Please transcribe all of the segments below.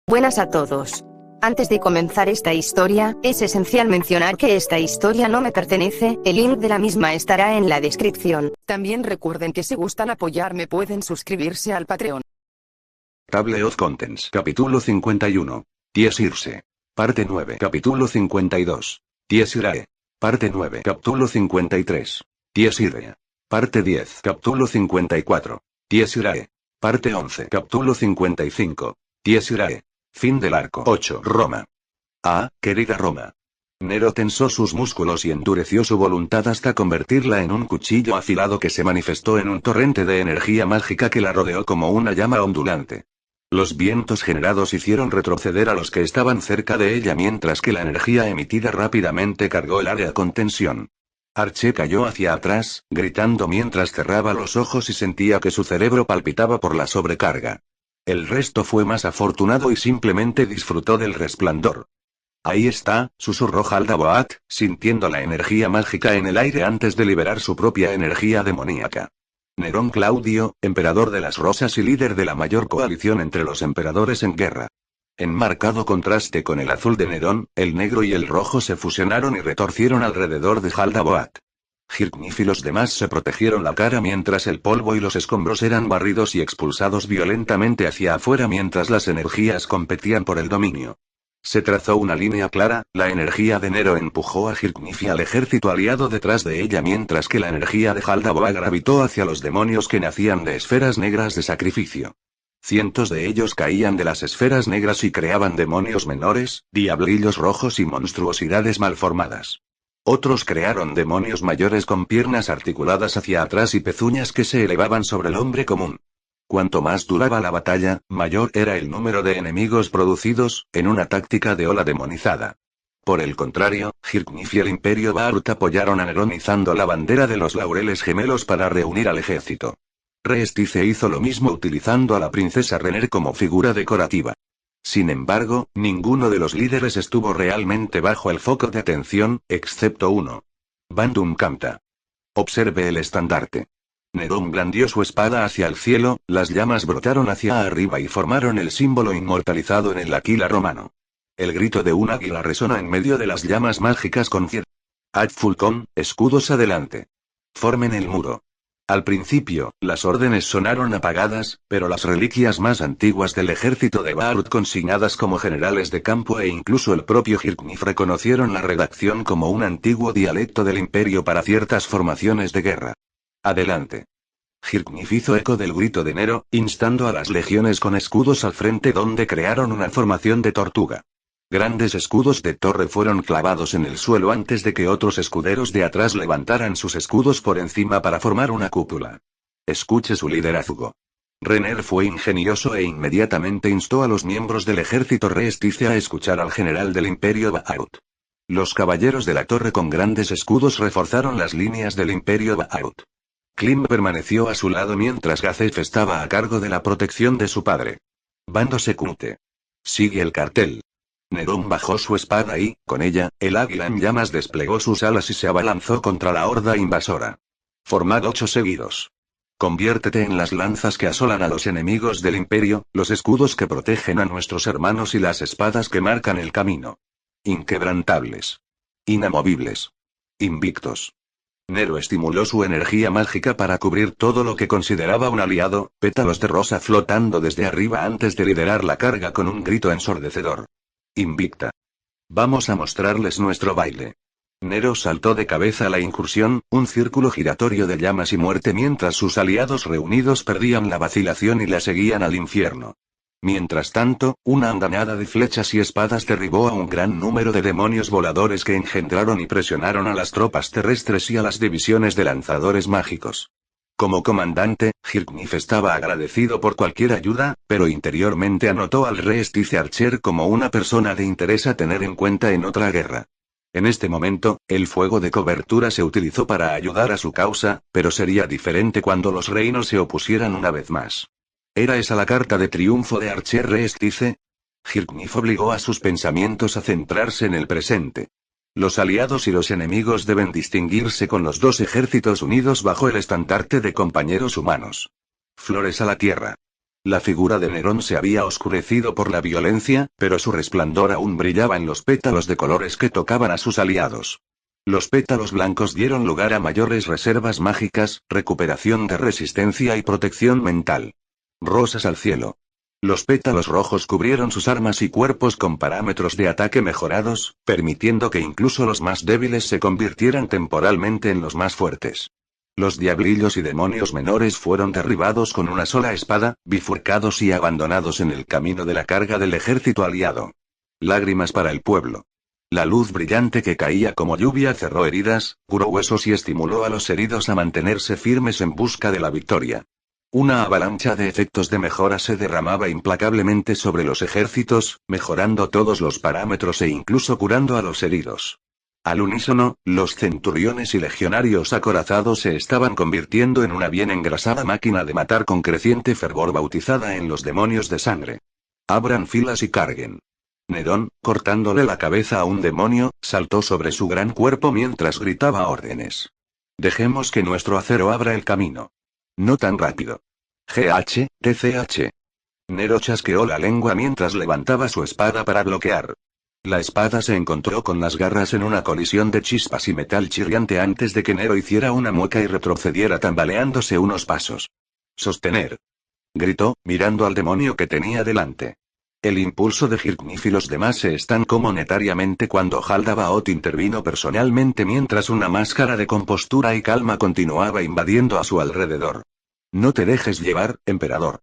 Buenas a todos. Antes de comenzar esta historia, es esencial mencionar que esta historia no me pertenece, el link de la misma estará en la descripción. También recuerden que si gustan apoyarme pueden suscribirse al Patreon. Table of Contents. Capítulo 51. Tiesirse. Parte 9. Capítulo 52. Tiesirae. Parte 9. Capítulo 53. Tiesire. Parte 10. Capítulo 54. Tiesirae. Parte 11. Capítulo 55. Tiesirae. Fin del arco 8. Roma. Ah, querida Roma. Nero tensó sus músculos y endureció su voluntad hasta convertirla en un cuchillo afilado que se manifestó en un torrente de energía mágica que la rodeó como una llama ondulante. Los vientos generados hicieron retroceder a los que estaban cerca de ella mientras que la energía emitida rápidamente cargó el área con tensión. Archer cayó hacia atrás, gritando mientras cerraba los ojos y sentía que su cerebro palpitaba por la sobrecarga. El resto fue más afortunado y simplemente disfrutó del resplandor. Ahí está, susurró Haldaboat, sintiendo la energía mágica en el aire antes de liberar su propia energía demoníaca. Nerón Claudio, emperador de las Rosas y líder de la mayor coalición entre los emperadores en guerra. En marcado contraste con el azul de Nerón, el negro y el rojo se fusionaron y retorcieron alrededor de Haldaboat. Hirknif y los demás se protegieron la cara mientras el polvo y los escombros eran barridos y expulsados violentamente hacia afuera mientras las energías competían por el dominio. Se trazó una línea clara, la energía de Nero empujó a Hirknif y al ejército aliado detrás de ella mientras que la energía de Haldaboa gravitó hacia los demonios que nacían de esferas negras de sacrificio. Cientos de ellos caían de las esferas negras y creaban demonios menores, diablillos rojos y monstruosidades malformadas. Otros crearon demonios mayores con piernas articuladas hacia atrás y pezuñas que se elevaban sobre el hombre común. Cuanto más duraba la batalla, mayor era el número de enemigos producidos, en una táctica de ola demonizada. Por el contrario, Hirknif y el Imperio Baarut apoyaron a Nerón izando la bandera de los laureles gemelos para reunir al ejército. Reestice hizo lo mismo utilizando a la princesa Renner como figura decorativa. Sin embargo, ninguno de los líderes estuvo realmente bajo el foco de atención, excepto uno. Bandum Camta. Observe el estandarte. Nerón blandió su espada hacia el cielo, las llamas brotaron hacia arriba y formaron el símbolo inmortalizado en el aquila romano. El grito de un águila resonó en medio de las llamas mágicas con fiel. Ad fulcon, escudos adelante. Formen el muro. Al principio, las órdenes sonaron apagadas, pero las reliquias más antiguas del ejército de Baarut consignadas como generales de campo e incluso el propio Hirknif reconocieron la redacción como un antiguo dialecto del imperio para ciertas formaciones de guerra. Adelante. Hirknif hizo eco del grito de Nero, instando a las legiones con escudos al frente donde crearon una formación de tortuga. Grandes escudos de torre fueron clavados en el suelo antes de que otros escuderos de atrás levantaran sus escudos por encima para formar una cúpula. Escuche su liderazgo. Renner fue ingenioso e inmediatamente instó a los miembros del ejército Reestice a escuchar al general del Imperio Baarut. Los caballeros de la torre con grandes escudos reforzaron las líneas del Imperio Baarut. Klim permaneció a su lado mientras Gazef estaba a cargo de la protección de su padre. Bando Secunte. Sigue el cartel. Nerón bajó su espada y, con ella, el águila en llamas desplegó sus alas y se abalanzó contra la horda invasora. Formad 8 seguidos. Conviértete en las lanzas que asolan a los enemigos del imperio, los escudos que protegen a nuestros hermanos y las espadas que marcan el camino. Inquebrantables. Inamovibles. Invictos. Nero estimuló su energía mágica para cubrir todo lo que consideraba un aliado, pétalos de rosa flotando desde arriba antes de liderar la carga con un grito ensordecedor. Invicta. Vamos a mostrarles nuestro baile. Nero saltó de cabeza a la incursión, un círculo giratorio de llamas y muerte mientras sus aliados reunidos perdían la vacilación y la seguían al infierno. Mientras tanto, una andanada de flechas y espadas derribó a un gran número de demonios voladores que engendraron y presionaron a las tropas terrestres y a las divisiones de lanzadores mágicos. Como comandante, Hirknif estaba agradecido por cualquier ayuda, pero interiormente anotó al Reestice Archer como una persona de interés a tener en cuenta en otra guerra. En este momento, el fuego de cobertura se utilizó para ayudar a su causa, pero sería diferente cuando los reinos se opusieran una vez más. ¿Era esa la carta de triunfo de Archer Reestice? Hirknif obligó a sus pensamientos a centrarse en el presente. Los aliados y los enemigos deben distinguirse con los dos ejércitos unidos bajo el estandarte de compañeros humanos. Flores a la tierra. La figura de Nerón se había oscurecido por la violencia, pero su resplandor aún brillaba en los pétalos de colores que tocaban a sus aliados. Los pétalos blancos dieron lugar a mayores reservas mágicas, recuperación de resistencia y protección mental. Rosas al cielo. Los pétalos rojos cubrieron sus armas y cuerpos con parámetros de ataque mejorados, permitiendo que incluso los más débiles se convirtieran temporalmente en los más fuertes. Los diablillos y demonios menores fueron derribados con una sola espada, bifurcados y abandonados en el camino de la carga del ejército aliado. Lágrimas para el pueblo. La luz brillante que caía como lluvia cerró heridas, curó huesos y estimuló a los heridos a mantenerse firmes en busca de la victoria. Una avalancha de efectos de mejora se derramaba implacablemente sobre los ejércitos, mejorando todos los parámetros e incluso curando a los heridos. Al unísono, los centuriones y legionarios acorazados se estaban convirtiendo en una bien engrasada máquina de matar con creciente fervor bautizada en los demonios de sangre. Abran filas y carguen. Nerón, cortándole la cabeza a un demonio, saltó sobre su gran cuerpo mientras gritaba órdenes. Dejemos que nuestro acero abra el camino. No tan rápido. TCH. Nero chasqueó la lengua mientras levantaba su espada para bloquear. La espada se encontró con las garras en una colisión de chispas y metal chirriante antes de que Nero hiciera una mueca y retrocediera tambaleándose unos pasos. Sostener. Gritó, mirando al demonio que tenía delante. El impulso de Hirknif y los demás se estancó monetariamente cuando Jaldabaoth intervino personalmente mientras una máscara de compostura y calma continuaba invadiendo a su alrededor. No te dejes llevar, emperador.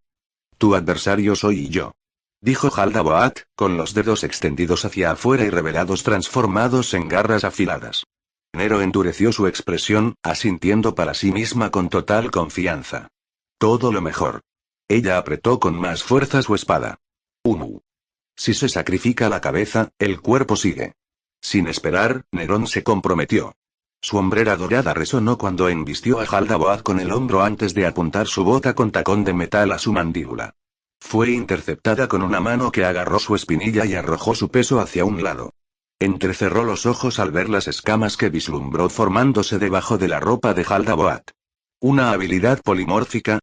Tu adversario soy yo. Dijo Jaldabaoth, con los dedos extendidos hacia afuera y revelados transformados en garras afiladas. Nero endureció su expresión, asintiendo para sí misma con total confianza. Todo lo mejor. Ella apretó con más fuerza su espada. Si se sacrifica la cabeza, el cuerpo sigue. Sin esperar, Nerón se comprometió. Su hombrera dorada resonó cuando embistió a Jaldabaoth con el hombro antes de apuntar su bota con tacón de metal a su mandíbula. Fue interceptada con una mano que agarró su espinilla y arrojó su peso hacia un lado. Entrecerró los ojos al ver las escamas que vislumbró formándose debajo de la ropa de Jaldabaoth. Una habilidad polimórfica.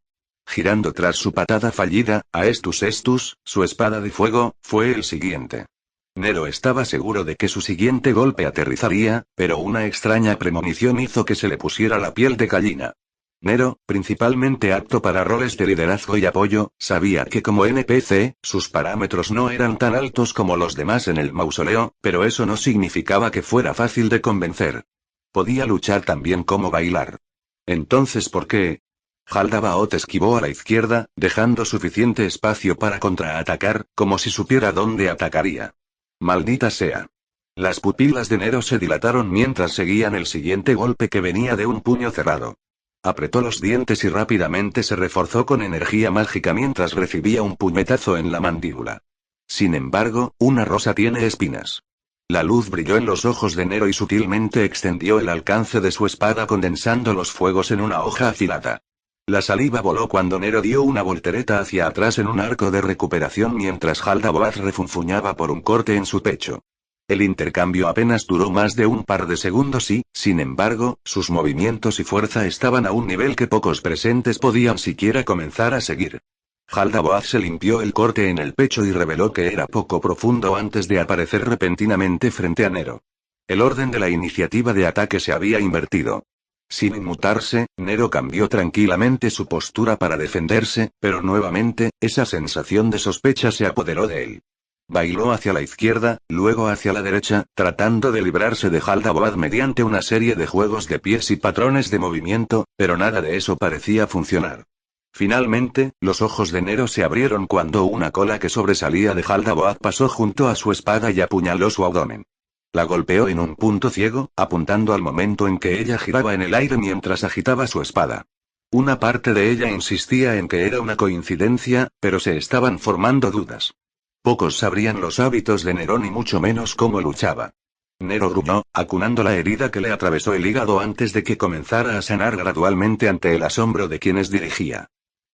Girando tras su patada fallida, Aestus, su espada de fuego, fue el siguiente. Nero estaba seguro de que su siguiente golpe aterrizaría, pero una extraña premonición hizo que se le pusiera la piel de gallina. Nero, principalmente apto para roles de liderazgo y apoyo, sabía que como NPC, sus parámetros no eran tan altos como los demás en el mausoleo, pero eso no significaba que fuera fácil de convencer. Podía luchar tan bien como bailar. Entonces, ¿por qué? Jaldabaoth esquivó a la izquierda, dejando suficiente espacio para contraatacar, como si supiera dónde atacaría. Maldita sea. Las pupilas de Nero se dilataron mientras seguían el siguiente golpe que venía de un puño cerrado. Apretó los dientes y rápidamente se reforzó con energía mágica mientras recibía un puñetazo en la mandíbula. Sin embargo, una rosa tiene espinas. La luz brilló en los ojos de Nero y sutilmente extendió el alcance de su espada condensando los fuegos en una hoja afilada. La saliva voló cuando Nero dio una voltereta hacia atrás en un arco de recuperación mientras Jaldabaoth refunfuñaba por un corte en su pecho. El intercambio apenas duró más de un par de segundos y, sin embargo, sus movimientos y fuerza estaban a un nivel que pocos presentes podían siquiera comenzar a seguir. Jaldabaoth se limpió el corte en el pecho y reveló que era poco profundo antes de aparecer repentinamente frente a Nero. El orden de la iniciativa de ataque se había invertido. Sin inmutarse, Nero cambió tranquilamente su postura para defenderse, pero nuevamente, esa sensación de sospecha se apoderó de él. Bailó hacia la izquierda, luego hacia la derecha, tratando de librarse de Jaldabaoth mediante una serie de juegos de pies y patrones de movimiento, pero nada de eso parecía funcionar. Finalmente, los ojos de Nero se abrieron cuando una cola que sobresalía de Jaldabaoth pasó junto a su espada y apuñaló su abdomen. La golpeó en un punto ciego, apuntando al momento en que ella giraba en el aire mientras agitaba su espada. Una parte de ella insistía en que era una coincidencia, pero se estaban formando dudas. Pocos sabrían los hábitos de Nerón y mucho menos cómo luchaba. Nero gruñó, acunando la herida que le atravesó el hígado antes de que comenzara a sanar gradualmente ante el asombro de quienes dirigía.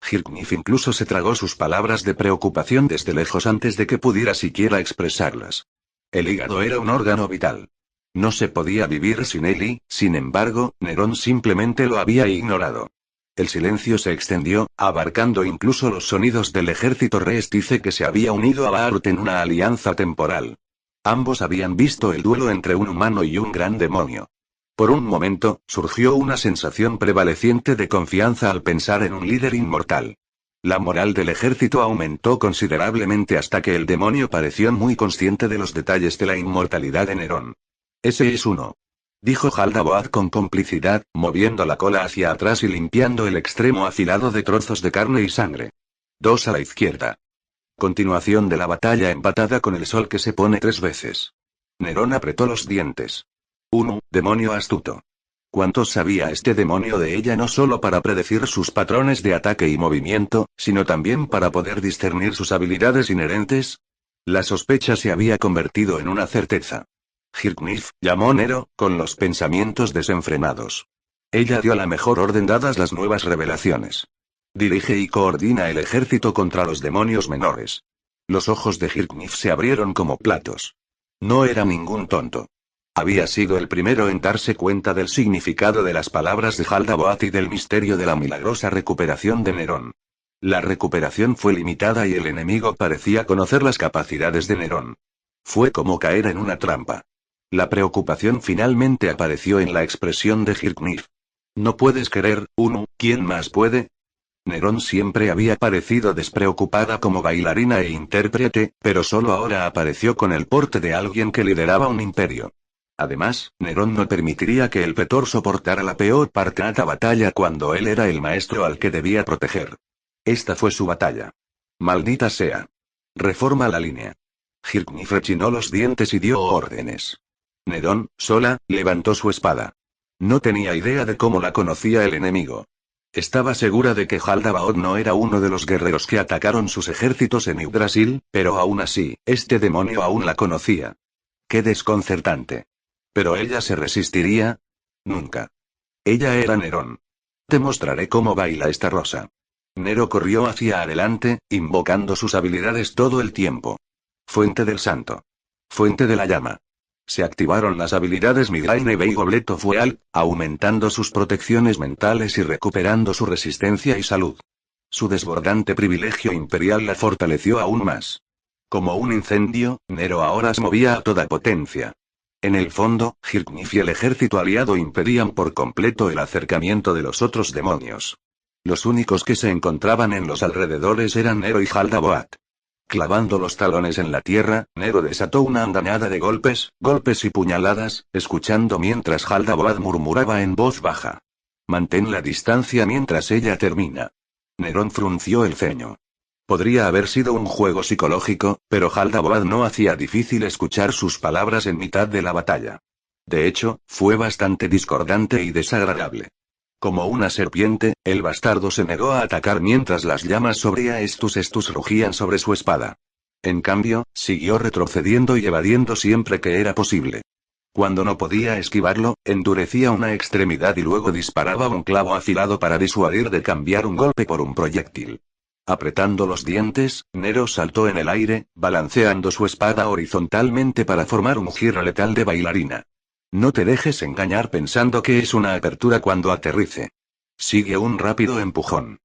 Hirknif incluso se tragó sus palabras de preocupación desde lejos antes de que pudiera siquiera expresarlas. El hígado era un órgano vital. No se podía vivir sin él y, sin embargo, Nerón simplemente lo había ignorado. El silencio se extendió, abarcando incluso los sonidos del ejército Reestice que se había unido a Baort en una alianza temporal. Ambos habían visto el duelo entre un humano y un gran demonio. Por un momento, surgió una sensación prevaleciente de confianza al pensar en un líder inmortal. La moral del ejército aumentó considerablemente hasta que el demonio pareció muy consciente de los detalles de la inmortalidad de Nerón. Ese es uno. Dijo Jaldabaoth con complicidad, moviendo la cola hacia atrás y limpiando el extremo afilado de trozos de carne y sangre. 2 a la izquierda. Continuación de la batalla empatada con el sol que se pone 3 veces. Nerón apretó los dientes. 1. Demonio astuto. ¿Cuánto sabía este demonio de ella no solo para predecir sus patrones de ataque y movimiento, sino también para poder discernir sus habilidades inherentes? La sospecha se había convertido en una certeza. Hirknif, llamó Nero, con los pensamientos desenfrenados. Ella dio la mejor orden dadas las nuevas revelaciones. Dirige y coordina el ejército contra los demonios menores. Los ojos de Hirknif se abrieron como platos. No era ningún tonto. Había sido el primero en darse cuenta del significado de las palabras de Jaldabaoth y del misterio de la milagrosa recuperación de Nerón. La recuperación fue limitada y el enemigo parecía conocer las capacidades de Nerón. Fue como caer en una trampa. La preocupación finalmente apareció en la expresión de Hirknif. ¿No puedes querer, uno, quién más puede? Nerón siempre había parecido despreocupada como bailarina e intérprete, pero solo ahora apareció con el porte de alguien que lideraba un imperio. Además, Nerón no permitiría que el pretor soportara la peor parte de la batalla cuando él era el maestro al que debía proteger. Esta fue su batalla. Maldita sea. Reforma la línea. Hirknif rechinó los dientes y dio órdenes. Nerón, sola, levantó su espada. No tenía idea de cómo la conocía el enemigo. Estaba segura de que Jaldabaoth no era uno de los guerreros que atacaron sus ejércitos en Yggdrasil, pero aún así, este demonio aún la conocía. ¡Qué desconcertante! ¿Pero ella se resistiría? Nunca. Ella era Nerón. Te mostraré cómo baila esta rosa. Nero corrió hacia adelante, invocando sus habilidades todo el tiempo. Fuente del santo. Fuente de la llama. Se activaron las habilidades Migraine y Gobleto Fueal, aumentando sus protecciones mentales y recuperando su resistencia y salud. Su desbordante privilegio imperial la fortaleció aún más. Como un incendio, Nero ahora se movía a toda potencia. En el fondo, Hirknif y el ejército aliado impedían por completo el acercamiento de los otros demonios. Los únicos que se encontraban en los alrededores eran Nero y Jaldabaoth. Clavando los talones en la tierra, Nero desató una andanada de golpes, golpes y puñaladas, escuchando mientras Jaldabaoth murmuraba en voz baja. Mantén la distancia mientras ella termina. Nerón frunció el ceño. Podría haber sido un juego psicológico, pero Jaldabaoth no hacía difícil escuchar sus palabras en mitad de la batalla. De hecho, fue bastante discordante y desagradable. Como una serpiente, el bastardo se negó a atacar mientras las llamas sobre Estus rugían sobre su espada. En cambio, siguió retrocediendo y evadiendo siempre que era posible. Cuando no podía esquivarlo, endurecía una extremidad y luego disparaba un clavo afilado para disuadir de cambiar un golpe por un proyectil. Apretando los dientes, Nero saltó en el aire, balanceando su espada horizontalmente para formar un giro letal de bailarina. No te dejes engañar pensando que es una apertura cuando aterrice. Sigue un rápido empujón.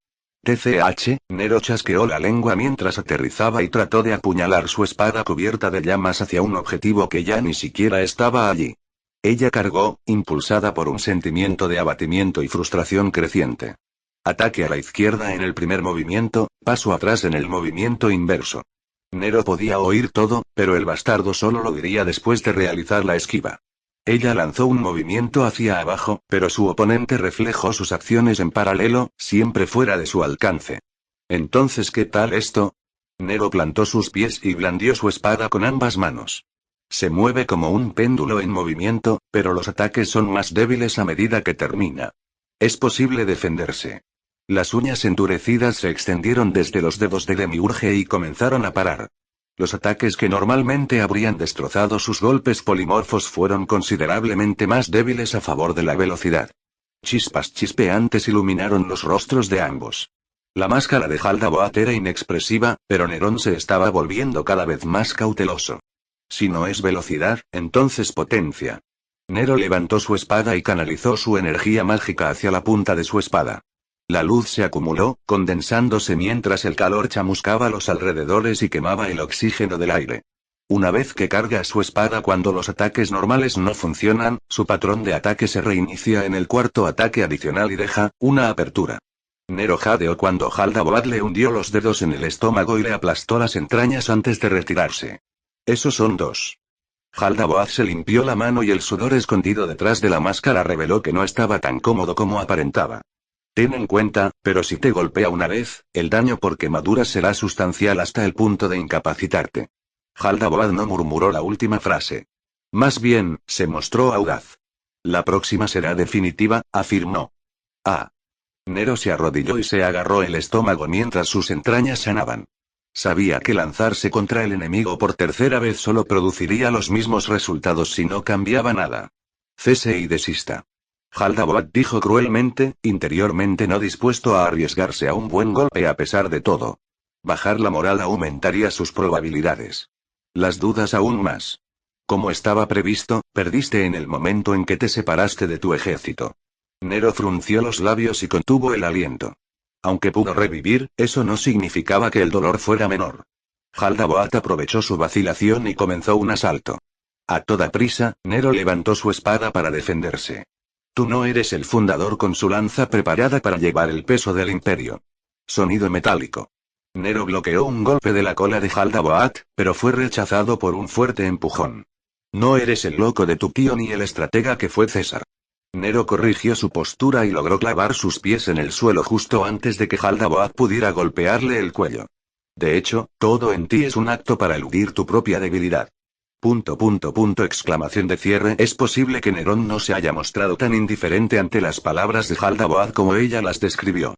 TCH, Nero chasqueó la lengua mientras aterrizaba y trató de apuñalar su espada cubierta de llamas hacia un objetivo que ya ni siquiera estaba allí. Ella cargó, impulsada por un sentimiento de abatimiento y frustración creciente. Ataque a la izquierda en el primer movimiento, paso atrás en el movimiento inverso. Nero podía oír todo, pero el bastardo solo lo diría después de realizar la esquiva. Ella lanzó un movimiento hacia abajo, pero su oponente reflejó sus acciones en paralelo, siempre fuera de su alcance. Entonces, ¿qué tal esto? Nero plantó sus pies y blandió su espada con ambas manos. Se mueve como un péndulo en movimiento, pero los ataques son más débiles a medida que termina. Es posible defenderse. Las uñas endurecidas se extendieron desde los dedos de Demiurge y comenzaron a parar. Los ataques que normalmente habrían destrozado sus golpes polimorfos fueron considerablemente más débiles a favor de la velocidad. Chispas chispeantes iluminaron los rostros de ambos. La máscara de Jaldabaoth era inexpresiva, pero Nerón se estaba volviendo cada vez más cauteloso. Si no es velocidad, entonces potencia. Nero levantó su espada y canalizó su energía mágica hacia la punta de su espada. La luz se acumuló, condensándose mientras el calor chamuscaba los alrededores y quemaba el oxígeno del aire. Una vez que carga su espada cuando los ataques normales no funcionan, su patrón de ataque se reinicia en el cuarto ataque adicional y deja una apertura. Nero jadeó cuando Haldaboad le hundió los dedos en el estómago y le aplastó las entrañas antes de retirarse. Esos son dos. Haldaboad se limpió la mano y el sudor escondido detrás de la máscara reveló que no estaba tan cómodo como aparentaba. Ten en cuenta, pero si te golpea una vez, el daño por quemaduras será sustancial hasta el punto de incapacitarte. Haldaboad no murmuró la última frase. Más bien, se mostró audaz. La próxima será definitiva, afirmó. Ah. Nero se arrodilló y se agarró el estómago mientras sus entrañas sanaban. Sabía que lanzarse contra el enemigo por tercera vez solo produciría los mismos resultados si no cambiaba nada. Cese y desista. Haldaboad dijo cruelmente, interiormente no dispuesto a arriesgarse a un buen golpe a pesar de todo. Bajar la moral aumentaría sus probabilidades. Las dudas aún más. Como estaba previsto, perdiste en el momento en que te separaste de tu ejército. Nero frunció los labios y contuvo el aliento. Aunque pudo revivir, eso no significaba que el dolor fuera menor. Haldaboad aprovechó su vacilación y comenzó un asalto. A toda prisa, Nero levantó su espada para defenderse. Tú no eres el fundador con su lanza preparada para llevar el peso del imperio. Sonido metálico. Nero bloqueó un golpe de la cola de Haldaboad, pero fue rechazado por un fuerte empujón. No eres el loco de tu tío ni el estratega que fue César. Nero corrigió su postura y logró clavar sus pies en el suelo justo antes de que Haldaboad pudiera golpearle el cuello. De hecho, todo en ti es un acto para eludir tu propia debilidad. Exclamación de cierre. Es posible que Nerón no se haya mostrado tan indiferente ante las palabras de Haldaboad como ella las describió.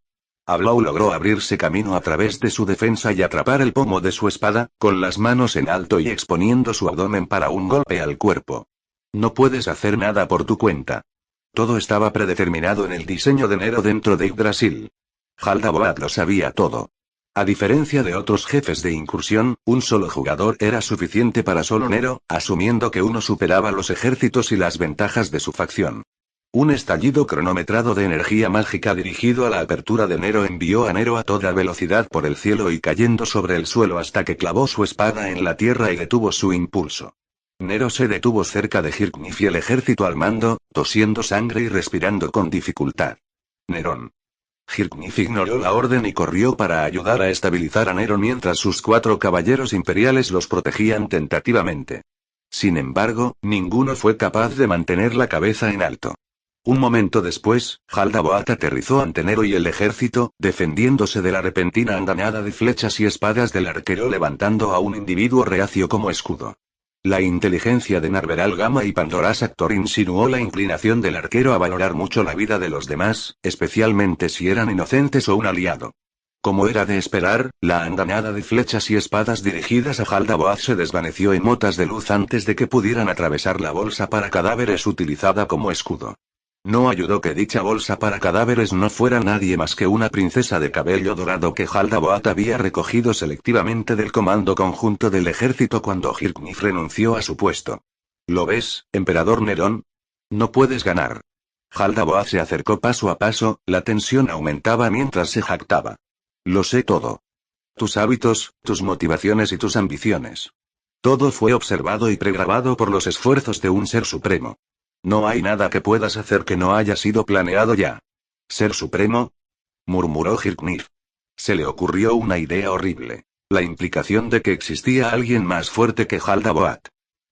Ablau logró abrirse camino a través de su defensa y atrapar el pomo de su espada, con las manos en alto y exponiendo su abdomen para un golpe al cuerpo. No puedes hacer nada por tu cuenta. Todo estaba predeterminado en el diseño de Nero dentro de Yggdrasil. Haldaboad lo sabía todo. A diferencia de otros jefes de incursión, un solo jugador era suficiente para solo Nero, asumiendo que uno superaba los ejércitos y las ventajas de su facción. Un estallido cronometrado de energía mágica dirigido a la apertura de Nero envió a Nero a toda velocidad por el cielo y cayendo sobre el suelo hasta que clavó su espada en la tierra y detuvo su impulso. Nero se detuvo cerca de Hirknif y el ejército al mando, tosiendo sangre y respirando con dificultad. Nerón. Hirknif ignoró la orden y corrió para ayudar a estabilizar a Nero mientras sus 4 caballeros imperiales los protegían tentativamente. Sin embargo, ninguno fue capaz de mantener la cabeza en alto. Un momento después, Haldaboad aterrizó ante Nero y el ejército, defendiéndose de la repentina andanada de flechas y espadas del arquero levantando a un individuo reacio como escudo. La inteligencia de Narveral Gama y Pandora's Actor insinuó la inclinación del arquero a valorar mucho la vida de los demás, especialmente si eran inocentes o un aliado. Como era de esperar, la andanada de flechas y espadas dirigidas a Haldaboad se desvaneció en motas de luz antes de que pudieran atravesar la bolsa para cadáveres utilizada como escudo. No ayudó que dicha bolsa para cadáveres no fuera nadie más que una princesa de cabello dorado que Haldaboad había recogido selectivamente del comando conjunto del ejército cuando Hirknif renunció a su puesto. ¿Lo ves, emperador Nerón? No puedes ganar. Haldaboad se acercó paso a paso, la tensión aumentaba mientras se jactaba. Lo sé todo. Tus hábitos, tus motivaciones y tus ambiciones. Todo fue observado y pregrabado por los esfuerzos de un ser supremo. No hay nada que puedas hacer que no haya sido planeado ya. ¿Ser supremo? Murmuró Hirknif. Se le ocurrió una idea horrible. La implicación de que existía alguien más fuerte que Haldaboad.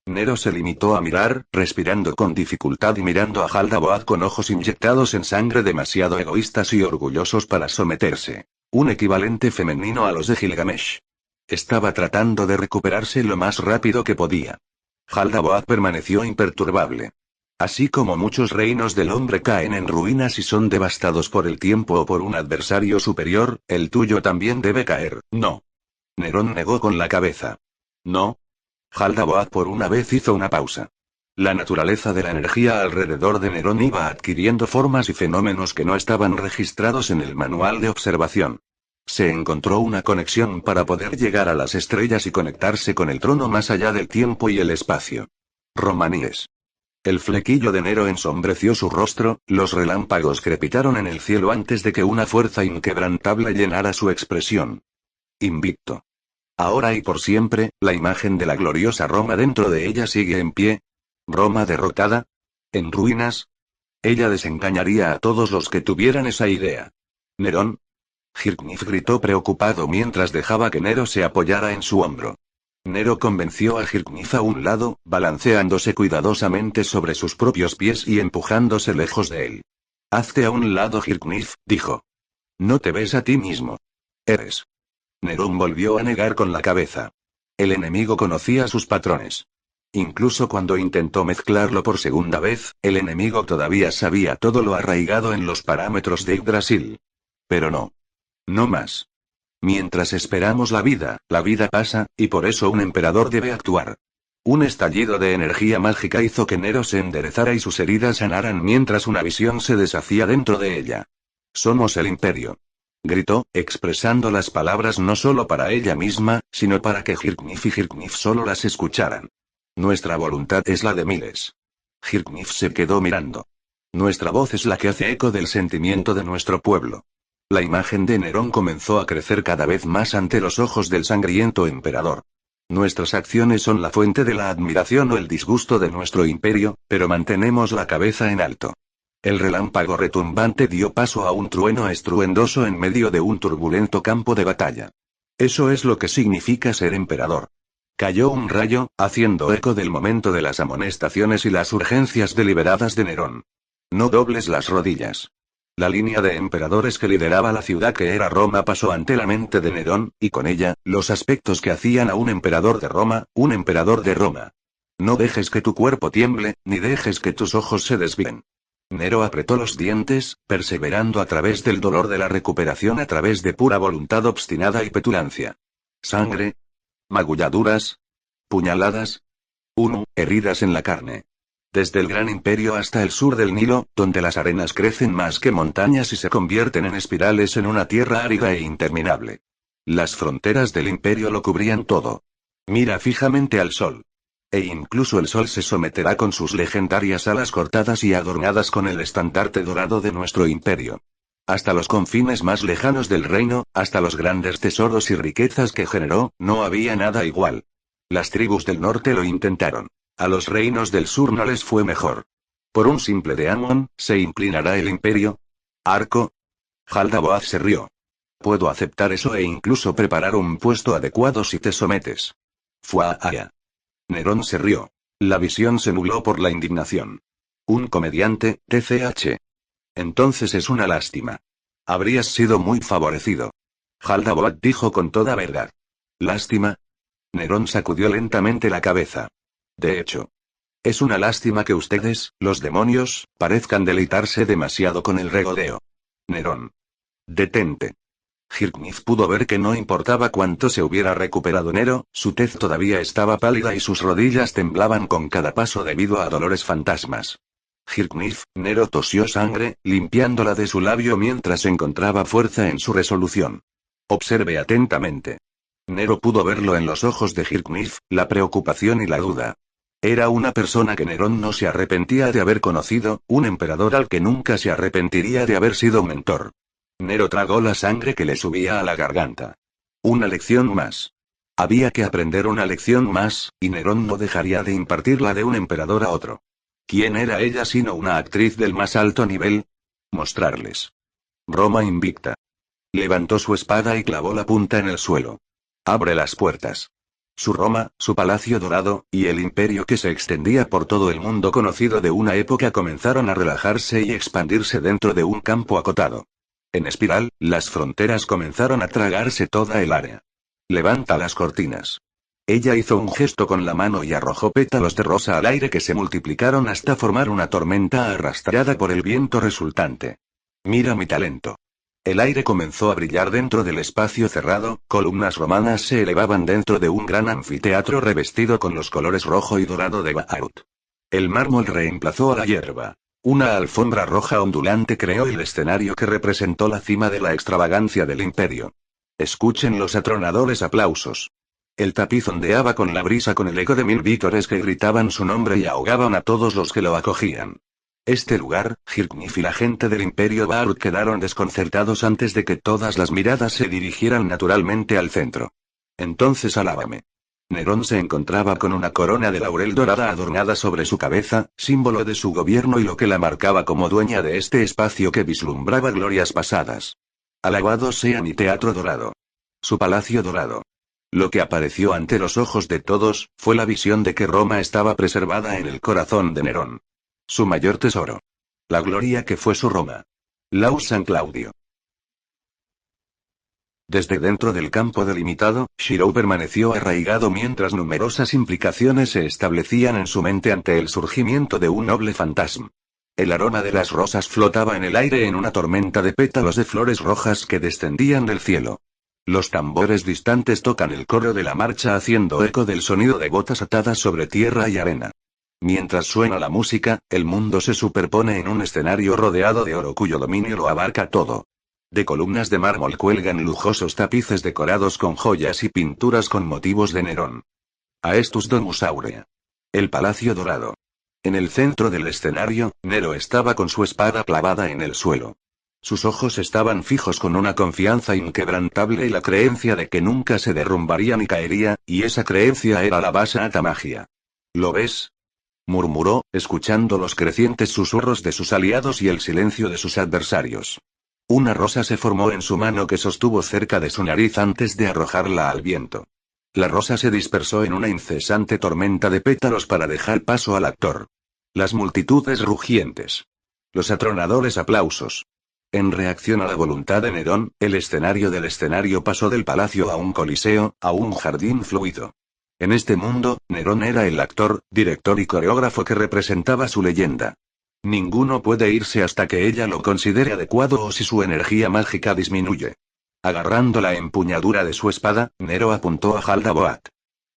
Nero se limitó a mirar, respirando con dificultad y mirando a Haldaboad con ojos inyectados en sangre demasiado egoístas y orgullosos para someterse. Un equivalente femenino a los de Gilgamesh. Estaba tratando de recuperarse lo más rápido que podía. Haldaboad permaneció imperturbable. Así como muchos reinos del hombre caen en ruinas y son devastados por el tiempo o por un adversario superior, el tuyo también debe caer, ¿no? Nerón negó con la cabeza. ¿No? Haldaboad por una vez hizo una pausa. La naturaleza de la energía alrededor de Nerón iba adquiriendo formas y fenómenos que no estaban registrados en el manual de observación. Se encontró una conexión para poder llegar a las estrellas y conectarse con el trono más allá del tiempo y el espacio. Romaníes. El flequillo de Nero ensombreció su rostro, los relámpagos crepitaron en el cielo antes de que una fuerza inquebrantable llenara su expresión. Invicto. Ahora y por siempre, la imagen de la gloriosa Roma dentro de ella sigue en pie. ¿Roma derrotada? ¿En ruinas? Ella desengañaría a todos los que tuvieran esa idea. ¿Nerón? Hirknif gritó preocupado mientras dejaba que Nero se apoyara en su hombro. Nero convenció a Hirknif a un lado, balanceándose cuidadosamente sobre sus propios pies y empujándose lejos de él. Hazte a un lado, Hirknif, dijo. No te ves a ti mismo. Eres. Nerón volvió a negar con la cabeza. El enemigo conocía sus patrones. Incluso cuando intentó mezclarlo por segunda vez, el enemigo todavía sabía todo lo arraigado en los parámetros de Yggdrasil. Pero no. No más. Mientras esperamos la vida pasa, y por eso un emperador debe actuar. Un estallido de energía mágica hizo que Nero se enderezara y sus heridas sanaran mientras una visión se deshacía dentro de ella. Somos el imperio. Gritó, expresando las palabras no solo para ella misma, sino para que Hirknif y Hirknif solo las escucharan. Nuestra voluntad es la de miles. Hirknif se quedó mirando. Nuestra voz es la que hace eco del sentimiento de nuestro pueblo. La imagen de Nerón comenzó a crecer cada vez más ante los ojos del sangriento emperador. Nuestras acciones son la fuente de la admiración o el disgusto de nuestro imperio, pero mantenemos la cabeza en alto. El relámpago retumbante dio paso a un trueno estruendoso en medio de un turbulento campo de batalla. Eso es lo que significa ser emperador. Cayó un rayo, haciendo eco del momento de las amonestaciones y las urgencias deliberadas de Nerón. No dobles las rodillas. La línea de emperadores que lideraba la ciudad que era Roma pasó ante la mente de Nerón, y con ella, los aspectos que hacían a un emperador de Roma, un emperador de Roma. No dejes que tu cuerpo tiemble, ni dejes que tus ojos se desvíen. Nero apretó los dientes, perseverando a través del dolor de la recuperación a través de pura voluntad obstinada y petulancia. Sangre. Magulladuras. Puñaladas. Heridas en la carne. Desde el gran imperio hasta el sur del Nilo, donde las arenas crecen más que montañas y se convierten en espirales en una tierra árida e interminable. Las fronteras del imperio lo cubrían todo. Mira fijamente al sol. E incluso el sol se someterá con sus legendarias alas cortadas y adornadas con el estandarte dorado de nuestro imperio. Hasta los confines más lejanos del reino, hasta los grandes tesoros y riquezas que generó, no había nada igual. Las tribus del norte lo intentaron. A los reinos del sur no les fue mejor. Por un simple de Amon, ¿se inclinará el imperio? ¿Arco? Jaldaboaz se rió. Puedo aceptar eso e incluso preparar un puesto adecuado si te sometes. Fuaaya. Nerón se rió. La visión se nubló por la indignación. Un comediante, TCH. Entonces es una lástima. Habrías sido muy favorecido. Jaldaboaz dijo con toda verdad. ¿Lástima? Nerón sacudió lentamente la cabeza. De hecho, es una lástima que ustedes, los demonios, parezcan deleitarse demasiado con el regodeo. Nerón. Detente. Hirknif pudo ver que no importaba cuánto se hubiera recuperado Nero, su tez todavía estaba pálida y sus rodillas temblaban con cada paso debido a dolores fantasmas. Hirknif, Nero tosió sangre, limpiándola de su labio mientras encontraba fuerza en su resolución. Observe atentamente. Nero pudo verlo en los ojos de Hirknif, la preocupación y la duda. Era una persona que Nerón no se arrepentía de haber conocido, un emperador al que nunca se arrepentiría de haber sido mentor. Nero tragó la sangre que le subía a la garganta. Una lección más. Había que aprender una lección más, y Nerón no dejaría de impartirla de un emperador a otro. ¿Quién era ella sino una actriz del más alto nivel? Mostrarles. Roma invicta. Levantó su espada y clavó la punta en el suelo. Abre las puertas. Su Roma, su palacio dorado, y el imperio que se extendía por todo el mundo conocido de una época comenzaron a relajarse y expandirse dentro de un campo acotado. En espiral, las fronteras comenzaron a tragarse toda el área. Levanta las cortinas. Ella hizo un gesto con la mano y arrojó pétalos de rosa al aire que se multiplicaron hasta formar una tormenta arrastrada por el viento resultante. Mira mi talento. El aire comenzó a brillar dentro del espacio cerrado, columnas romanas se elevaban dentro de un gran anfiteatro revestido con los colores rojo y dorado de Baarut. El mármol reemplazó a la hierba. Una alfombra roja ondulante creó el escenario que representó la cima de la extravagancia del imperio. Escuchen los atronadores aplausos. El tapiz ondeaba con la brisa con el eco de 1000 vítores que gritaban su nombre y ahogaban a todos los que lo acogían. Este lugar, Hirknif y la gente del Imperio Ba'ur quedaron desconcertados antes de que todas las miradas se dirigieran naturalmente al centro. Entonces alábame. Nerón se encontraba con una corona de laurel dorada adornada sobre su cabeza, símbolo de su gobierno y lo que la marcaba como dueña de este espacio que vislumbraba glorias pasadas. Alabado sea mi teatro dorado. Su palacio dorado. Lo que apareció ante los ojos de todos, fue la visión de que Roma estaba preservada en el corazón de Nerón. Su mayor tesoro. La gloria que fue su Roma. Laus San Claudio. Desde dentro del campo delimitado, Shirou permaneció arraigado mientras numerosas implicaciones se establecían en su mente ante el surgimiento de un noble fantasma. El aroma de las rosas flotaba en el aire en una tormenta de pétalos de flores rojas que descendían del cielo. Los tambores distantes tocan el coro de la marcha haciendo eco del sonido de botas atadas sobre tierra y arena. Mientras suena la música, el mundo se superpone en un escenario rodeado de oro cuyo dominio lo abarca todo. De columnas de mármol cuelgan lujosos tapices decorados con joyas y pinturas con motivos de Nerón. Aestus Domus Aurea. El Palacio Dorado. En el centro del escenario, Nero estaba con su espada clavada en el suelo. Sus ojos estaban fijos con una confianza inquebrantable y la creencia de que nunca se derrumbaría ni caería, y esa creencia era la Vasata Magia. ¿Lo ves?, murmuró, escuchando los crecientes susurros de sus aliados y el silencio de sus adversarios. Una rosa se formó en su mano que sostuvo cerca de su nariz antes de arrojarla al viento. La rosa se dispersó en una incesante tormenta de pétalos para dejar paso al actor. Las multitudes rugientes. Los atronadores aplausos. En reacción a la voluntad de Nerón, el escenario del escenario pasó del palacio a un coliseo, a un jardín fluido. En este mundo, Nerón era el actor, director y coreógrafo que representaba su leyenda. Ninguno puede irse hasta que ella lo considere adecuado o si su energía mágica disminuye. Agarrando la empuñadura de su espada, Nero apuntó a Jaldaboat.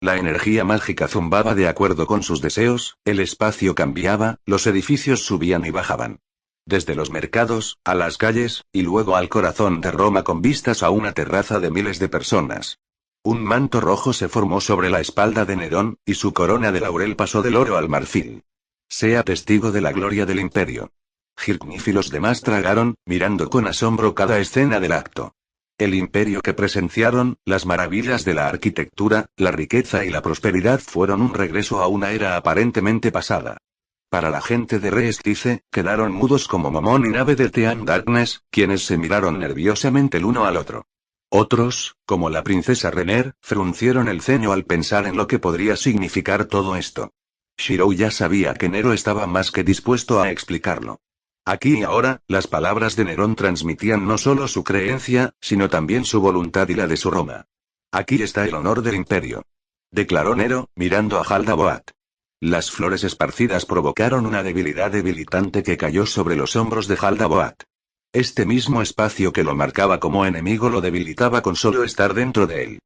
La energía mágica zumbaba de acuerdo con sus deseos, el espacio cambiaba, los edificios subían y bajaban. Desde los mercados, a las calles, y luego al corazón de Roma con vistas a una terraza de miles de personas. Un manto rojo se formó sobre la espalda de Nerón, y su corona de laurel pasó del oro al marfil. Sea testigo de la gloria del imperio. Hirknif y los demás tragaron, mirando con asombro cada escena del acto. El imperio que presenciaron, las maravillas de la arquitectura, la riqueza y la prosperidad fueron un regreso a una era aparentemente pasada. Para la gente de Reestice, quedaron mudos como Momón y Nave de Team Darkness, quienes se miraron nerviosamente el uno al otro. Otros, como la princesa Renner, fruncieron el ceño al pensar en lo que podría significar todo esto. Shirou ya sabía que Nero estaba más que dispuesto a explicarlo. Aquí y ahora, las palabras de Nerón transmitían no solo su creencia, sino también su voluntad y la de su Roma. Aquí está el honor del imperio. Declaró Nero, mirando a Jaldaboat. Las flores esparcidas provocaron una debilidad debilitante que cayó sobre los hombros de Jaldaboat. Este mismo espacio que lo marcaba como enemigo lo debilitaba con solo estar dentro de él.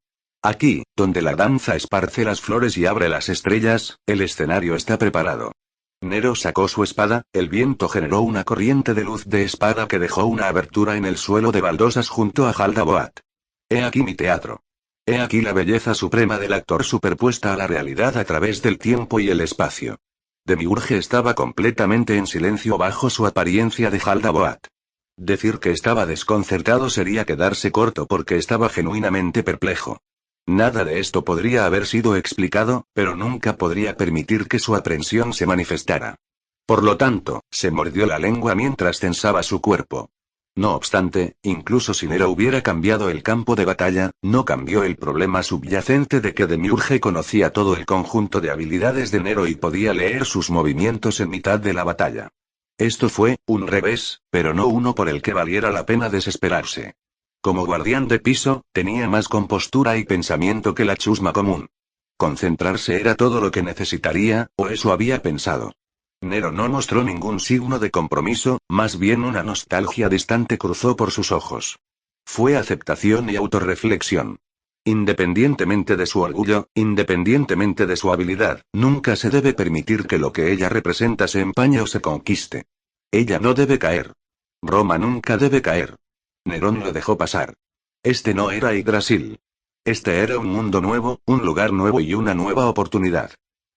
Aquí, donde la danza esparce las flores y abre las estrellas, el escenario está preparado. Nero sacó su espada, el viento generó una corriente de luz de espada que dejó una abertura en el suelo de baldosas junto a Jaldaboat. He aquí mi teatro. He aquí la belleza suprema del actor superpuesta a la realidad a través del tiempo y el espacio. Demiurge estaba completamente en silencio bajo su apariencia de Jaldaboat. Decir que estaba desconcertado sería quedarse corto porque estaba genuinamente perplejo. Nada de esto podría haber sido explicado, pero nunca podría permitir que su aprensión se manifestara. Por lo tanto, se mordió la lengua mientras tensaba su cuerpo. No obstante, incluso si Nero hubiera cambiado el campo de batalla, no cambió el problema subyacente de que Demiurge conocía todo el conjunto de habilidades de Nero y podía leer sus movimientos en mitad de la batalla. Esto fue un revés, pero no uno por el que valiera la pena desesperarse. Como guardián de piso, tenía más compostura y pensamiento que la chusma común. Concentrarse era todo lo que necesitaría, o eso había pensado. Nero no mostró ningún signo de compromiso, más bien una nostalgia distante cruzó por sus ojos. Fue aceptación y autorreflexión. Independientemente de su orgullo, independientemente de su habilidad, nunca se debe permitir que lo que ella representa se empañe o se conquiste. Ella no debe caer. Roma nunca debe caer. Nerón lo dejó pasar. Este no era Yggdrasil. Este era un mundo nuevo, un lugar nuevo y una nueva oportunidad.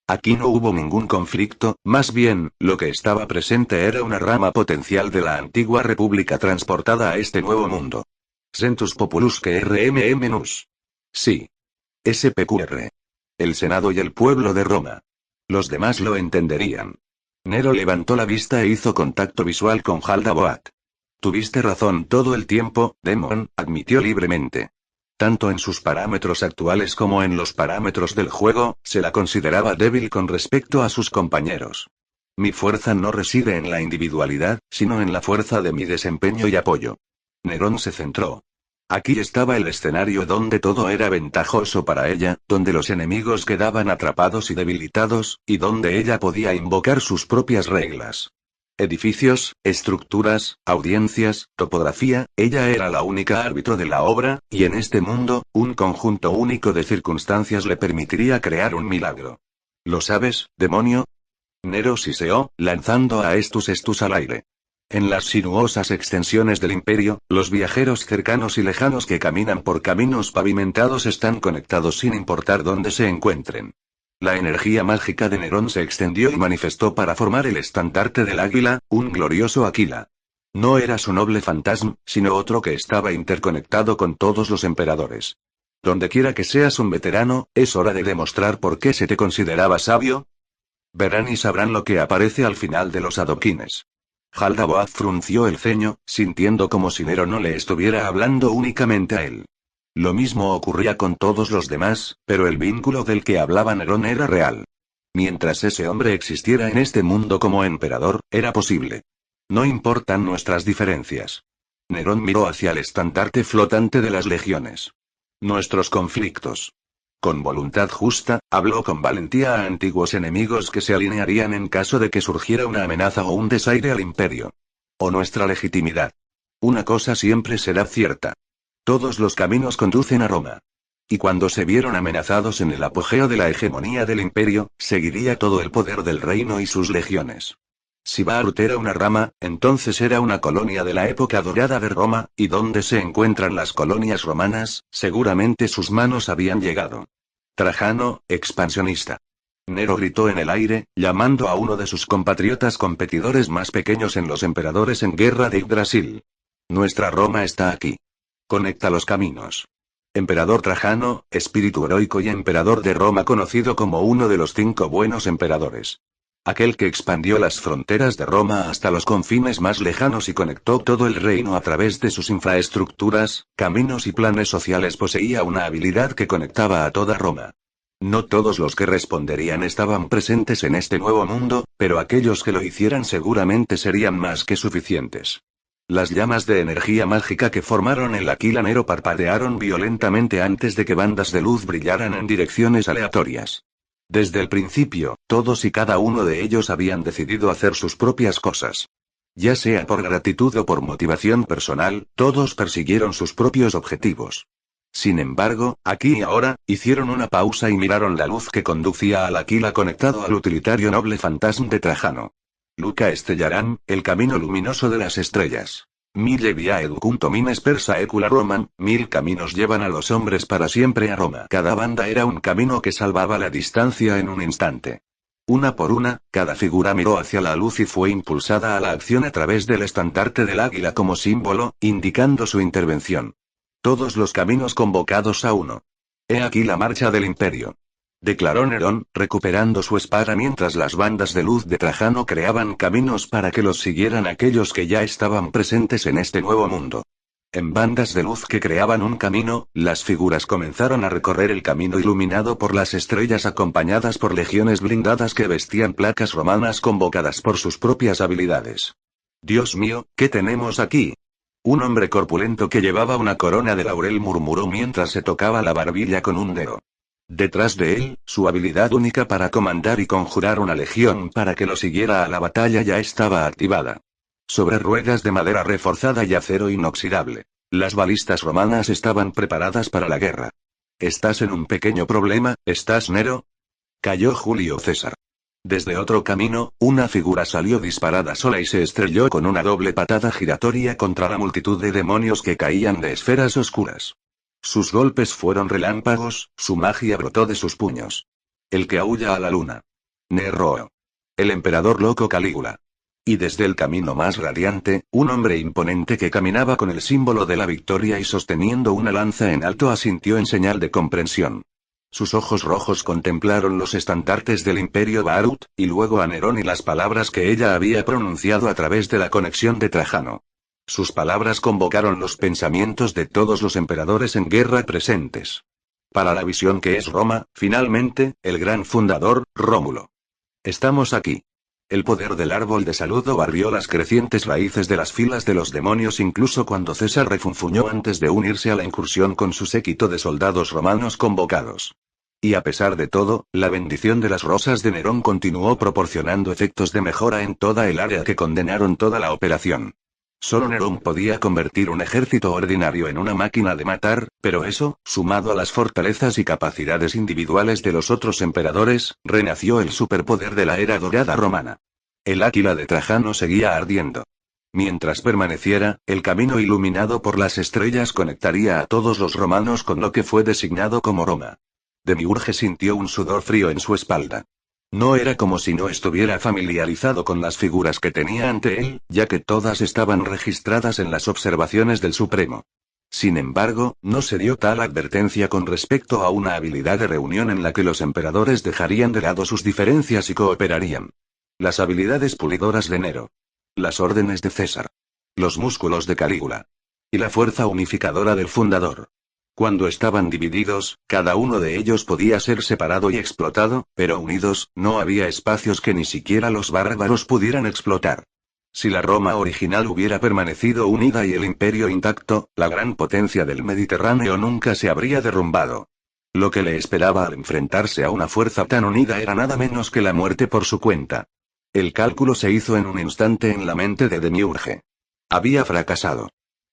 Aquí no hubo ningún conflicto, más bien, lo que estaba presente era una rama potencial de la antigua república transportada a este nuevo mundo. Sentus populusque RMM nus. Sí. SPQR. El Senado y el pueblo de Roma. Los demás lo entenderían. Nero levantó la vista e hizo contacto visual con Haldaboat. Tuviste razón todo el tiempo, Demon, admitió libremente. Tanto en sus parámetros actuales como en los parámetros del juego, se la consideraba débil con respecto a sus compañeros. Mi fuerza no reside en la individualidad, sino en la fuerza de mi desempeño y apoyo. Nerón se centró. Aquí estaba el escenario donde todo era ventajoso para ella, donde los enemigos quedaban atrapados y debilitados, y donde ella podía invocar sus propias reglas. Edificios, estructuras, audiencias, topografía, ella era la única árbitro de la obra, y en este mundo, un conjunto único de circunstancias le permitiría crear un milagro. ¿Lo sabes, demonio? Nero siseó, lanzando a Estus al aire. En las sinuosas extensiones del imperio, los viajeros cercanos y lejanos que caminan por caminos pavimentados están conectados sin importar dónde se encuentren. La energía mágica de Nerón se extendió y manifestó para formar el estandarte del águila, un glorioso Aquila. No era su noble fantasma, sino otro que estaba interconectado con todos los emperadores. Dondequiera que seas un veterano, es hora de demostrar por qué se te consideraba sabio. Verán y sabrán lo que aparece al final de los adoquines. Haldaboad frunció el ceño, sintiendo como si Nero no le estuviera hablando únicamente a él. Lo mismo ocurría con todos los demás, pero el vínculo del que hablaba Nerón era real. Mientras ese hombre existiera en este mundo como emperador, era posible. No importan nuestras diferencias. Nerón miró hacia el estandarte flotante de las legiones. Nuestros conflictos. Con voluntad justa, habló con valentía a antiguos enemigos que se alinearían en caso de que surgiera una amenaza o un desaire al imperio. O nuestra legitimidad. Una cosa siempre será cierta. Todos los caminos conducen a Roma. Y cuando se vieron amenazados en el apogeo de la hegemonía del imperio, seguiría todo el poder del reino y sus legiones. Si Baarut era una rama, entonces era una colonia de la época dorada de Roma, y donde se encuentran las colonias romanas, seguramente sus manos habían llegado. Trajano, expansionista. Nero gritó en el aire, llamando a uno de sus compatriotas competidores más pequeños en los emperadores en guerra de Yggdrasil. Nuestra Roma está aquí. Conecta los caminos. Emperador Trajano, espíritu heroico y emperador de Roma conocido como uno de los 5 buenos emperadores. Aquel que expandió las fronteras de Roma hasta los confines más lejanos y conectó todo el reino a través de sus infraestructuras, caminos y planes sociales poseía una habilidad que conectaba a toda Roma. No todos los que responderían estaban presentes en este nuevo mundo, pero aquellos que lo hicieran seguramente serían más que suficientes. Las llamas de energía mágica que formaron el Aquila Nero parpadearon violentamente antes de que bandas de luz brillaran en direcciones aleatorias. Desde el principio, todos y cada uno de ellos habían decidido hacer sus propias cosas. Ya sea por gratitud o por motivación personal, todos persiguieron sus propios objetivos. Sin embargo, aquí y ahora, hicieron una pausa y miraron la luz que conducía al Aquila conectado al utilitario noble fantasma de Trajano. Luca Estellaran, el camino luminoso de las estrellas. Mille via educunto mines persa ecula Roman, 1000 caminos llevan a los hombres para siempre a Roma. Cada banda era un camino que salvaba la distancia en un instante. Una por una, cada figura miró hacia la luz y fue impulsada a la acción a través del estandarte del águila como símbolo, indicando su intervención. Todos los caminos convocados a uno. He aquí la marcha del imperio. Declaró Nerón, recuperando su espada mientras las bandas de luz de Trajano creaban caminos para que los siguieran aquellos que ya estaban presentes en este nuevo mundo. En bandas de luz que creaban un camino, las figuras comenzaron a recorrer el camino iluminado por las estrellas acompañadas por legiones blindadas que vestían placas romanas convocadas por sus propias habilidades. Dios mío, ¿qué tenemos aquí? Un hombre corpulento que llevaba una corona de laurel murmuró mientras se tocaba la barbilla con un dedo. Detrás de él, su habilidad única para comandar y conjurar una legión para que lo siguiera a la batalla ya estaba activada. Sobre ruedas de madera reforzada y acero inoxidable. Las balistas romanas estaban preparadas para la guerra. ¿Estás en un pequeño problema, estás Nero? Cayó Julio César. Desde otro camino, una figura salió disparada sola y se estrelló con una doble patada giratoria contra la multitud de demonios que caían de esferas oscuras. Sus golpes fueron relámpagos, su magia brotó de sus puños. El que aúlla a la luna. Nero. El emperador loco Calígula. Y desde el camino más radiante, un hombre imponente que caminaba con el símbolo de la victoria y sosteniendo una lanza en alto asintió en señal de comprensión. Sus ojos rojos contemplaron los estandartes del Imperio Baarut, y luego a Nerón y las palabras que ella había pronunciado a través de la conexión de Trajano. Sus palabras convocaron los pensamientos de todos los emperadores en guerra presentes. Para la visión que es Roma, finalmente, el gran fundador, Rómulo. Estamos aquí. El poder del árbol de saludo barrió las crecientes raíces de las filas de los demonios incluso cuando César refunfuñó antes de unirse a la incursión con su séquito de soldados romanos convocados. Y a pesar de todo, la bendición de las rosas de Nerón continuó proporcionando efectos de mejora en toda el área que condenaron toda la operación. Solo Nerón podía convertir un ejército ordinario en una máquina de matar, pero eso, sumado a las fortalezas y capacidades individuales de los otros emperadores, renació el superpoder de la era dorada romana. El águila de Trajano seguía ardiendo. Mientras permaneciera, el camino iluminado por las estrellas conectaría a todos los romanos con lo que fue designado como Roma. Demiurge sintió un sudor frío en su espalda. No era como si no estuviera familiarizado con las figuras que tenía ante él, ya que todas estaban registradas en las observaciones del Supremo. Sin embargo, no se dio tal advertencia con respecto a una habilidad de reunión en la que los emperadores dejarían de lado sus diferencias y cooperarían. Las habilidades pulidoras de Nero. Las órdenes de César. Los músculos de Calígula. Y la fuerza unificadora del fundador. Cuando estaban divididos, cada uno de ellos podía ser separado y explotado, pero unidos, no había espacios que ni siquiera los bárbaros pudieran explotar. Si la Roma original hubiera permanecido unida y el imperio intacto, la gran potencia del Mediterráneo nunca se habría derrumbado. Lo que le esperaba al enfrentarse a una fuerza tan unida era nada menos que la muerte por su cuenta. El cálculo se hizo en un instante en la mente de Demiurge. Había fracasado.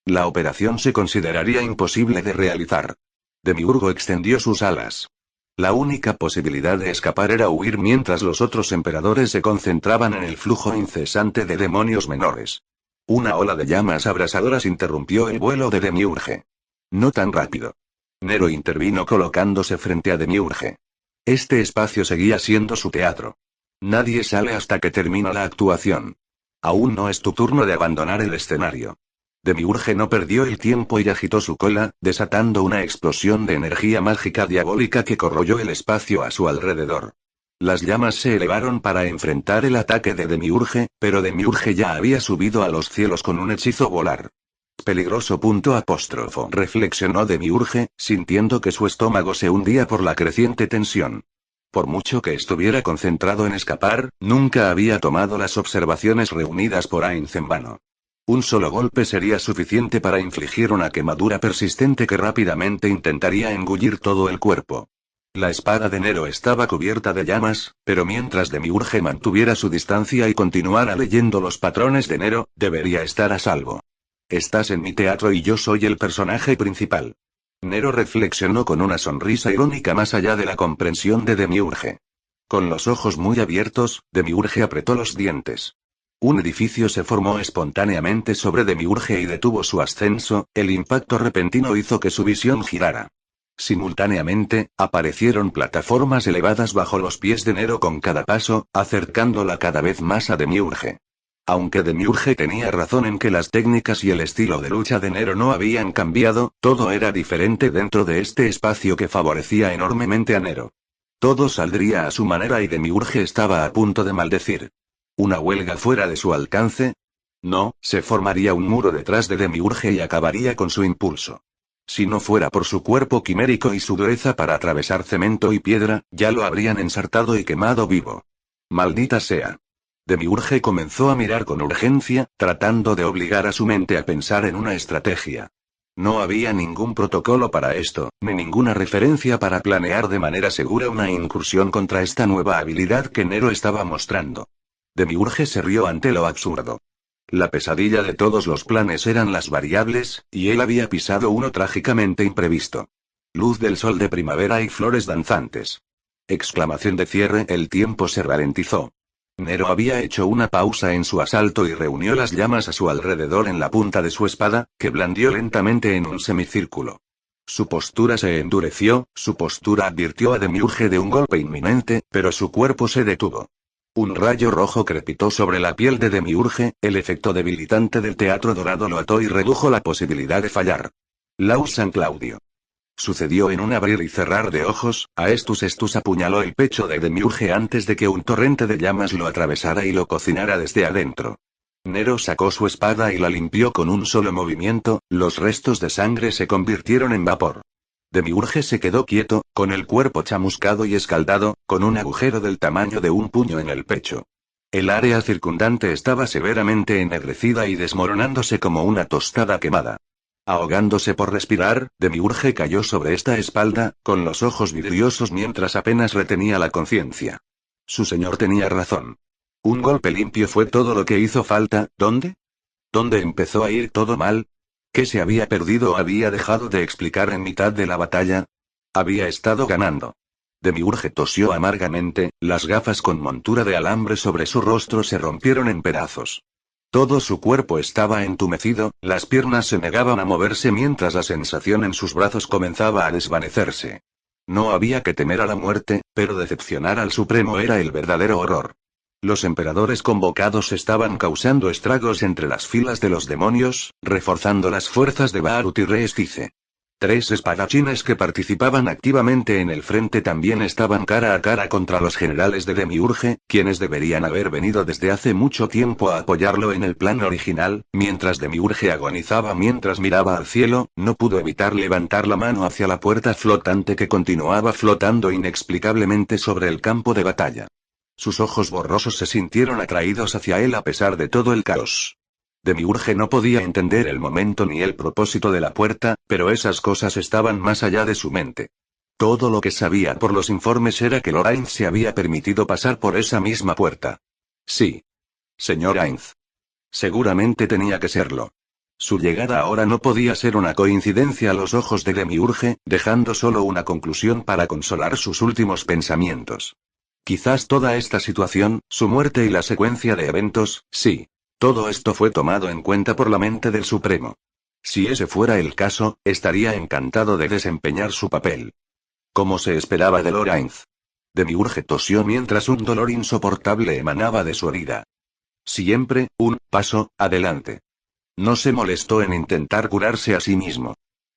La operación se consideraría imposible de realizar. Demiurgo extendió sus alas. La única posibilidad de escapar era huir mientras los otros emperadores se concentraban en el flujo incesante de demonios menores. Una ola de llamas abrasadoras interrumpió el vuelo de Demiurge. No tan rápido. Nero intervino colocándose frente a Demiurge. Este espacio seguía siendo su teatro. Nadie sale hasta que termina la actuación. Aún no es tu turno de abandonar el escenario. Demiurge no perdió el tiempo y agitó su cola, desatando una explosión de energía mágica diabólica que corroyó el espacio a su alrededor. Las llamas se elevaron para enfrentar el ataque de Demiurge, pero Demiurge ya había subido a los cielos con un hechizo volar. Peligroso. Reflexionó Demiurge, sintiendo que su estómago se hundía por la creciente tensión. Por mucho que estuviera concentrado en escapar, nunca había tomado las observaciones reunidas por Ainz en vano. Un solo golpe sería suficiente para infligir una quemadura persistente que rápidamente intentaría engullir todo el cuerpo. La espada de Nero estaba cubierta de llamas, pero mientras Demiurge mantuviera su distancia y continuara leyendo los patrones de Nero, debería estar a salvo. Estás en mi teatro y yo soy el personaje principal. Nero reflexionó con una sonrisa irónica más allá de la comprensión de Demiurge. Con los ojos muy abiertos, Demiurge apretó los dientes. Un edificio se formó espontáneamente sobre Demiurge y detuvo su ascenso, el impacto repentino hizo que su visión girara. Simultáneamente, aparecieron plataformas elevadas bajo los pies de Nero con cada paso, acercándola cada vez más a Demiurge. Aunque Demiurge tenía razón en que las técnicas y el estilo de lucha de Nero no habían cambiado, todo era diferente dentro de este espacio que favorecía enormemente a Nero. Todo saldría a su manera y Demiurge estaba a punto de maldecir. ¿Una huelga fuera de su alcance? No, se formaría un muro detrás de Demiurge y acabaría con su impulso. Si no fuera por su cuerpo quimérico y su dureza para atravesar cemento y piedra, ya lo habrían ensartado y quemado vivo. Maldita sea. Demiurge comenzó a mirar con urgencia, tratando de obligar a su mente a pensar en una estrategia. No había ningún protocolo para esto, ni ninguna referencia para planear de manera segura una incursión contra esta nueva habilidad que Nero estaba mostrando. Demiurge se rió ante lo absurdo. La pesadilla de todos los planes eran las variables, y él había pisado uno trágicamente imprevisto. Luz del sol de primavera y flores danzantes. Exclamación de cierre. El tiempo se ralentizó. Nero había hecho una pausa en su asalto y reunió las llamas a su alrededor en la punta de su espada, que blandió lentamente en un semicírculo. Su postura se endureció, su postura advirtió a Demiurge de un golpe inminente, pero su cuerpo se detuvo. Un rayo rojo crepitó sobre la piel de Demiurge, el efecto debilitante del teatro dorado lo ató y redujo la posibilidad de fallar. Laus San Claudio. Sucedió en un abrir y cerrar de ojos, Estus apuñaló el pecho de Demiurge antes de que un torrente de llamas lo atravesara y lo cocinara desde adentro. Nero sacó su espada y la limpió con un solo movimiento, los restos de sangre se convirtieron en vapor. Demiurge se quedó quieto, con el cuerpo chamuscado y escaldado, con un agujero del tamaño de un puño en el pecho. El área circundante estaba severamente ennegrecida y desmoronándose como una tostada quemada. Ahogándose por respirar, Demiurge cayó sobre esta espalda, con los ojos vidriosos mientras apenas retenía la conciencia. Su señor tenía razón. Un golpe limpio fue todo lo que hizo falta. ¿Dónde? ¿Dónde empezó a ir todo mal? ¿Qué se había perdido o había dejado de explicar en mitad de la batalla? Había estado ganando. Demiurge tosió amargamente, las gafas con montura de alambre sobre su rostro se rompieron en pedazos. Todo su cuerpo estaba entumecido, las piernas se negaban a moverse mientras la sensación en sus brazos comenzaba a desvanecerse. No había que temer a la muerte, pero decepcionar al Supremo era el verdadero horror. Los emperadores convocados estaban causando estragos entre las filas de los demonios, reforzando las fuerzas de Barut y Reestice. 3 espadachines que participaban activamente en el frente también estaban cara a cara contra los generales de Demiurge, quienes deberían haber venido desde hace mucho tiempo a apoyarlo en el plan original. Mientras Demiurge agonizaba mientras miraba al cielo, no pudo evitar levantar la mano hacia la puerta flotante que continuaba flotando inexplicablemente sobre el campo de batalla. Sus ojos borrosos se sintieron atraídos hacia él a pesar de todo el caos. Demiurge no podía entender el momento ni el propósito de la puerta, pero esas cosas estaban más allá de su mente. Todo lo que sabía por los informes era que Lord Ainz se había permitido pasar por esa misma puerta. Sí. Señor Ainz. Seguramente tenía que serlo. Su llegada ahora no podía ser una coincidencia a los ojos de Demiurge, dejando solo una conclusión para consolar sus últimos pensamientos. Quizás toda esta situación, su muerte y la secuencia de eventos, sí. Todo esto fue tomado en cuenta por la mente del Supremo. Si ese fuera el caso, estaría encantado de desempeñar su papel. Como se esperaba de Lord Ainz. Demiurge tosió mientras un dolor insoportable emanaba de su herida. Siempre, un paso adelante. No se molestó en intentar curarse a sí mismo.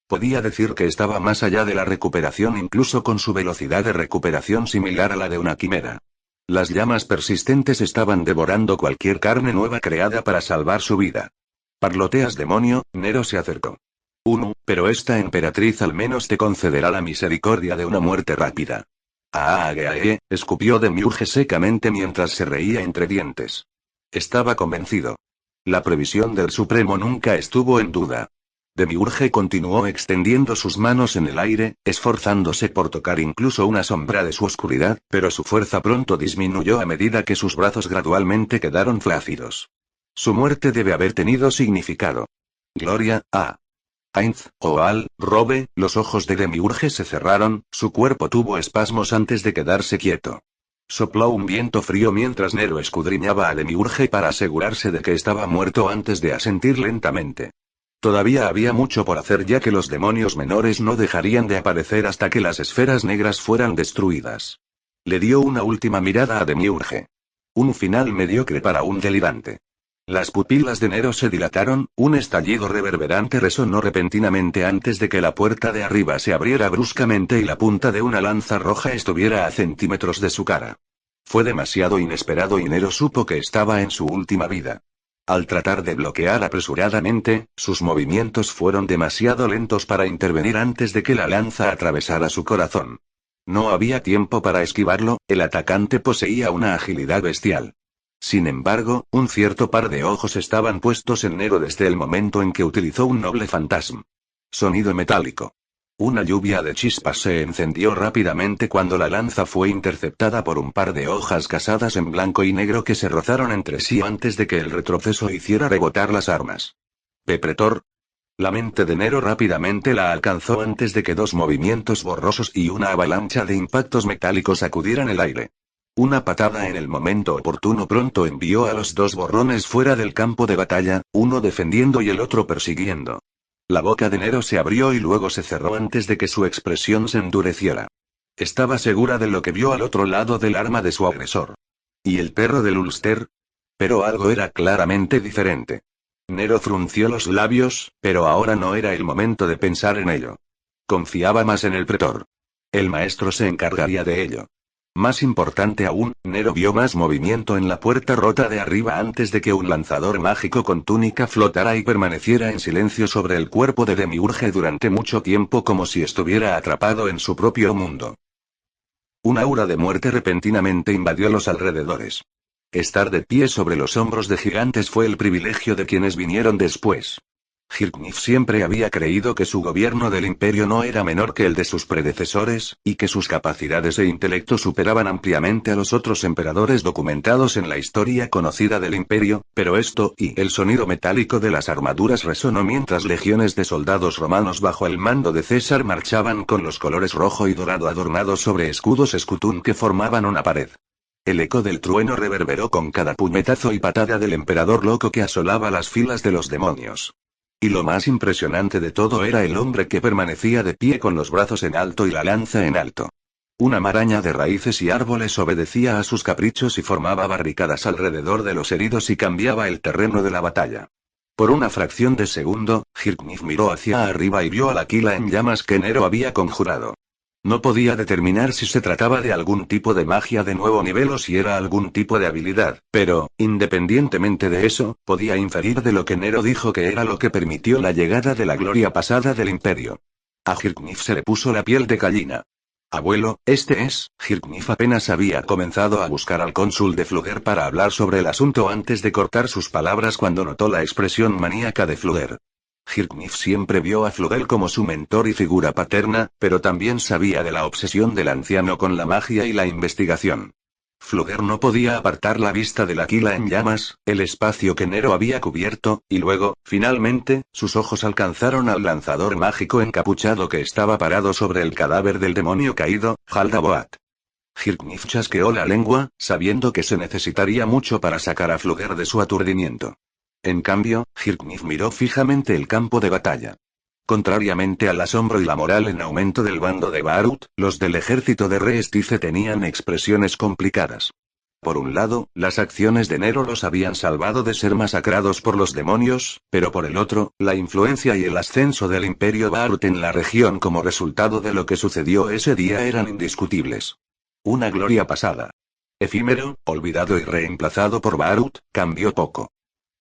Podía decir que estaba más allá de la recuperación incluso con su velocidad de recuperación similar a la de una quimera. Las llamas persistentes estaban devorando cualquier carne nueva creada para salvar su vida. ¿Parloteas, demonio? Nero se acercó. Pero esta emperatriz al menos te concederá la misericordia de una muerte rápida. Escupió Demiurge secamente mientras se reía entre dientes. Estaba convencido. La previsión del Supremo nunca estuvo en duda. Demiurge continuó extendiendo sus manos en el aire, esforzándose por tocar incluso una sombra de su oscuridad, pero su fuerza pronto disminuyó a medida que sus brazos gradualmente quedaron flácidos. Su muerte debe haber tenido significado. Gloria a Ainz, o al Robe. Los ojos de Demiurge se cerraron, su cuerpo tuvo espasmos antes de quedarse quieto. Sopló un viento frío mientras Nero escudriñaba a Demiurge para asegurarse de que estaba muerto antes de asentir lentamente. Todavía había mucho por hacer ya que los demonios menores no dejarían de aparecer hasta que las esferas negras fueran destruidas. Le dio una última mirada a Demiurge. Un final mediocre para un delirante. Las pupilas de Nero se dilataron, un estallido reverberante resonó repentinamente antes de que la puerta de arriba se abriera bruscamente y la punta de una lanza roja estuviera a centímetros de su cara. Fue demasiado inesperado y Nero supo que estaba en su última vida. Al tratar de bloquear apresuradamente, sus movimientos fueron demasiado lentos para intervenir antes de que la lanza atravesara su corazón. No había tiempo para esquivarlo, el atacante poseía una agilidad bestial. Sin embargo, un cierto par de ojos estaban puestos en Nero desde el momento en que utilizó un noble fantasma. Sonido metálico. Una lluvia de chispas se encendió rápidamente cuando la lanza fue interceptada por un par de hojas casadas en blanco y negro que se rozaron entre sí antes de que el retroceso hiciera rebotar las armas. ¿Pepretor? La mente de Nero rápidamente la alcanzó antes de que dos movimientos borrosos y una avalancha de impactos metálicos sacudieran el aire. Una patada en el momento oportuno pronto envió a los dos borrones fuera del campo de batalla, uno defendiendo y el otro persiguiendo. La boca de Nero se abrió y luego se cerró antes de que su expresión se endureciera. Estaba segura de lo que vio al otro lado del arma de su agresor. ¿Y el perro del Ulster? Pero algo era claramente diferente. Nero frunció los labios, pero ahora no era el momento de pensar en ello. Confiaba más en el pretor. El maestro se encargaría de ello. Más importante aún, Nero vio más movimiento en la puerta rota de arriba antes de que un lanzador mágico con túnica flotara y permaneciera en silencio sobre el cuerpo de Demiurge durante mucho tiempo como si estuviera atrapado en su propio mundo. Un aura de muerte repentinamente invadió los alrededores. Estar de pie sobre los hombros de gigantes fue el privilegio de quienes vinieron después. Hirknif siempre había creído que su gobierno del imperio no era menor que el de sus predecesores, y que sus capacidades e intelecto superaban ampliamente a los otros emperadores documentados en la historia conocida del imperio, pero esto y el sonido metálico de las armaduras resonó mientras legiones de soldados romanos bajo el mando de César marchaban con los colores rojo y dorado adornados sobre escudos escutún que formaban una pared. El eco del trueno reverberó con cada puñetazo y patada del emperador loco que asolaba las filas de los demonios. Y lo más impresionante de todo era el hombre que permanecía de pie con los brazos en alto y la lanza en alto. Una maraña de raíces y árboles obedecía a sus caprichos y formaba barricadas alrededor de los heridos y cambiaba el terreno de la batalla. Por una fracción de segundo, Hirknif miró hacia arriba y vio al Aquila en llamas que Nero había conjurado. No podía determinar si se trataba de algún tipo de magia de nuevo nivel o si era algún tipo de habilidad, pero, independientemente de eso, podía inferir de lo que Nero dijo que era lo que permitió la llegada de la gloria pasada del imperio. A Hirknif se le puso la piel de gallina. Abuelo, Hirknif apenas había comenzado a buscar al cónsul de Fluger para hablar sobre el asunto antes de cortar sus palabras cuando notó la expresión maníaca de Fluger. Hirknif siempre vio a Flugel como su mentor y figura paterna, pero también sabía de la obsesión del anciano con la magia y la investigación. Fluger no podía apartar la vista del Aquila en llamas, el espacio que Nero había cubierto, y luego, finalmente, sus ojos alcanzaron al lanzador mágico encapuchado que estaba parado sobre el cadáver del demonio caído, Haldaboat. Hirknif chasqueó la lengua, sabiendo que se necesitaría mucho para sacar a Fluger de su aturdimiento. En cambio, Hirknif miró fijamente el campo de batalla. Contrariamente al asombro y la moral en aumento del bando de Baarut, los del ejército de Reestice tenían expresiones complicadas. Por un lado, las acciones de Nero los habían salvado de ser masacrados por los demonios, pero por el otro, la influencia y el ascenso del imperio Baarut en la región como resultado de lo que sucedió ese día eran indiscutibles. Una gloria pasada. Efímero, olvidado y reemplazado por Baarut, cambió poco.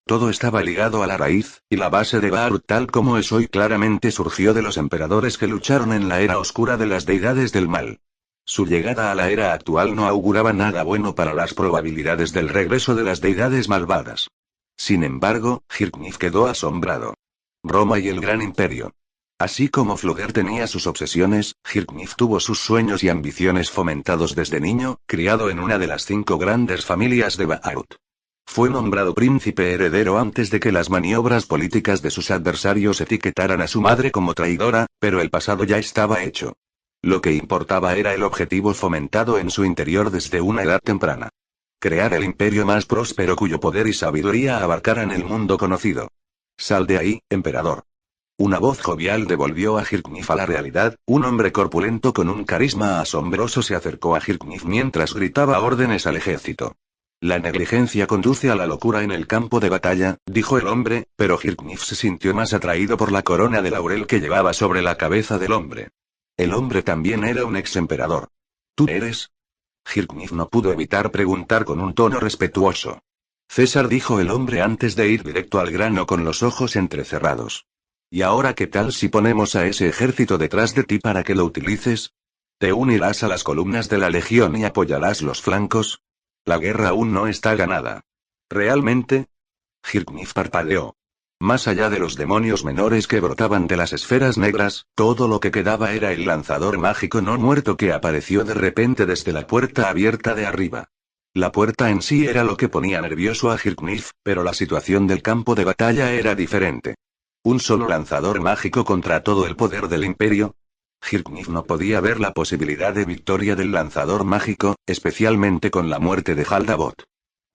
Todo estaba ligado a la raíz, y la base de Baarut tal como es hoy claramente surgió de los emperadores que lucharon en la era oscura de las deidades del mal. Su llegada a la era actual no auguraba nada bueno para las probabilidades del regreso de las deidades malvadas. Sin embargo, Hirknif quedó asombrado. Roma y el Gran Imperio. Así como Fluger tenía sus obsesiones, Hirknif tuvo sus sueños y ambiciones fomentados desde niño, criado en una de las 5 grandes familias de Baarut. Fue nombrado príncipe heredero antes de que las maniobras políticas de sus adversarios etiquetaran a su madre como traidora, pero el pasado ya estaba hecho. Lo que importaba era el objetivo fomentado en su interior desde una edad temprana. Crear el imperio más próspero cuyo poder y sabiduría abarcaran el mundo conocido. Sal de ahí, emperador. Una voz jovial devolvió a Hirknif a la realidad, un hombre corpulento con un carisma asombroso se acercó a Hirknif mientras gritaba órdenes al ejército. La negligencia conduce a la locura en el campo de batalla, dijo el hombre, pero Hirknif se sintió más atraído por la corona de laurel que llevaba sobre la cabeza del hombre. El hombre también era un ex emperador. ¿Tú eres? Hirknif no pudo evitar preguntar con un tono respetuoso. César, dijo el hombre antes de ir directo al grano con los ojos entrecerrados. ¿Y ahora qué tal si ponemos a ese ejército detrás de ti para que lo utilices? ¿Te unirás a las columnas de la legión y apoyarás los flancos? La guerra aún no está ganada. ¿Realmente? Hirknif parpadeó. Más allá de los demonios menores que brotaban de las esferas negras, todo lo que quedaba era el lanzador mágico no muerto que apareció de repente desde la puerta abierta de arriba. La puerta en sí era lo que ponía nervioso a Hirknif, pero la situación del campo de batalla era diferente. ¿Un solo lanzador mágico contra todo el poder del imperio? Hirknif no podía ver la posibilidad de victoria del lanzador mágico, especialmente con la muerte de Haldabot.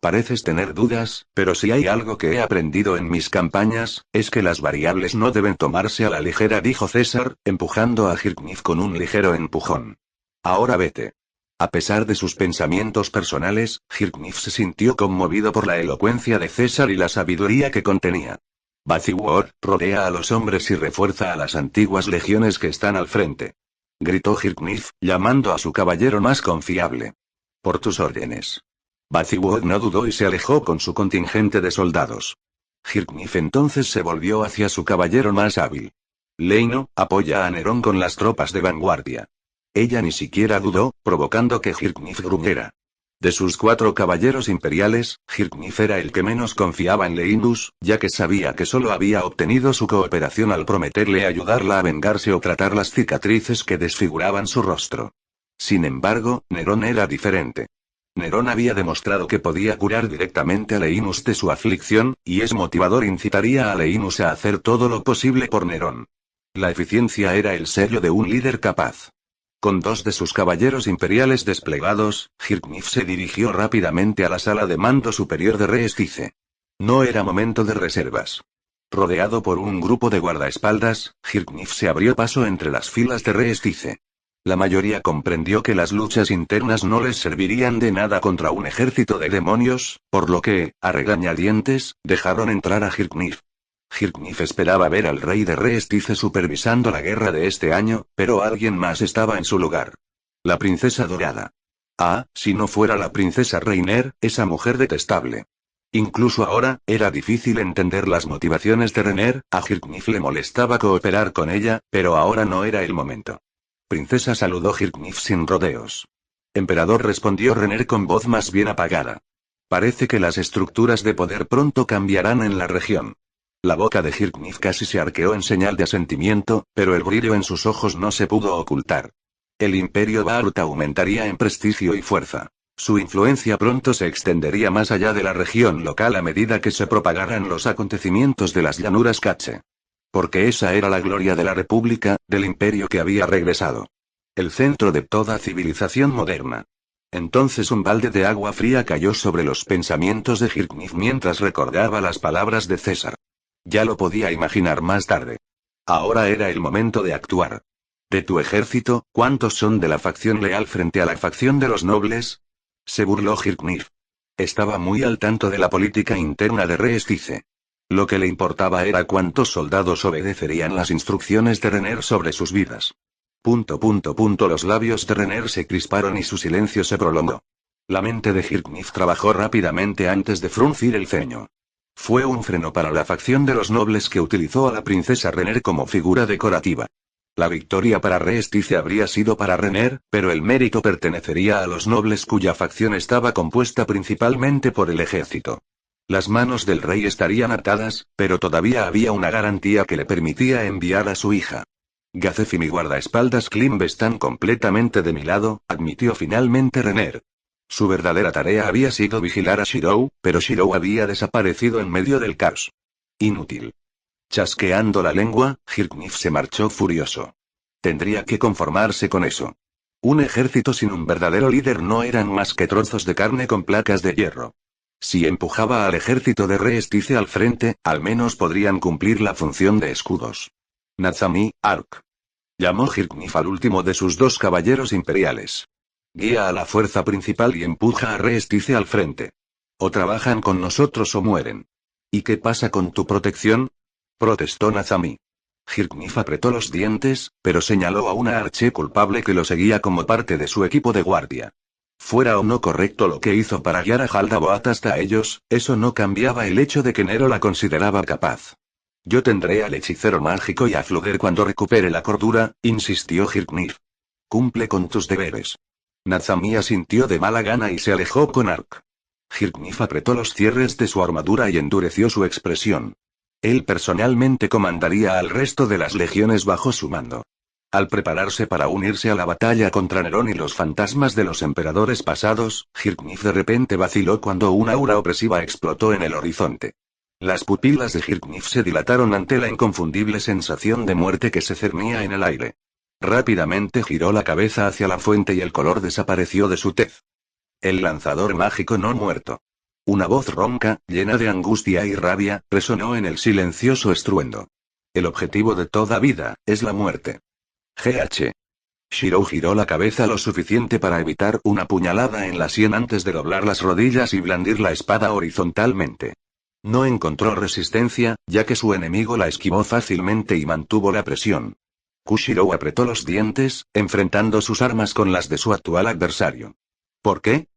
Pareces tener dudas, pero si hay algo que he aprendido en mis campañas, es que las variables no deben tomarse a la ligera, dijo César, empujando a Hirknif con un ligero empujón. Ahora vete. A pesar de sus pensamientos personales, Hirknif se sintió conmovido por la elocuencia de César y la sabiduría que contenía. Bathyward, rodea a los hombres y refuerza a las antiguas legiones que están al frente. Gritó Hirknif, llamando a su caballero más confiable. Por tus órdenes. Bathyward no dudó y se alejó con su contingente de soldados. Hirknif entonces se volvió hacia su caballero más hábil. Leino, apoya a Nerón con las tropas de vanguardia. Ella ni siquiera dudó, provocando que Hirknif gruñera. De sus 4 caballeros imperiales, Hirknif era el que menos confiaba en Leinus, ya que sabía que solo había obtenido su cooperación al prometerle ayudarla a vengarse o tratar las cicatrices que desfiguraban su rostro. Sin embargo, Nerón era diferente. Nerón había demostrado que podía curar directamente a Leinus de su aflicción, y ese motivador incitaría a Leinus a hacer todo lo posible por Nerón. La eficiencia era el sello de un líder capaz. Con 2 de sus caballeros imperiales desplegados, Hirknif se dirigió rápidamente a la sala de mando superior de Restice. No era momento de reservas. Rodeado por un grupo de guardaespaldas, Hirknif se abrió paso entre las filas de Restice. La mayoría comprendió que las luchas internas no les servirían de nada contra un ejército de demonios, por lo que, a regañadientes, dejaron entrar a Hirknif. Hirknif esperaba ver al rey de Restice supervisando la guerra de este año, pero alguien más estaba en su lugar. La princesa dorada. Ah, si no fuera la princesa Reiner, esa mujer detestable. Incluso ahora, era difícil entender las motivaciones de Reiner, a Hirknif le molestaba cooperar con ella, pero ahora no era el momento. Princesa, saludó Hirknif sin rodeos. Emperador, respondió Reiner con voz más bien apagada. Parece que las estructuras de poder pronto cambiarán en la región. La boca de Hirknif casi se arqueó en señal de asentimiento, pero el brillo en sus ojos no se pudo ocultar. El imperio Ba'ath aumentaría en prestigio y fuerza. Su influencia pronto se extendería más allá de la región local a medida que se propagaran los acontecimientos de las llanuras Cache. Porque esa era la gloria de la república, del imperio que había regresado. El centro de toda civilización moderna. Entonces un balde de agua fría cayó sobre los pensamientos de Hirknif mientras recordaba las palabras de César. Ya lo podía imaginar más tarde. Ahora era el momento de actuar. ¿De tu ejército, cuántos son de la facción leal frente a la facción de los nobles? Se burló Hirknif. Estaba muy al tanto de la política interna de Restice. Lo que le importaba era cuántos soldados obedecerían las instrucciones de Reiner sobre sus vidas. Los labios de Reiner se crisparon y su silencio se prolongó. La mente de Hirknif trabajó rápidamente antes de fruncir el ceño. Fue un freno para la facción de los nobles que utilizó a la princesa Reiner como figura decorativa. La victoria para Restice habría sido para Reiner, pero el mérito pertenecería a los nobles cuya facción estaba compuesta principalmente por el ejército. Las manos del rey estarían atadas, pero todavía había una garantía que le permitía enviar a su hija. Gazef y mi guardaespaldas Klimb están completamente de mi lado, admitió finalmente Reiner. Su verdadera tarea había sido vigilar a Shirou, pero Shirou había desaparecido en medio del caos. Inútil. Chasqueando la lengua, Hirknif se marchó furioso. Tendría que conformarse con eso. Un ejército sin un verdadero líder no eran más que trozos de carne con placas de hierro. Si empujaba al ejército de Restice al frente, al menos podrían cumplir la función de escudos. Nazami, Ark. Llamó Hirknif al último de sus 2 caballeros imperiales. Guía a la fuerza principal y empuja a Restice al frente. O trabajan con nosotros o mueren. ¿Y qué pasa con tu protección? Protestó Nazami. Hirknif apretó los dientes, pero señaló a una arche culpable que lo seguía como parte de su equipo de guardia. Fuera o no correcto lo que hizo para guiar a Jaldaboat hasta ellos, eso no cambiaba el hecho de que Nero la consideraba capaz. Yo tendré al hechicero mágico y a Fluger cuando recupere la cordura, insistió Hirknif. Cumple con tus deberes. Nazami asintió de mala gana y se alejó con Ark. Hirknif apretó los cierres de su armadura y endureció su expresión. Él personalmente comandaría al resto de las legiones bajo su mando. Al prepararse para unirse a la batalla contra Nerón y los fantasmas de los emperadores pasados, Hirknif de repente vaciló cuando una aura opresiva explotó en el horizonte. Las pupilas de Hirknif se dilataron ante la inconfundible sensación de muerte que se cernía en el aire. Rápidamente giró la cabeza hacia la fuente y el color desapareció de su tez. El lanzador mágico no muerto. Una voz ronca, llena de angustia y rabia, resonó en el silencioso estruendo. El objetivo de toda vida es la muerte. GH. Shirou giró la cabeza lo suficiente para evitar una puñalada en la sien antes de doblar las rodillas y blandir la espada horizontalmente. No encontró resistencia, ya que su enemigo la esquivó fácilmente y mantuvo la presión. Kushirou apretó los dientes, enfrentando sus armas con las de su actual adversario. ¿Por qué?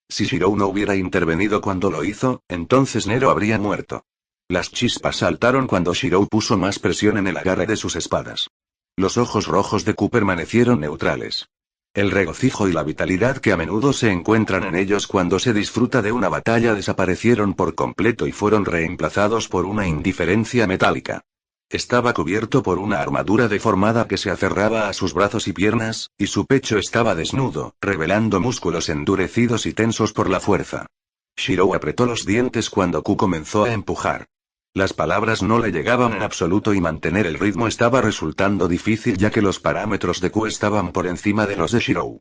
Si Shirou no hubiera intervenido cuando lo hizo, entonces Nero habría muerto. Las chispas saltaron cuando Shirou puso más presión en el agarre de sus espadas. Los ojos rojos de Q permanecieron neutrales. El regocijo y la vitalidad que a menudo se encuentran en ellos cuando se disfruta de una batalla desaparecieron por completo y fueron reemplazados por una indiferencia metálica. Estaba cubierto por una armadura deformada que se aferraba a sus brazos y piernas, y su pecho estaba desnudo, revelando músculos endurecidos y tensos por la fuerza. Shirou apretó los dientes cuando Q comenzó a empujar. Las palabras no le llegaban en absoluto y mantener el ritmo estaba resultando difícil ya que los parámetros de Q estaban por encima de los de Shirou.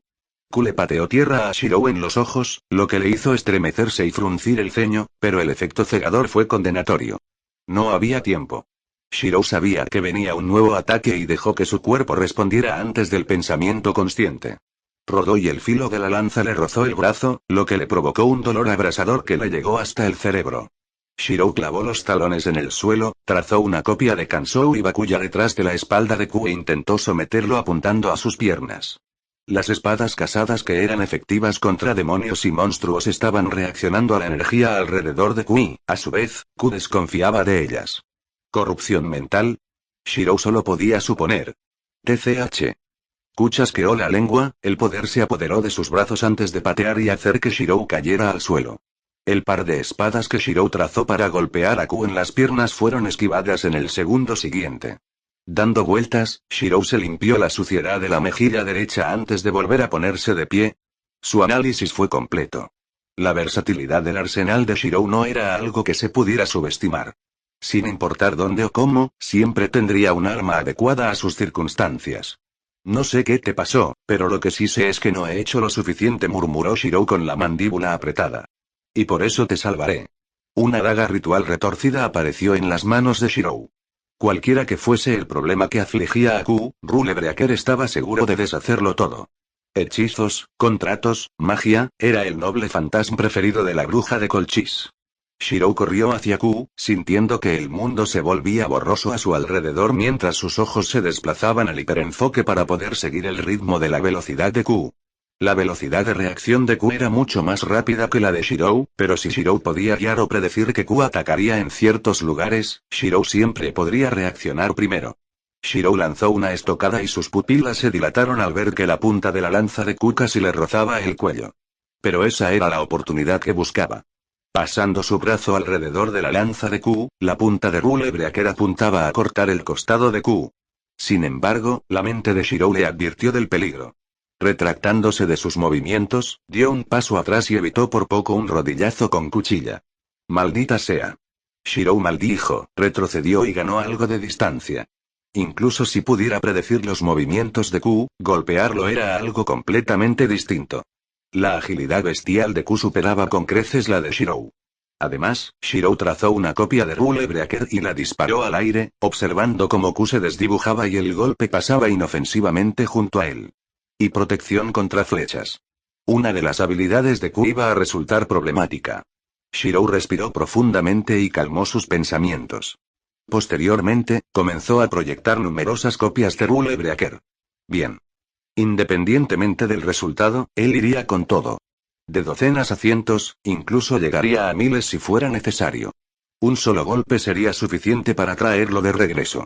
Q le pateó tierra a Shirou en los ojos, lo que le hizo estremecerse y fruncir el ceño, pero el efecto cegador fue condenatorio. No había tiempo. Shirou sabía que venía un nuevo ataque y dejó que su cuerpo respondiera antes del pensamiento consciente. Rodó y el filo de la lanza le rozó el brazo, lo que le provocó un dolor abrasador que le llegó hasta el cerebro. Shirou clavó los talones en el suelo, trazó una copia de Kansou y Bakuya detrás de la espalda de Q e intentó someterlo apuntando a sus piernas. Las espadas casadas que eran efectivas contra demonios y monstruos estaban reaccionando a la energía alrededor de Q y, a su vez, Q desconfiaba de ellas. ¿Corrupción mental? Shirou solo podía suponer. TCH. Q chasqueó la lengua, el poder se apoderó de sus brazos antes de patear y hacer que Shirou cayera al suelo. El par de espadas que Shirou trazó para golpear a Q en las piernas fueron esquivadas en el segundo siguiente. Dando vueltas, Shirou se limpió la suciedad de la mejilla derecha antes de volver a ponerse de pie. Su análisis fue completo. La versatilidad del arsenal de Shirou no era algo que se pudiera subestimar. Sin importar dónde o cómo, siempre tendría un arma adecuada a sus circunstancias. No sé qué te pasó, pero lo que sí sé es que no he hecho lo suficiente, murmuró Shirou con la mandíbula apretada. Y por eso te salvaré. Una daga ritual retorcida apareció en las manos de Shirou. Cualquiera que fuese el problema que afligía a Q, Rulebreaker estaba seguro de deshacerlo todo. Hechizos, contratos, magia, era el noble fantasma preferido de la bruja de Colchis. Shirou corrió hacia Q, sintiendo que el mundo se volvía borroso a su alrededor mientras sus ojos se desplazaban al hiperenfoque para poder seguir el ritmo de la velocidad de Q. La velocidad de reacción de Q era mucho más rápida que la de Shirou, pero si Shirou podía guiar o predecir que Q atacaría en ciertos lugares, Shirou siempre podría reaccionar primero. Shirou lanzó una estocada y sus pupilas se dilataron al ver que la punta de la lanza de Q casi le rozaba el cuello. Pero esa era la oportunidad que buscaba. Pasando su brazo alrededor de la lanza de Q, la punta de Rulebreaker apuntaba a cortar el costado de Q. Sin embargo, la mente de Shirou le advirtió del peligro. Retractándose de sus movimientos, dio un paso atrás y evitó por poco un rodillazo con cuchilla. Maldita sea. Shirou maldijo, retrocedió y ganó algo de distancia. Incluso si pudiera predecir los movimientos de Q, golpearlo era algo completamente distinto. La agilidad bestial de Q superaba con creces la de Shirou. Además, Shirou trazó una copia de Rulebreaker y la disparó al aire, observando cómo Q se desdibujaba y el golpe pasaba inofensivamente junto a él. Y protección contra flechas. Una de las habilidades de Q iba a resultar problemática. Shirou respiró profundamente y calmó sus pensamientos. Posteriormente, comenzó a proyectar numerosas copias de Rulebreaker. Bien. Independientemente del resultado, él iría con todo. De docenas a cientos, incluso llegaría a miles si fuera necesario. Un solo golpe sería suficiente para traerlo de regreso.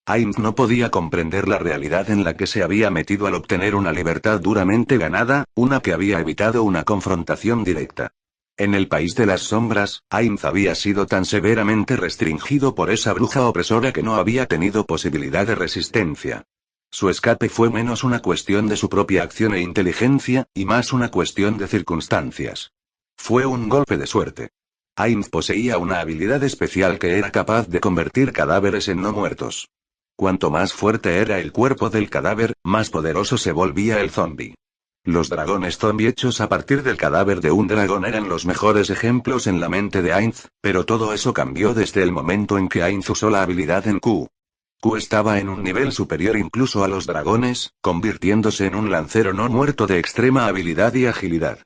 Ainz no podía comprender la realidad en la que se había metido al obtener una libertad duramente ganada, una que había evitado una confrontación directa. En el país de las sombras, Ainz había sido tan severamente restringido por esa bruja opresora que no había tenido posibilidad de resistencia. Su escape fue menos una cuestión de su propia acción e inteligencia, y más una cuestión de circunstancias. Fue un golpe de suerte. Ainz poseía una habilidad especial que era capaz de convertir cadáveres en no muertos. Cuanto más fuerte era el cuerpo del cadáver, más poderoso se volvía el zombi. Los dragones zombie hechos a partir del cadáver de un dragón eran los mejores ejemplos en la mente de Ainz, pero todo eso cambió desde el momento en que Ainz usó la habilidad en Q. Q estaba en un nivel superior incluso a los dragones, convirtiéndose en un lancero no muerto de extrema habilidad y agilidad.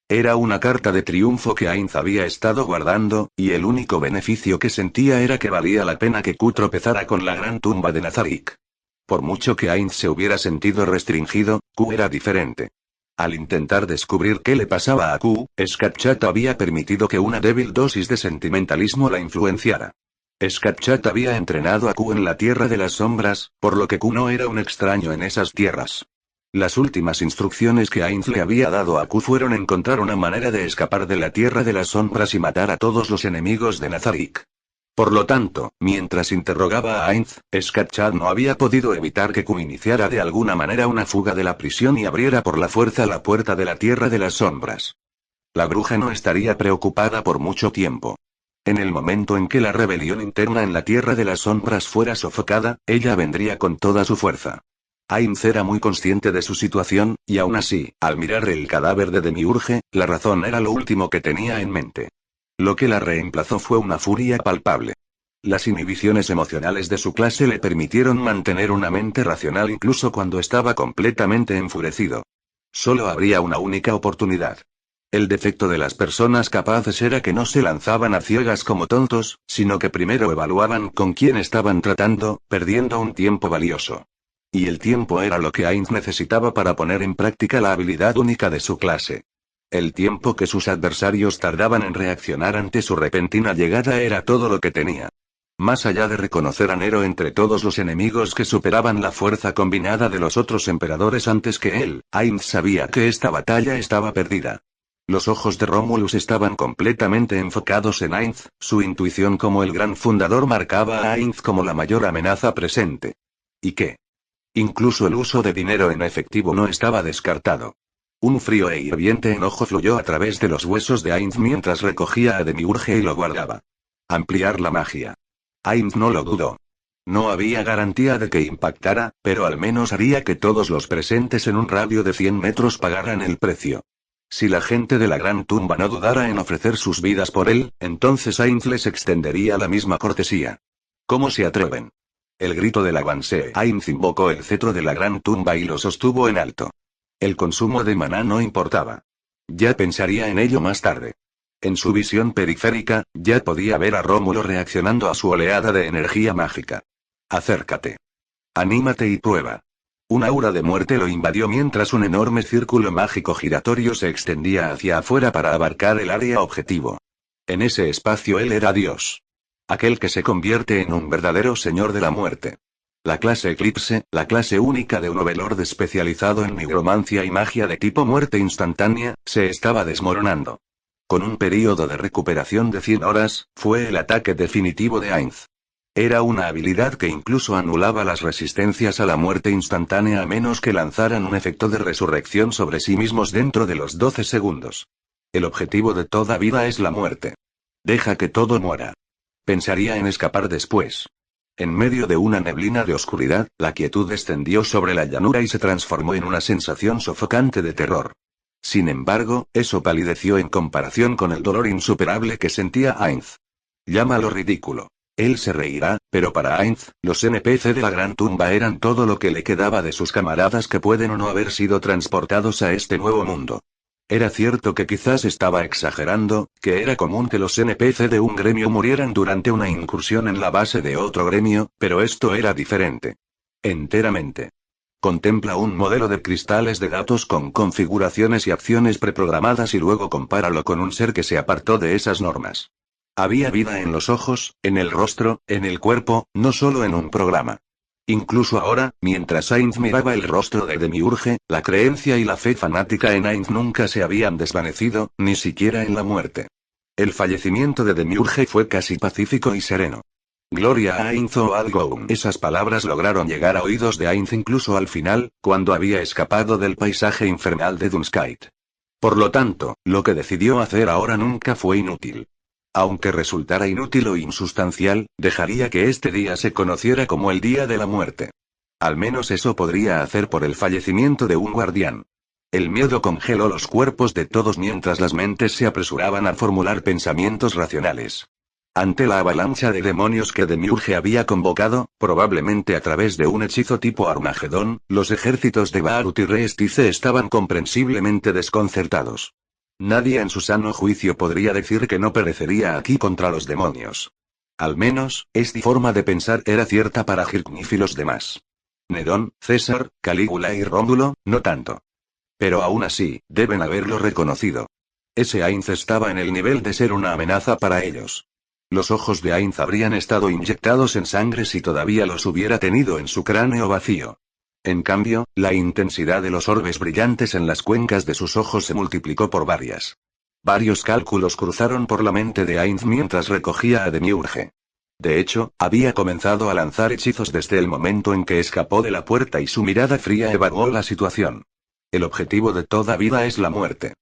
Era una carta de triunfo que Ainz había estado guardando, y el único beneficio que sentía era que valía la pena que Q tropezara con la gran tumba de Nazarick. Por mucho que Ainz se hubiera sentido restringido, Q era diferente. Al intentar descubrir qué le pasaba a Q, Skatchat había permitido que una débil dosis de sentimentalismo la influenciara. Skatchat había entrenado a Q en la Tierra de las Sombras, por lo que Q no era un extraño en esas tierras. Las últimas instrucciones que Ainz le había dado a Q fueron encontrar una manera de escapar de la Tierra de las Sombras y matar a todos los enemigos de Nazarick. Por lo tanto, mientras interrogaba a Ainz, Skatchat no había podido evitar que Q iniciara de alguna manera una fuga de la prisión y abriera por la fuerza la puerta de la Tierra de las Sombras. La bruja no estaría preocupada por mucho tiempo. En el momento en que la rebelión interna en la Tierra de las Sombras fuera sofocada, ella vendría con toda su fuerza. Ainz era muy consciente de su situación, y aún así, al mirar el cadáver de Demiurge, la razón era lo último que tenía en mente. Lo que la reemplazó fue una furia palpable. Las inhibiciones emocionales de su clase le permitieron mantener una mente racional incluso cuando estaba completamente enfurecido. Solo habría una única oportunidad. El defecto de las personas capaces era que no se lanzaban a ciegas como tontos, sino que primero evaluaban con quién estaban tratando, perdiendo un tiempo valioso. Y el tiempo era lo que Ainz necesitaba para poner en práctica la habilidad única de su clase. El tiempo que sus adversarios tardaban en reaccionar ante su repentina llegada era todo lo que tenía. Más allá de reconocer a Nero entre todos los enemigos que superaban la fuerza combinada de los otros emperadores antes que él, Ainz sabía que esta batalla estaba perdida. Los ojos de Romulus estaban completamente enfocados en Ainz, su intuición como el gran fundador marcaba a Ainz como la mayor amenaza presente. ¿Y qué? Incluso el uso de dinero en efectivo no estaba descartado. Un frío e hirviente enojo fluyó a través de los huesos de Ainz mientras recogía a Demiurge y lo guardaba. Ampliar la magia. Ainz no lo dudó. No había garantía de que impactara, pero al menos haría que todos los presentes en un radio de 100 metros pagaran el precio. Si la gente de la gran tumba no dudara en ofrecer sus vidas por él, entonces Ainz les extendería la misma cortesía. ¿Cómo se atreven? El grito del avance. Ainz invocó el cetro de la gran tumba y lo sostuvo en alto. El consumo de maná no importaba. Ya pensaría en ello más tarde. En su visión periférica, ya podía ver a Rómulo reaccionando a su oleada de energía mágica. Acércate. Anímate y prueba. Un aura de muerte lo invadió mientras un enorme círculo mágico giratorio se extendía hacia afuera para abarcar el área objetivo. En ese espacio él era Dios. Aquel que se convierte en un verdadero señor de la muerte. La clase Eclipse, la clase única de un overlord especializado en nigromancia y magia de tipo muerte instantánea, se estaba desmoronando. Con un período de recuperación de 100 horas, fue el ataque definitivo de Ainz. Era una habilidad que incluso anulaba las resistencias a la muerte instantánea a menos que lanzaran un efecto de resurrección sobre sí mismos dentro de los 12 segundos. El objetivo de toda vida es la muerte. Deja que todo muera. Pensaría en escapar después. En medio de una neblina de oscuridad, la quietud descendió sobre la llanura y se transformó en una sensación sofocante de terror. Sin embargo, eso palideció en comparación con el dolor insuperable que sentía Ainz. Llámalo ridículo. Él se reirá, pero para Ainz, los NPC de la gran tumba eran todo lo que le quedaba de sus camaradas que pueden o no haber sido transportados a este nuevo mundo. Era cierto que quizás estaba exagerando, que era común que los NPC de un gremio murieran durante una incursión en la base de otro gremio, pero esto era diferente. Enteramente. Contempla un modelo de cristales de datos con configuraciones y acciones preprogramadas y luego compáralo con un ser que se apartó de esas normas. Había vida en los ojos, en el rostro, en el cuerpo, no solo en un programa. Incluso ahora, mientras Ainz miraba el rostro de Demiurge, la creencia y la fe fanática en Ainz nunca se habían desvanecido, ni siquiera en la muerte. El fallecimiento de Demiurge fue casi pacífico y sereno. Gloria a Ainz o algo. Esas palabras lograron llegar a oídos de Ainz incluso al final, cuando había escapado del paisaje infernal de Dunskite. Por lo tanto, lo que decidió hacer ahora nunca fue inútil. Aunque resultara inútil o insustancial, dejaría que este día se conociera como el Día de la Muerte. Al menos eso podría hacer por el fallecimiento de un guardián. El miedo congeló los cuerpos de todos mientras las mentes se apresuraban a formular pensamientos racionales. Ante la avalancha de demonios que Demiurge había convocado, probablemente a través de un hechizo tipo Armagedón, los ejércitos de Baruth y Reestice estaban comprensiblemente desconcertados. Nadie en su sano juicio podría decir que no perecería aquí contra los demonios. Al menos, esta forma de pensar era cierta para Hirknif y los demás. Nerón, César, Calígula y Rómulo, no tanto. Pero aún así, deben haberlo reconocido. Ese Ainz estaba en el nivel de ser una amenaza para ellos. Los ojos de Ainz habrían estado inyectados en sangre si todavía los hubiera tenido en su cráneo vacío. En cambio, la intensidad de los orbes brillantes en las cuencas de sus ojos se multiplicó por varias. Varios cálculos cruzaron por la mente de Ainz mientras recogía a Demiurge. De hecho, había comenzado a lanzar hechizos desde el momento en que escapó de la puerta y su mirada fría evaluó la situación. El objetivo de toda vida es la muerte.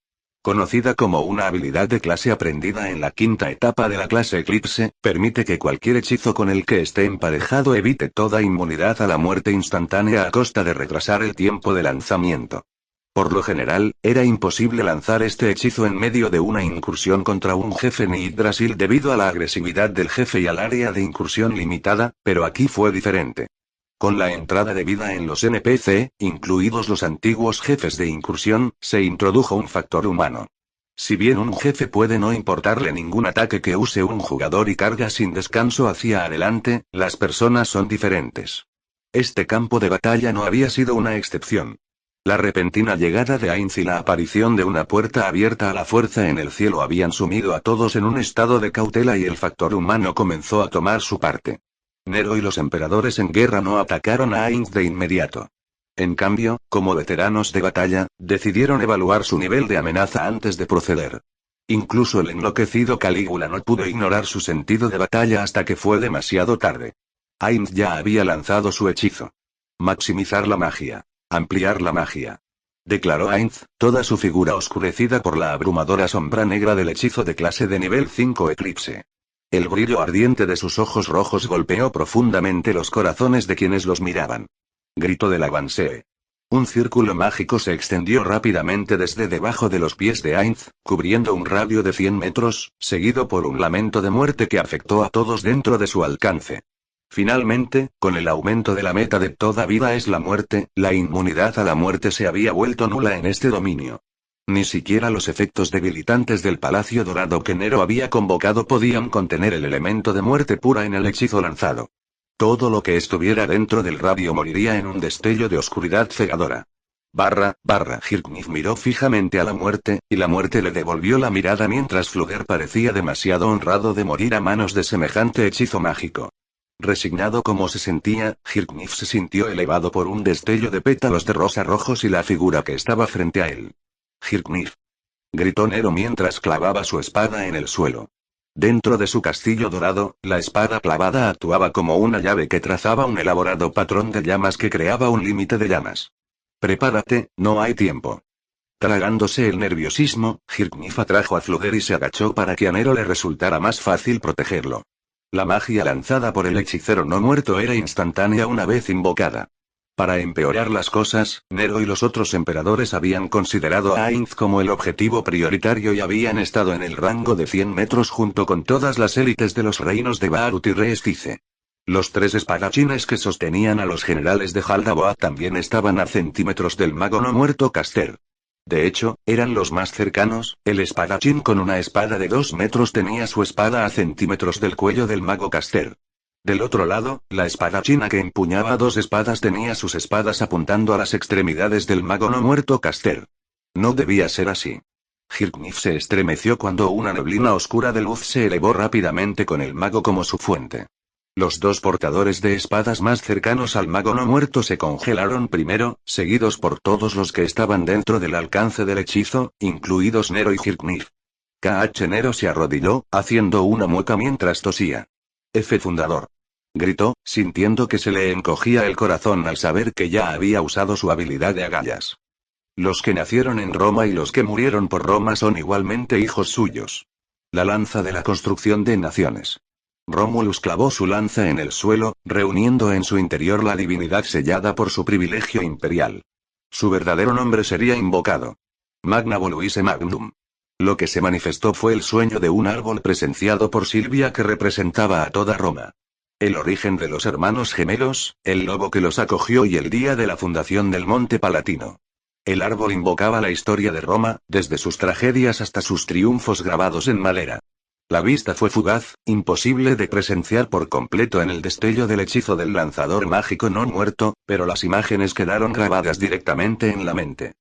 Conocida como una habilidad de clase aprendida en la quinta etapa de la clase Eclipse, permite que cualquier hechizo con el que esté emparejado evite toda inmunidad a la muerte instantánea a costa de retrasar el tiempo de lanzamiento. Por lo general, era imposible lanzar este hechizo en medio de una incursión contra un jefe ni Yggdrasil debido a la agresividad del jefe y al área de incursión limitada, pero aquí fue diferente. Con la entrada de vida en los NPC, incluidos los antiguos jefes de incursión, se introdujo un factor humano. Si bien un jefe puede no importarle ningún ataque que use un jugador y carga sin descanso hacia adelante, las personas son diferentes. Este campo de batalla no había sido una excepción. La repentina llegada de Ainz y la aparición de una puerta abierta a la fuerza en el cielo habían sumido a todos en un estado de cautela y el factor humano comenzó a tomar su parte. Nero y los emperadores en guerra no atacaron a Ainz de inmediato. En cambio, como veteranos de batalla, decidieron evaluar su nivel de amenaza antes de proceder. Incluso el enloquecido Calígula no pudo ignorar su sentido de batalla hasta que fue demasiado tarde. Ainz ya había lanzado su hechizo. Maximizar la magia. Ampliar la magia. Declaró Ainz, toda su figura oscurecida por la abrumadora sombra negra del hechizo de clase de nivel 5 Eclipse. El brillo ardiente de sus ojos rojos golpeó profundamente los corazones de quienes los miraban. Gritó de la Vansee. Un círculo mágico se extendió rápidamente desde debajo de los pies de Ainz, cubriendo un radio de 100 metros, seguido por un lamento de muerte que afectó a todos dentro de su alcance. Finalmente, con el aumento de la meta de toda vida es la muerte, la inmunidad a la muerte se había vuelto nula en este dominio. Ni siquiera los efectos debilitantes del Palacio Dorado que Nero había convocado podían contener el elemento de muerte pura en el hechizo lanzado. Todo lo que estuviera dentro del radio moriría en un destello de oscuridad cegadora. Hirknif miró fijamente a la muerte, y la muerte le devolvió la mirada mientras Flugger parecía demasiado honrado de morir a manos de semejante hechizo mágico. Resignado como se sentía, Hirknif se sintió elevado por un destello de pétalos de rosa rojos y la figura que estaba frente a él. Hirknif. Gritó Nero mientras clavaba su espada en el suelo. Dentro de su castillo dorado, la espada clavada actuaba como una llave que trazaba un elaborado patrón de llamas que creaba un límite de llamas. Prepárate, no hay tiempo. Tragándose el nerviosismo, Hirknif atrajo a Flugger y se agachó para que a Nero le resultara más fácil protegerlo. La magia lanzada por el hechicero no muerto era instantánea una vez invocada. Para empeorar las cosas, Nero y los otros emperadores habían considerado a Ainz como el objetivo prioritario y habían estado en el rango de 100 metros junto con todas las élites de los reinos de Baruth y Reestice. Los 3 espadachines que sostenían a los generales de Jaldabaoth también estaban a centímetros del mago no muerto Caster. De hecho, eran los más cercanos. El espadachín con una espada de 2 metros tenía su espada a centímetros del cuello del mago Caster. Del otro lado, la espadachina que empuñaba 2 espadas tenía sus espadas apuntando a las extremidades del mago no muerto Caster. No debía ser así. Hirknif se estremeció cuando una neblina oscura de luz se elevó rápidamente con el mago como su fuente. Los 2 portadores de espadas más cercanos al mago no muerto se congelaron primero, seguidos por todos los que estaban dentro del alcance del hechizo, incluidos Nero y Hirknif. Nero se arrodilló, haciendo una mueca mientras tosía. Fundador. Gritó, sintiendo que se le encogía el corazón al saber que ya había usado su habilidad de agallas. Los que nacieron en Roma y los que murieron por Roma son igualmente hijos suyos. La lanza de la construcción de naciones. Romulus clavó su lanza en el suelo, reuniendo en su interior la divinidad sellada por su privilegio imperial. Su verdadero nombre sería invocado. Magna Voluisse Magnum. Lo que se manifestó fue el sueño de un árbol presenciado por Silvia que representaba a toda Roma. El origen de los hermanos gemelos, el lobo que los acogió y el día de la fundación del Monte Palatino. El árbol invocaba la historia de Roma, desde sus tragedias hasta sus triunfos grabados en madera. La vista fue fugaz, imposible de presenciar por completo en el destello del hechizo del lanzador mágico no muerto, pero las imágenes quedaron grabadas directamente en la mente.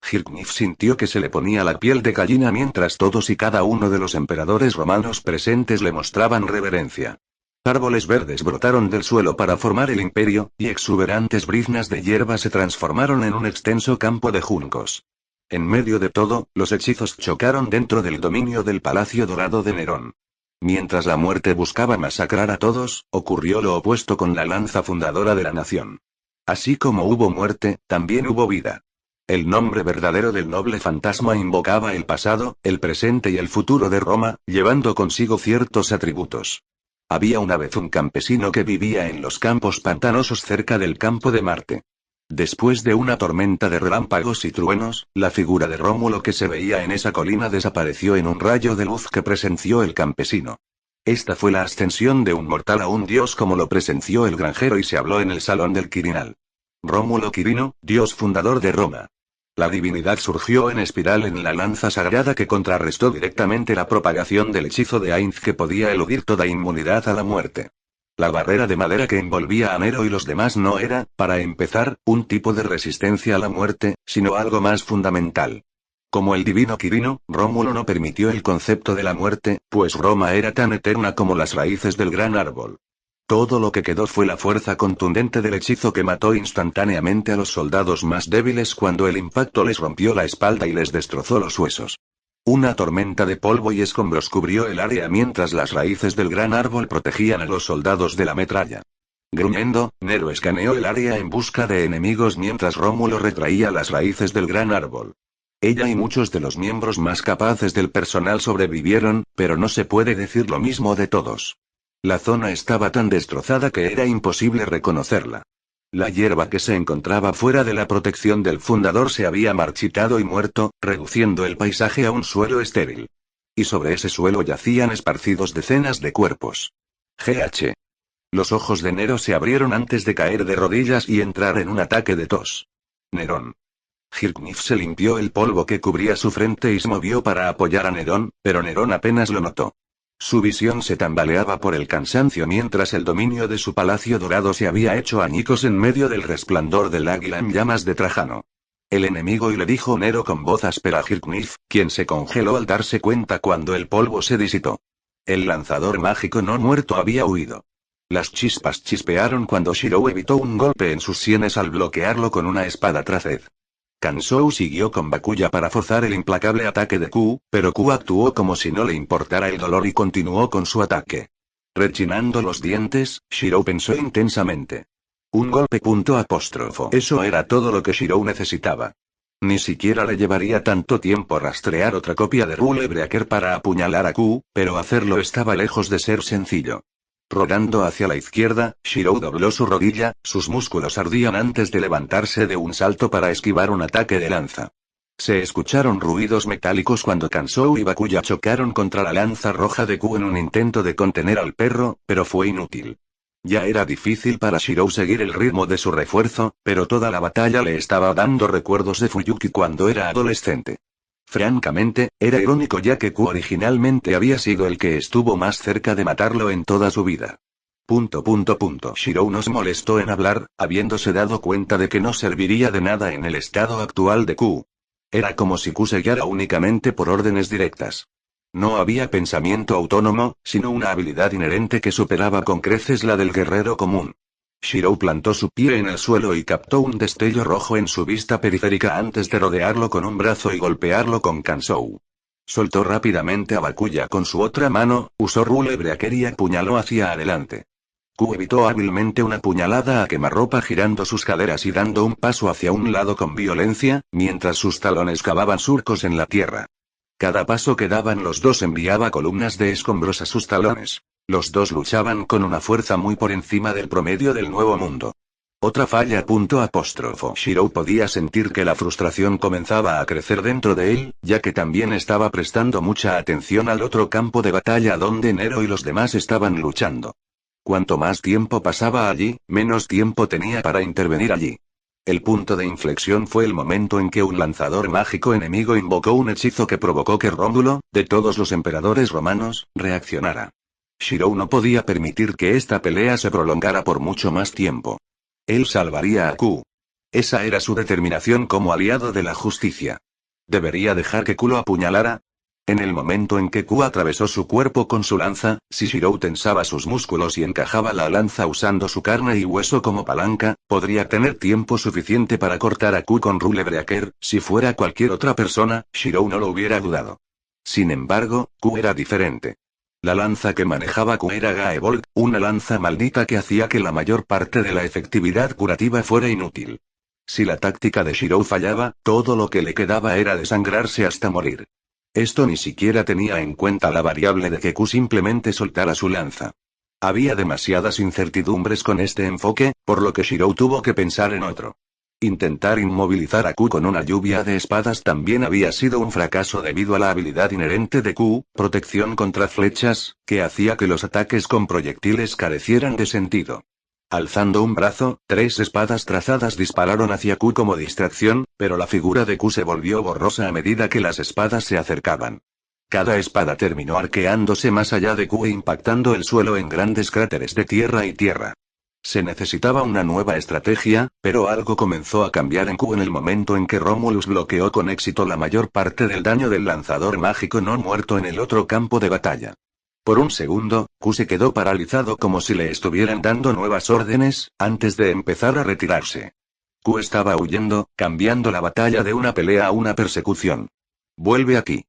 Hirknif sintió que se le ponía la piel de gallina mientras todos y cada uno de los emperadores romanos presentes le mostraban reverencia. Árboles verdes brotaron del suelo para formar el imperio, y exuberantes briznas de hierba se transformaron en un extenso campo de juncos. En medio de todo, los hechizos chocaron dentro del dominio del Palacio Dorado de Nerón. Mientras la muerte buscaba masacrar a todos, ocurrió lo opuesto con la lanza fundadora de la nación. Así como hubo muerte, también hubo vida. El nombre verdadero del noble fantasma invocaba el pasado, el presente y el futuro de Roma, llevando consigo ciertos atributos. Había una vez un campesino que vivía en los campos pantanosos cerca del campo de Marte. Después de una tormenta de relámpagos y truenos, la figura de Rómulo que se veía en esa colina desapareció en un rayo de luz que presenció el campesino. Esta fue la ascensión de un mortal a un dios como lo presenció el granjero y se habló en el salón del Quirinal. Rómulo Quirino, dios fundador de Roma. La divinidad surgió en espiral en la lanza sagrada que contrarrestó directamente la propagación del hechizo de Ainz que podía eludir toda inmunidad a la muerte. La barrera de madera que envolvía a Nero y los demás no era, para empezar, un tipo de resistencia a la muerte, sino algo más fundamental. Como el divino Quirino, Rómulo no permitió el concepto de la muerte, pues Roma era tan eterna como las raíces del gran árbol. Todo lo que quedó fue la fuerza contundente del hechizo que mató instantáneamente a los soldados más débiles cuando el impacto les rompió la espalda y les destrozó los huesos. Una tormenta de polvo y escombros cubrió el área mientras las raíces del gran árbol protegían a los soldados de la metralla. Gruñendo, Nero escaneó el área en busca de enemigos mientras Rómulo retraía las raíces del gran árbol. Ella y muchos de los miembros más capaces del personal sobrevivieron, pero no se puede decir lo mismo de todos. La zona estaba tan destrozada que era imposible reconocerla. La hierba que se encontraba fuera de la protección del fundador se había marchitado y muerto, reduciendo el paisaje a un suelo estéril. Y sobre ese suelo yacían esparcidos decenas de cuerpos. GH. Los ojos de Nero se abrieron antes de caer de rodillas y entrar en un ataque de tos. Nerón. Hirknif se limpió el polvo que cubría su frente y se movió para apoyar a Nerón, pero Nerón apenas lo notó. Su visión se tambaleaba por el cansancio mientras el dominio de su palacio dorado se había hecho añicos en medio del resplandor del águila en llamas de Trajano. El enemigo, y le dijo Nero con voz áspera a Hirknif, quien se congeló al darse cuenta cuando el polvo se disipó. El lanzador mágico no muerto había huido. Las chispas chispearon cuando Shirou evitó un golpe en sus sienes al bloquearlo con una espada traced. Kansou siguió con Bakuya para forzar el implacable ataque de Q, pero Q actuó como si no le importara el dolor y continuó con su ataque. Rechinando los dientes, Shirou pensó intensamente. Un golpe . Eso era todo lo que Shirou necesitaba. Ni siquiera le llevaría tanto tiempo rastrear otra copia de Rule Breaker para apuñalar a Q, pero hacerlo estaba lejos de ser sencillo. Rodando hacia la izquierda, Shirou dobló su rodilla, sus músculos ardían antes de levantarse de un salto para esquivar un ataque de lanza. Se escucharon ruidos metálicos cuando Kansou y Bakuya chocaron contra la lanza roja de Q en un intento de contener al perro, pero fue inútil. Ya era difícil para Shirou seguir el ritmo de su refuerzo, pero toda la batalla le estaba dando recuerdos de Fuyuki cuando era adolescente. Francamente, era irónico ya que Q originalmente había sido el que estuvo más cerca de matarlo en toda su vida. Shirou no se molestó en hablar, habiéndose dado cuenta de que no serviría de nada en el estado actual de Q. Era como si Q se guiara únicamente por órdenes directas. No había pensamiento autónomo, sino una habilidad inherente que superaba con creces la del guerrero común. Shirou plantó su pie en el suelo y captó un destello rojo en su vista periférica antes de rodearlo con un brazo y golpearlo con Kansou. Soltó rápidamente a Bakuya con su otra mano, usó Rule Breaker y apuñaló hacia adelante. Q evitó hábilmente una puñalada a quemarropa girando sus caderas y dando un paso hacia un lado con violencia, mientras sus talones cavaban surcos en la tierra. Cada paso que daban los dos enviaba columnas de escombros a sus talones. Los dos luchaban con una fuerza muy por encima del promedio del Nuevo Mundo. Otra falla. Shirou podía sentir que la frustración comenzaba a crecer dentro de él, ya que también estaba prestando mucha atención al otro campo de batalla donde Nero y los demás estaban luchando. Cuanto más tiempo pasaba allí, menos tiempo tenía para intervenir allí. El punto de inflexión fue el momento en que un lanzador mágico enemigo invocó un hechizo que provocó que Rómulo, de todos los emperadores romanos, reaccionara. Shirou no podía permitir que esta pelea se prolongara por mucho más tiempo. Él salvaría a Q. Esa era su determinación como aliado de la justicia. ¿Debería dejar que Q lo apuñalara? En el momento en que Q atravesó su cuerpo con su lanza, si Shirou tensaba sus músculos y encajaba la lanza usando su carne y hueso como palanca, podría tener tiempo suficiente para cortar a Q con Rule Breaker. Si fuera cualquier otra persona, Shirou no lo hubiera dudado. Sin embargo, Q era diferente. La lanza que manejaba Q era Gaebolk, una lanza maldita que hacía que la mayor parte de la efectividad curativa fuera inútil. Si la táctica de Shirou fallaba, todo lo que le quedaba era desangrarse hasta morir. Esto ni siquiera tenía en cuenta la variable de que Q simplemente soltara su lanza. Había demasiadas incertidumbres con este enfoque, por lo que Shirou tuvo que pensar en otro. Intentar inmovilizar a Q con una lluvia de espadas también había sido un fracaso debido a la habilidad inherente de Q, protección contra flechas, que hacía que los ataques con proyectiles carecieran de sentido. Alzando un brazo, 3 espadas trazadas dispararon hacia Q como distracción, pero la figura de Q se volvió borrosa a medida que las espadas se acercaban. Cada espada terminó arqueándose más allá de Q e impactando el suelo en grandes cráteres de tierra y tierra. Se necesitaba una nueva estrategia, pero algo comenzó a cambiar en Q en el momento en que Romulus bloqueó con éxito la mayor parte del daño del lanzador mágico no muerto en el otro campo de batalla. Por un segundo, Q se quedó paralizado como si le estuvieran dando nuevas órdenes, antes de empezar a retirarse. Q estaba huyendo, cambiando la batalla de una pelea a una persecución. «Vuelve aquí».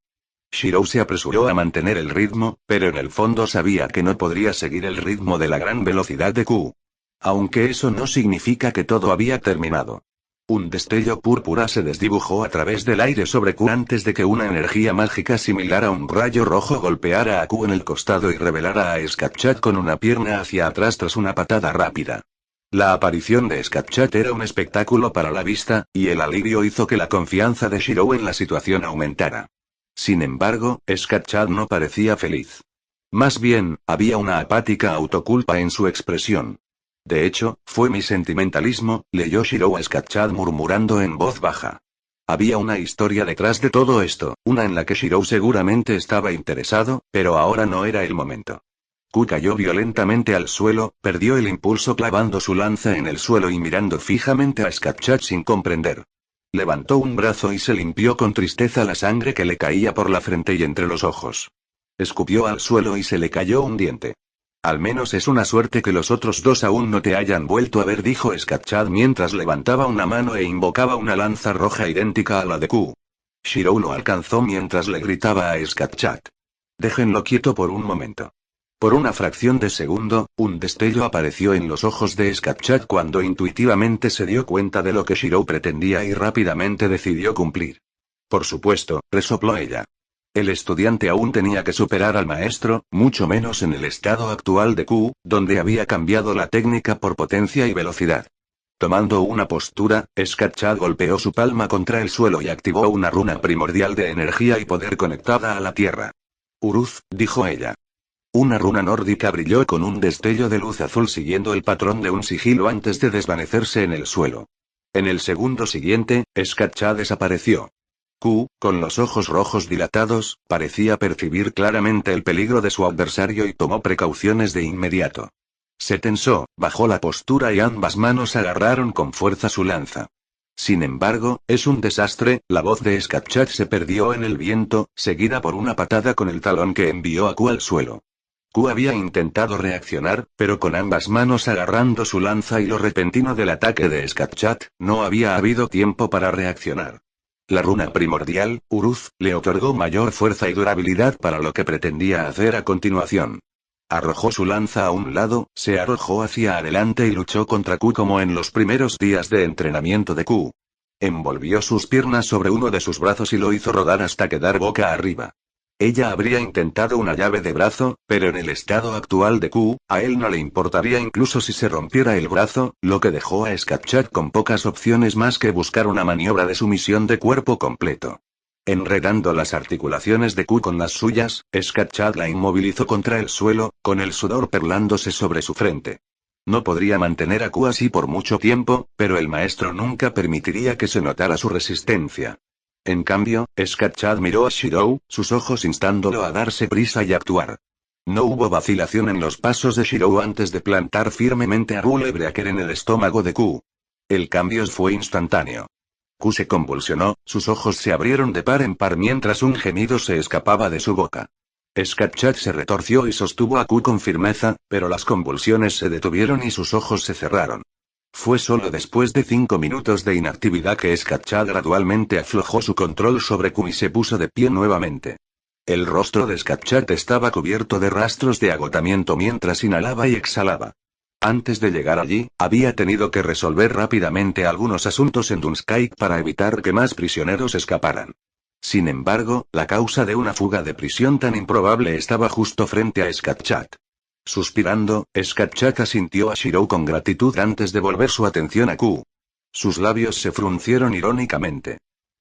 Shirou se apresuró a mantener el ritmo, pero en el fondo sabía que no podría seguir el ritmo de la gran velocidad de Q. Aunque eso no significa que todo había terminado. Un destello púrpura se desdibujó a través del aire sobre Q antes de que una energía mágica similar a un rayo rojo golpeara a Q en el costado y revelara a Skatchat con una pierna hacia atrás tras una patada rápida. La aparición de Skatchat era un espectáculo para la vista, y el alivio hizo que la confianza de Shirou en la situación aumentara. Sin embargo, Skatchat no parecía feliz. Más bien, había una apática autoculpa en su expresión. De hecho, fue mi sentimentalismo, leyó Shirou a Skatchat murmurando en voz baja. Había una historia detrás de todo esto, una en la que Shirou seguramente estaba interesado, pero ahora no era el momento. Q cayó violentamente al suelo, perdió el impulso clavando su lanza en el suelo y mirando fijamente a Skatchat sin comprender. Levantó un brazo y se limpió con tristeza la sangre que le caía por la frente y entre los ojos. Escupió al suelo y se le cayó un diente. Al menos es una suerte que los otros dos aún no te hayan vuelto a ver, dijo Skatchat mientras levantaba una mano e invocaba una lanza roja idéntica a la de Q. Shirou lo alcanzó mientras le gritaba a Skatchat. Déjenlo quieto por un momento. Por una fracción de segundo, un destello apareció en los ojos de Skatchat cuando intuitivamente se dio cuenta de lo que Shirou pretendía y rápidamente decidió cumplir. Por supuesto, resopló ella. El estudiante aún tenía que superar al maestro, mucho menos en el estado actual de Q, donde había cambiado la técnica por potencia y velocidad. Tomando una postura, Skatchat golpeó su palma contra el suelo y activó una runa primordial de energía y poder conectada a la tierra. Uruz, dijo ella. Una runa nórdica brilló con un destello de luz azul siguiendo el patrón de un sigilo antes de desvanecerse en el suelo. En el segundo siguiente, Skatchat desapareció. Q, con los ojos rojos dilatados, parecía percibir claramente el peligro de su adversario y tomó precauciones de inmediato. Se tensó, bajó la postura y ambas manos agarraron con fuerza su lanza. Sin embargo, es un desastre, la voz de Skatchat se perdió en el viento, seguida por una patada con el talón que envió a Q al suelo. Q había intentado reaccionar, pero con ambas manos agarrando su lanza y lo repentino del ataque de Skatchat, no había habido tiempo para reaccionar. La runa primordial, Uruz, le otorgó mayor fuerza y durabilidad para lo que pretendía hacer a continuación. Arrojó su lanza a un lado, se arrojó hacia adelante y luchó contra Q como en los primeros días de entrenamiento de Q. Envolvió sus piernas sobre uno de sus brazos y lo hizo rodar hasta quedar boca arriba. Ella habría intentado una llave de brazo, pero en el estado actual de Q, a él no le importaría incluso si se rompiera el brazo, lo que dejó a Skatchat con pocas opciones más que buscar una maniobra de sumisión de cuerpo completo. Enredando las articulaciones de Q con las suyas, Skatchat la inmovilizó contra el suelo, con el sudor perlándose sobre su frente. No podría mantener a Q así por mucho tiempo, pero el maestro nunca permitiría que se notara su resistencia. En cambio, Skatchat miró a Shirou, sus ojos instándolo a darse prisa y actuar. No hubo vacilación en los pasos de Shirou antes de plantar firmemente a Rule Breaker en el estómago de Q. El cambio fue instantáneo. Q se convulsionó, sus ojos se abrieron de par en par mientras un gemido se escapaba de su boca. Skatchat se retorció y sostuvo a Q con firmeza, pero las convulsiones se detuvieron y sus ojos se cerraron. Fue solo después de 5 minutos de inactividad que Skatchat gradualmente aflojó su control sobre Q y se puso de pie nuevamente. El rostro de Skatchat estaba cubierto de rastros de agotamiento mientras inhalaba y exhalaba. Antes de llegar allí, había tenido que resolver rápidamente algunos asuntos en Dunskite para evitar que más prisioneros escaparan. Sin embargo, la causa de una fuga de prisión tan improbable estaba justo frente a Skatchat. Suspirando, Skatchat asintió a Shirou con gratitud antes de volver su atención a Q. Sus labios se fruncieron irónicamente.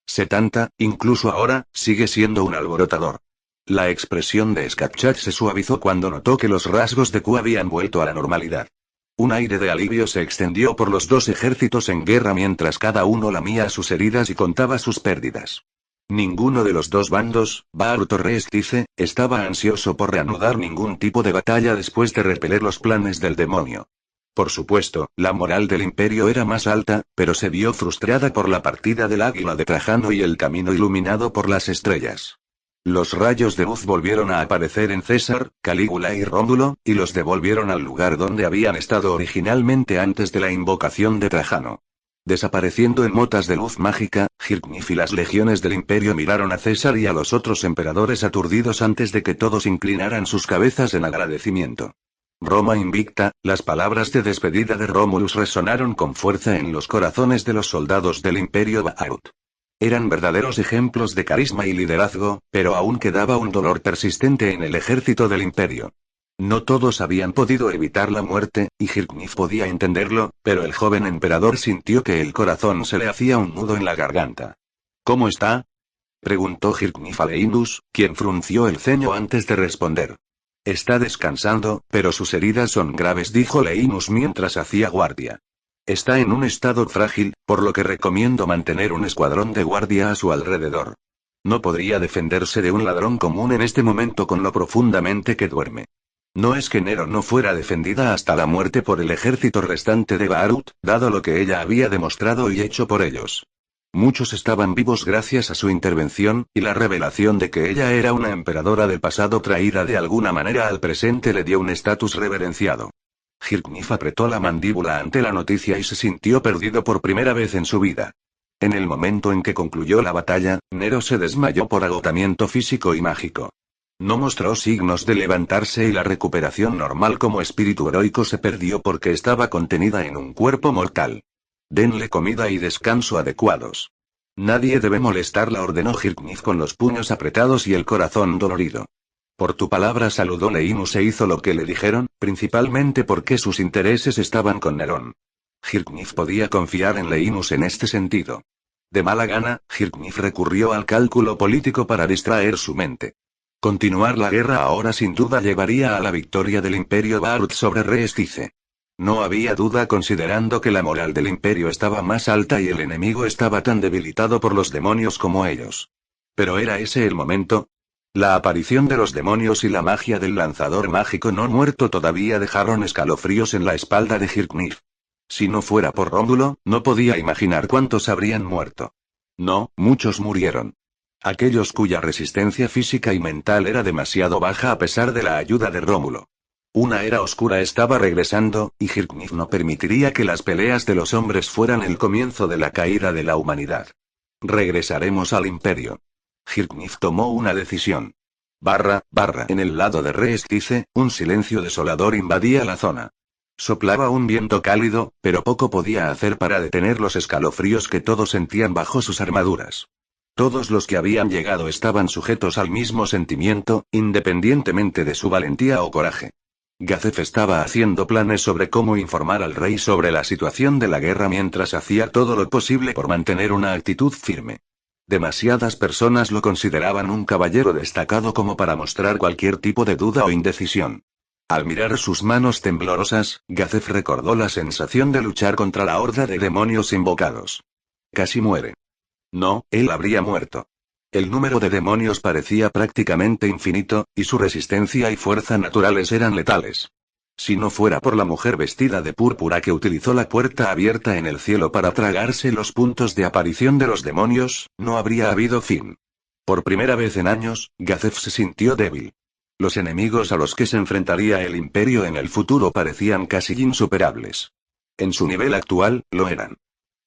70, incluso ahora, sigue siendo un alborotador. La expresión de Skatchat se suavizó cuando notó que los rasgos de Q habían vuelto a la normalidad. Un aire de alivio se extendió por los dos ejércitos en guerra mientras cada uno lamía sus heridas y contaba sus pérdidas. Ninguno de los dos bandos, Baruth o Reestice, estaba ansioso por reanudar ningún tipo de batalla después de repeler los planes del demonio. Por supuesto, la moral del imperio era más alta, pero se vio frustrada por la partida del águila de Trajano y el camino iluminado por las estrellas. Los rayos de luz volvieron a aparecer en César, Calígula y Rómulo, y los devolvieron al lugar donde habían estado originalmente antes de la invocación de Trajano. Desapareciendo en motas de luz mágica, Hirknif y las legiones del imperio miraron a César y a los otros emperadores aturdidos antes de que todos inclinaran sus cabezas en agradecimiento. Roma invicta, las palabras de despedida de Romulus resonaron con fuerza en los corazones de los soldados del imperio Baruth. Eran verdaderos ejemplos de carisma y liderazgo, pero aún quedaba un dolor persistente en el ejército del imperio. No todos habían podido evitar la muerte, y Hirknif podía entenderlo, pero el joven emperador sintió que el corazón se le hacía un nudo en la garganta. ¿Cómo está?, preguntó Hirknif a Leinus, quien frunció el ceño antes de responder. Está descansando, pero sus heridas son graves, dijo Leinus mientras hacía guardia. Está en un estado frágil, por lo que recomiendo mantener un escuadrón de guardia a su alrededor. No podría defenderse de un ladrón común en este momento con lo profundamente que duerme. No es que Nero no fuera defendida hasta la muerte por el ejército restante de Baruth, dado lo que ella había demostrado y hecho por ellos. Muchos estaban vivos gracias a su intervención, y la revelación de que ella era una emperadora del pasado traída de alguna manera al presente le dio un estatus reverenciado. Hirknif apretó la mandíbula ante la noticia y se sintió perdido por primera vez en su vida. En el momento en que concluyó la batalla, Nero se desmayó por agotamiento físico y mágico. No mostró signos de levantarse y la recuperación normal como espíritu heroico se perdió porque estaba contenida en un cuerpo mortal. Denle comida y descanso adecuados. Nadie debe molestarla, ordenó Hirknif con los puños apretados y el corazón dolorido. Por tu palabra, saludó Leinus e hizo lo que le dijeron, principalmente porque sus intereses estaban con Nerón. Hirknif podía confiar en Leinus en este sentido. De mala gana, Hirknif recurrió al cálculo político para distraer su mente. Continuar la guerra ahora sin duda llevaría a la victoria del imperio Baruth sobre Reestice. No había duda considerando que la moral del imperio estaba más alta y el enemigo estaba tan debilitado por los demonios como ellos. ¿Pero era ese el momento? La aparición de los demonios y la magia del lanzador mágico no muerto todavía dejaron escalofríos en la espalda de Hirknif. Si no fuera por Rómulo, no podía imaginar cuántos habrían muerto. No, muchos murieron. Aquellos cuya resistencia física y mental era demasiado baja a pesar de la ayuda de Rómulo. Una era oscura estaba regresando, y Hirknif no permitiría que las peleas de los hombres fueran el comienzo de la caída de la humanidad. Regresaremos al imperio. Hirknif tomó una decisión. En el lado de Reestice, un silencio desolador invadía la zona. Soplaba un viento cálido, pero poco podía hacer para detener los escalofríos que todos sentían bajo sus armaduras. Todos los que habían llegado estaban sujetos al mismo sentimiento, independientemente de su valentía o coraje. Gazef estaba haciendo planes sobre cómo informar al rey sobre la situación de la guerra mientras hacía todo lo posible por mantener una actitud firme. Demasiadas personas lo consideraban un caballero destacado como para mostrar cualquier tipo de duda o indecisión. Al mirar sus manos temblorosas, Gazef recordó la sensación de luchar contra la horda de demonios invocados. Casi muere. No, él habría muerto. El número de demonios parecía prácticamente infinito, y su resistencia y fuerza naturales eran letales. Si no fuera por la mujer vestida de púrpura que utilizó la puerta abierta en el cielo para tragarse los puntos de aparición de los demonios, no habría habido fin. Por primera vez en años, Gazef se sintió débil. Los enemigos a los que se enfrentaría el imperio en el futuro parecían casi insuperables. En su nivel actual, lo eran.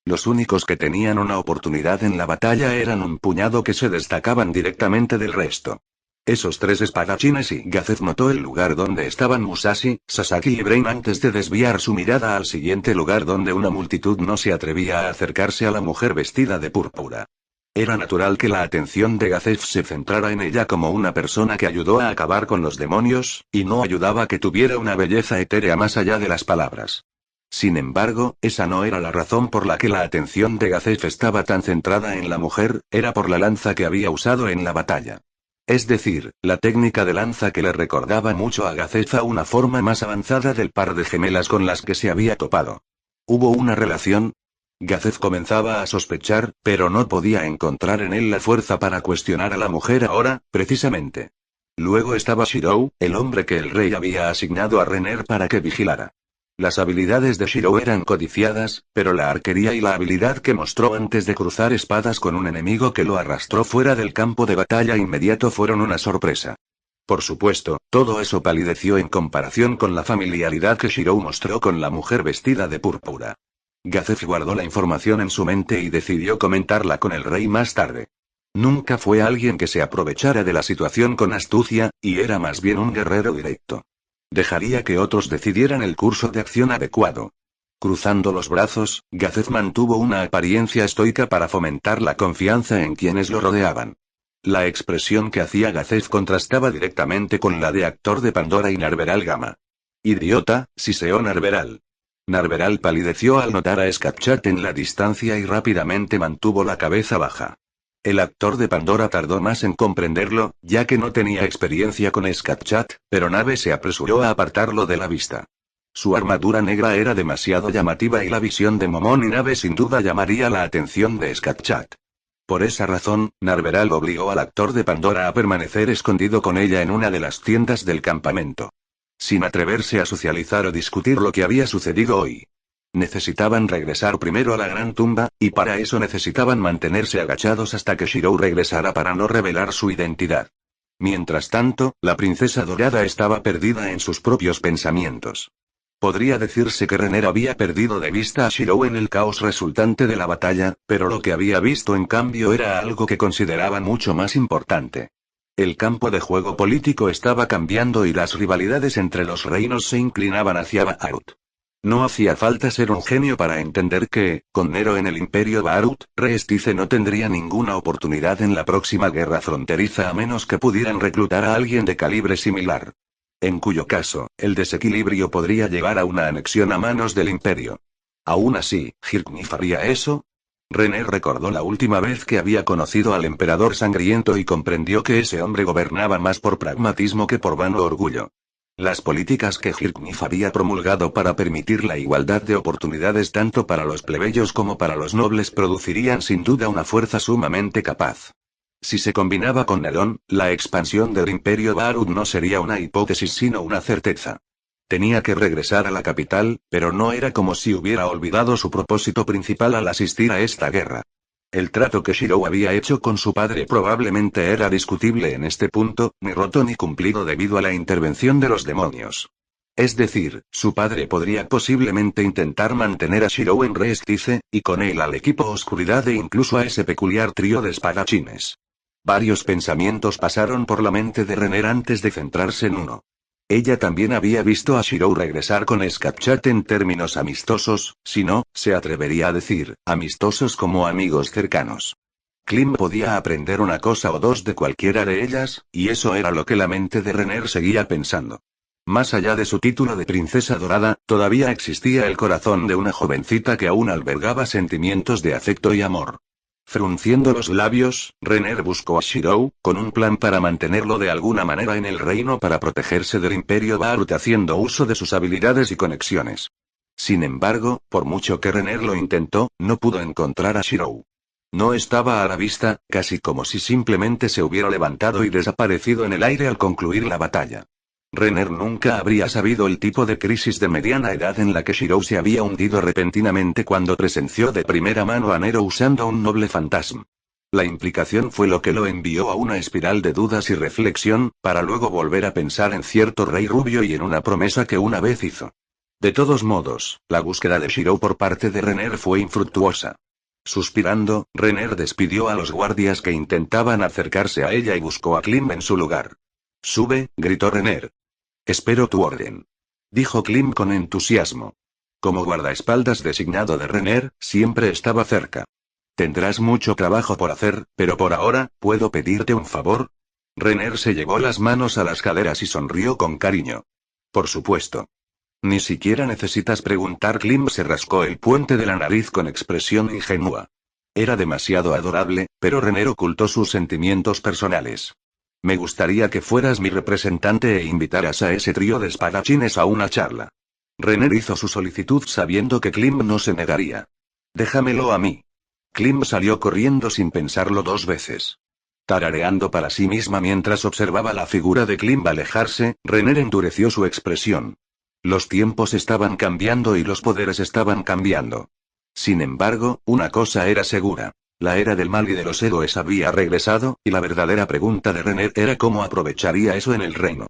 Los únicos que tenían una oportunidad en la batalla eran un puñado que se destacaban directamente del resto. Esos 3 espadachines, y Gazef notó el lugar donde estaban Musashi, Sasaki y Brain antes de desviar su mirada al siguiente lugar donde una multitud no se atrevía a acercarse a la mujer vestida de púrpura. Era natural que la atención de Gazef se centrara en ella como una persona que ayudó a acabar con los demonios, y no ayudaba a que tuviera una belleza etérea más allá de las palabras. Sin embargo, esa no era la razón por la que la atención de Gazef estaba tan centrada en la mujer, era por la lanza que había usado en la batalla. Es decir, la técnica de lanza que le recordaba mucho a Gazef a una forma más avanzada del par de gemelas con las que se había topado. ¿Hubo una relación? Gazef comenzaba a sospechar, pero no podía encontrar en él la fuerza para cuestionar a la mujer ahora, precisamente. Luego estaba Shirou, el hombre que el rey había asignado a Renner para que vigilara. Las habilidades de Shirou eran codiciadas, pero la arquería y la habilidad que mostró antes de cruzar espadas con un enemigo que lo arrastró fuera del campo de batalla inmediato fueron una sorpresa. Por supuesto, todo eso palideció en comparación con la familiaridad que Shirou mostró con la mujer vestida de púrpura. Gazef guardó la información en su mente y decidió comentarla con el rey más tarde. Nunca fue alguien que se aprovechara de la situación con astucia, y era más bien un guerrero directo. Dejaría que otros decidieran el curso de acción adecuado. Cruzando los brazos, Gazef mantuvo una apariencia estoica para fomentar la confianza en quienes lo rodeaban. La expresión que hacía Gazef contrastaba directamente con la de actor de Pandora y Narveral Gama. Idiota, siseó Narveral. Narveral palideció al notar a Skatchat en la distancia y rápidamente mantuvo la cabeza baja. El actor de Pandora tardó más en comprenderlo, ya que no tenía experiencia con Skatchat, pero Nave se apresuró a apartarlo de la vista. Su armadura negra era demasiado llamativa y la visión de Momon y Nave sin duda llamaría la atención de Skatchat. Por esa razón, Narveral obligó al actor de Pandora a permanecer escondido con ella en una de las tiendas del campamento. Sin atreverse a socializar o discutir lo que había sucedido hoy. Necesitaban regresar primero a la gran tumba, y para eso necesitaban mantenerse agachados hasta que Shirou regresara para no revelar su identidad. Mientras tanto, la princesa dorada estaba perdida en sus propios pensamientos. Podría decirse que Renner había perdido de vista a Shirou en el caos resultante de la batalla, pero lo que había visto en cambio era algo que consideraban mucho más importante. El campo de juego político estaba cambiando y las rivalidades entre los reinos se inclinaban hacia Baharut. No hacía falta ser un genio para entender que, con Nero en el imperio Baharut, Reestice no tendría ninguna oportunidad en la próxima guerra fronteriza a menos que pudieran reclutar a alguien de calibre similar. En cuyo caso, el desequilibrio podría llevar a una anexión a manos del imperio. Aún así, ¿Hirknif haría eso? Renner recordó la última vez que había conocido al emperador sangriento y comprendió que ese hombre gobernaba más por pragmatismo que por vano orgullo. Las políticas que Hirknif había promulgado para permitir la igualdad de oportunidades tanto para los plebeyos como para los nobles producirían sin duda una fuerza sumamente capaz. Si se combinaba con Nerón, la expansión del imperio Baharut no sería una hipótesis sino una certeza. Tenía que regresar a la capital, pero no era como si hubiera olvidado su propósito principal al asistir a esta guerra. El trato que Shirou había hecho con su padre probablemente era discutible en este punto, ni roto ni cumplido debido a la intervención de los demonios. Es decir, su padre podría posiblemente intentar mantener a Shirou en Reestice, y con él al equipo Oscuridad e incluso a ese peculiar trío de espadachines. Varios pensamientos pasaron por la mente de Renner antes de centrarse en uno. Ella también había visto a Shirou regresar con Skatchat en términos amistosos, si no, se atrevería a decir, amistosos como amigos cercanos. Klim podía aprender una cosa o dos de cualquiera de ellas, y eso era lo que la mente de Renner seguía pensando. Más allá de su título de princesa dorada, todavía existía el corazón de una jovencita que aún albergaba sentimientos de afecto y amor. Frunciendo los labios, Renner buscó a Shirou, con un plan para mantenerlo de alguna manera en el reino para protegerse del Imperio Barut haciendo uso de sus habilidades y conexiones. Sin embargo, por mucho que Renner lo intentó, no pudo encontrar a Shirou. No estaba a la vista, casi como si simplemente se hubiera levantado y desaparecido en el aire al concluir la batalla. Renner nunca habría sabido el tipo de crisis de mediana edad en la que Shirou se había hundido repentinamente cuando presenció de primera mano a Nero usando un noble fantasma. La implicación fue lo que lo envió a una espiral de dudas y reflexión, para luego volver a pensar en cierto rey rubio y en una promesa que una vez hizo. De todos modos, la búsqueda de Shirou por parte de Renner fue infructuosa. Suspirando, Renner despidió a los guardias que intentaban acercarse a ella y buscó a Klim en su lugar. «Sube», gritó Renner. «Espero tu orden», dijo Klim con entusiasmo. Como guardaespaldas designado de Renner, siempre estaba cerca. «Tendrás mucho trabajo por hacer, pero por ahora, ¿puedo pedirte un favor?» Renner se llevó las manos a las caderas y sonrió con cariño. «Por supuesto». Ni siquiera necesitas preguntar. Klim se rascó el puente de la nariz con expresión ingenua. Era demasiado adorable, pero Renner ocultó sus sentimientos personales. Me gustaría que fueras mi representante e invitaras a ese trío de espadachines a una charla. Renner hizo su solicitud sabiendo que Klim no se negaría. Déjamelo a mí. Klim salió corriendo sin pensarlo dos veces. Tarareando para sí misma mientras observaba la figura de Klim alejarse, Renner endureció su expresión. Los tiempos estaban cambiando y los poderes estaban cambiando. Sin embargo, una cosa era segura. La era del mal y de los héroes había regresado, y la verdadera pregunta de Renner era cómo aprovecharía eso en el reino.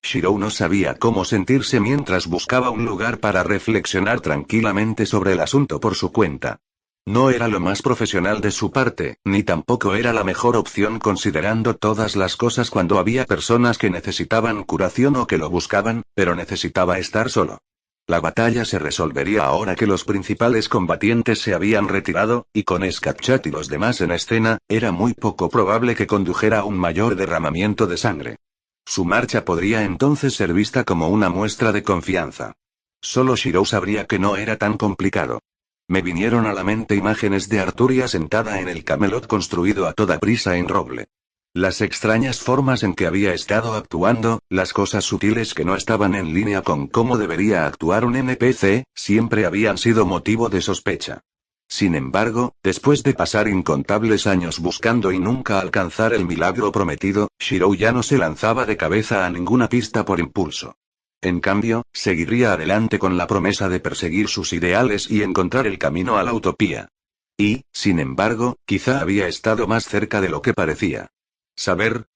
Shirou no sabía cómo sentirse mientras buscaba un lugar para reflexionar tranquilamente sobre el asunto por su cuenta. No era lo más profesional de su parte, ni tampoco era la mejor opción considerando todas las cosas cuando había personas que necesitaban curación o que lo buscaban, pero necesitaba estar solo. La batalla se resolvería ahora que los principales combatientes se habían retirado, y con Skatchat y los demás en escena, era muy poco probable que condujera a un mayor derramamiento de sangre. Su marcha podría entonces ser vista como una muestra de confianza. Solo Shirou sabría que no era tan complicado. Me vinieron a la mente imágenes de Arturia sentada en el Camelot construido a toda prisa en roble. Las extrañas formas en que había estado actuando, las cosas sutiles que no estaban en línea con cómo debería actuar un NPC, siempre habían sido motivo de sospecha. Sin embargo, después de pasar incontables años buscando y nunca alcanzar el milagro prometido, Shirou ya no se lanzaba de cabeza a ninguna pista por impulso. En cambio, seguiría adelante con la promesa de perseguir sus ideales y encontrar el camino a la utopía. Y, sin embargo, quizá había estado más cerca de lo que parecía. «¿Saber?»,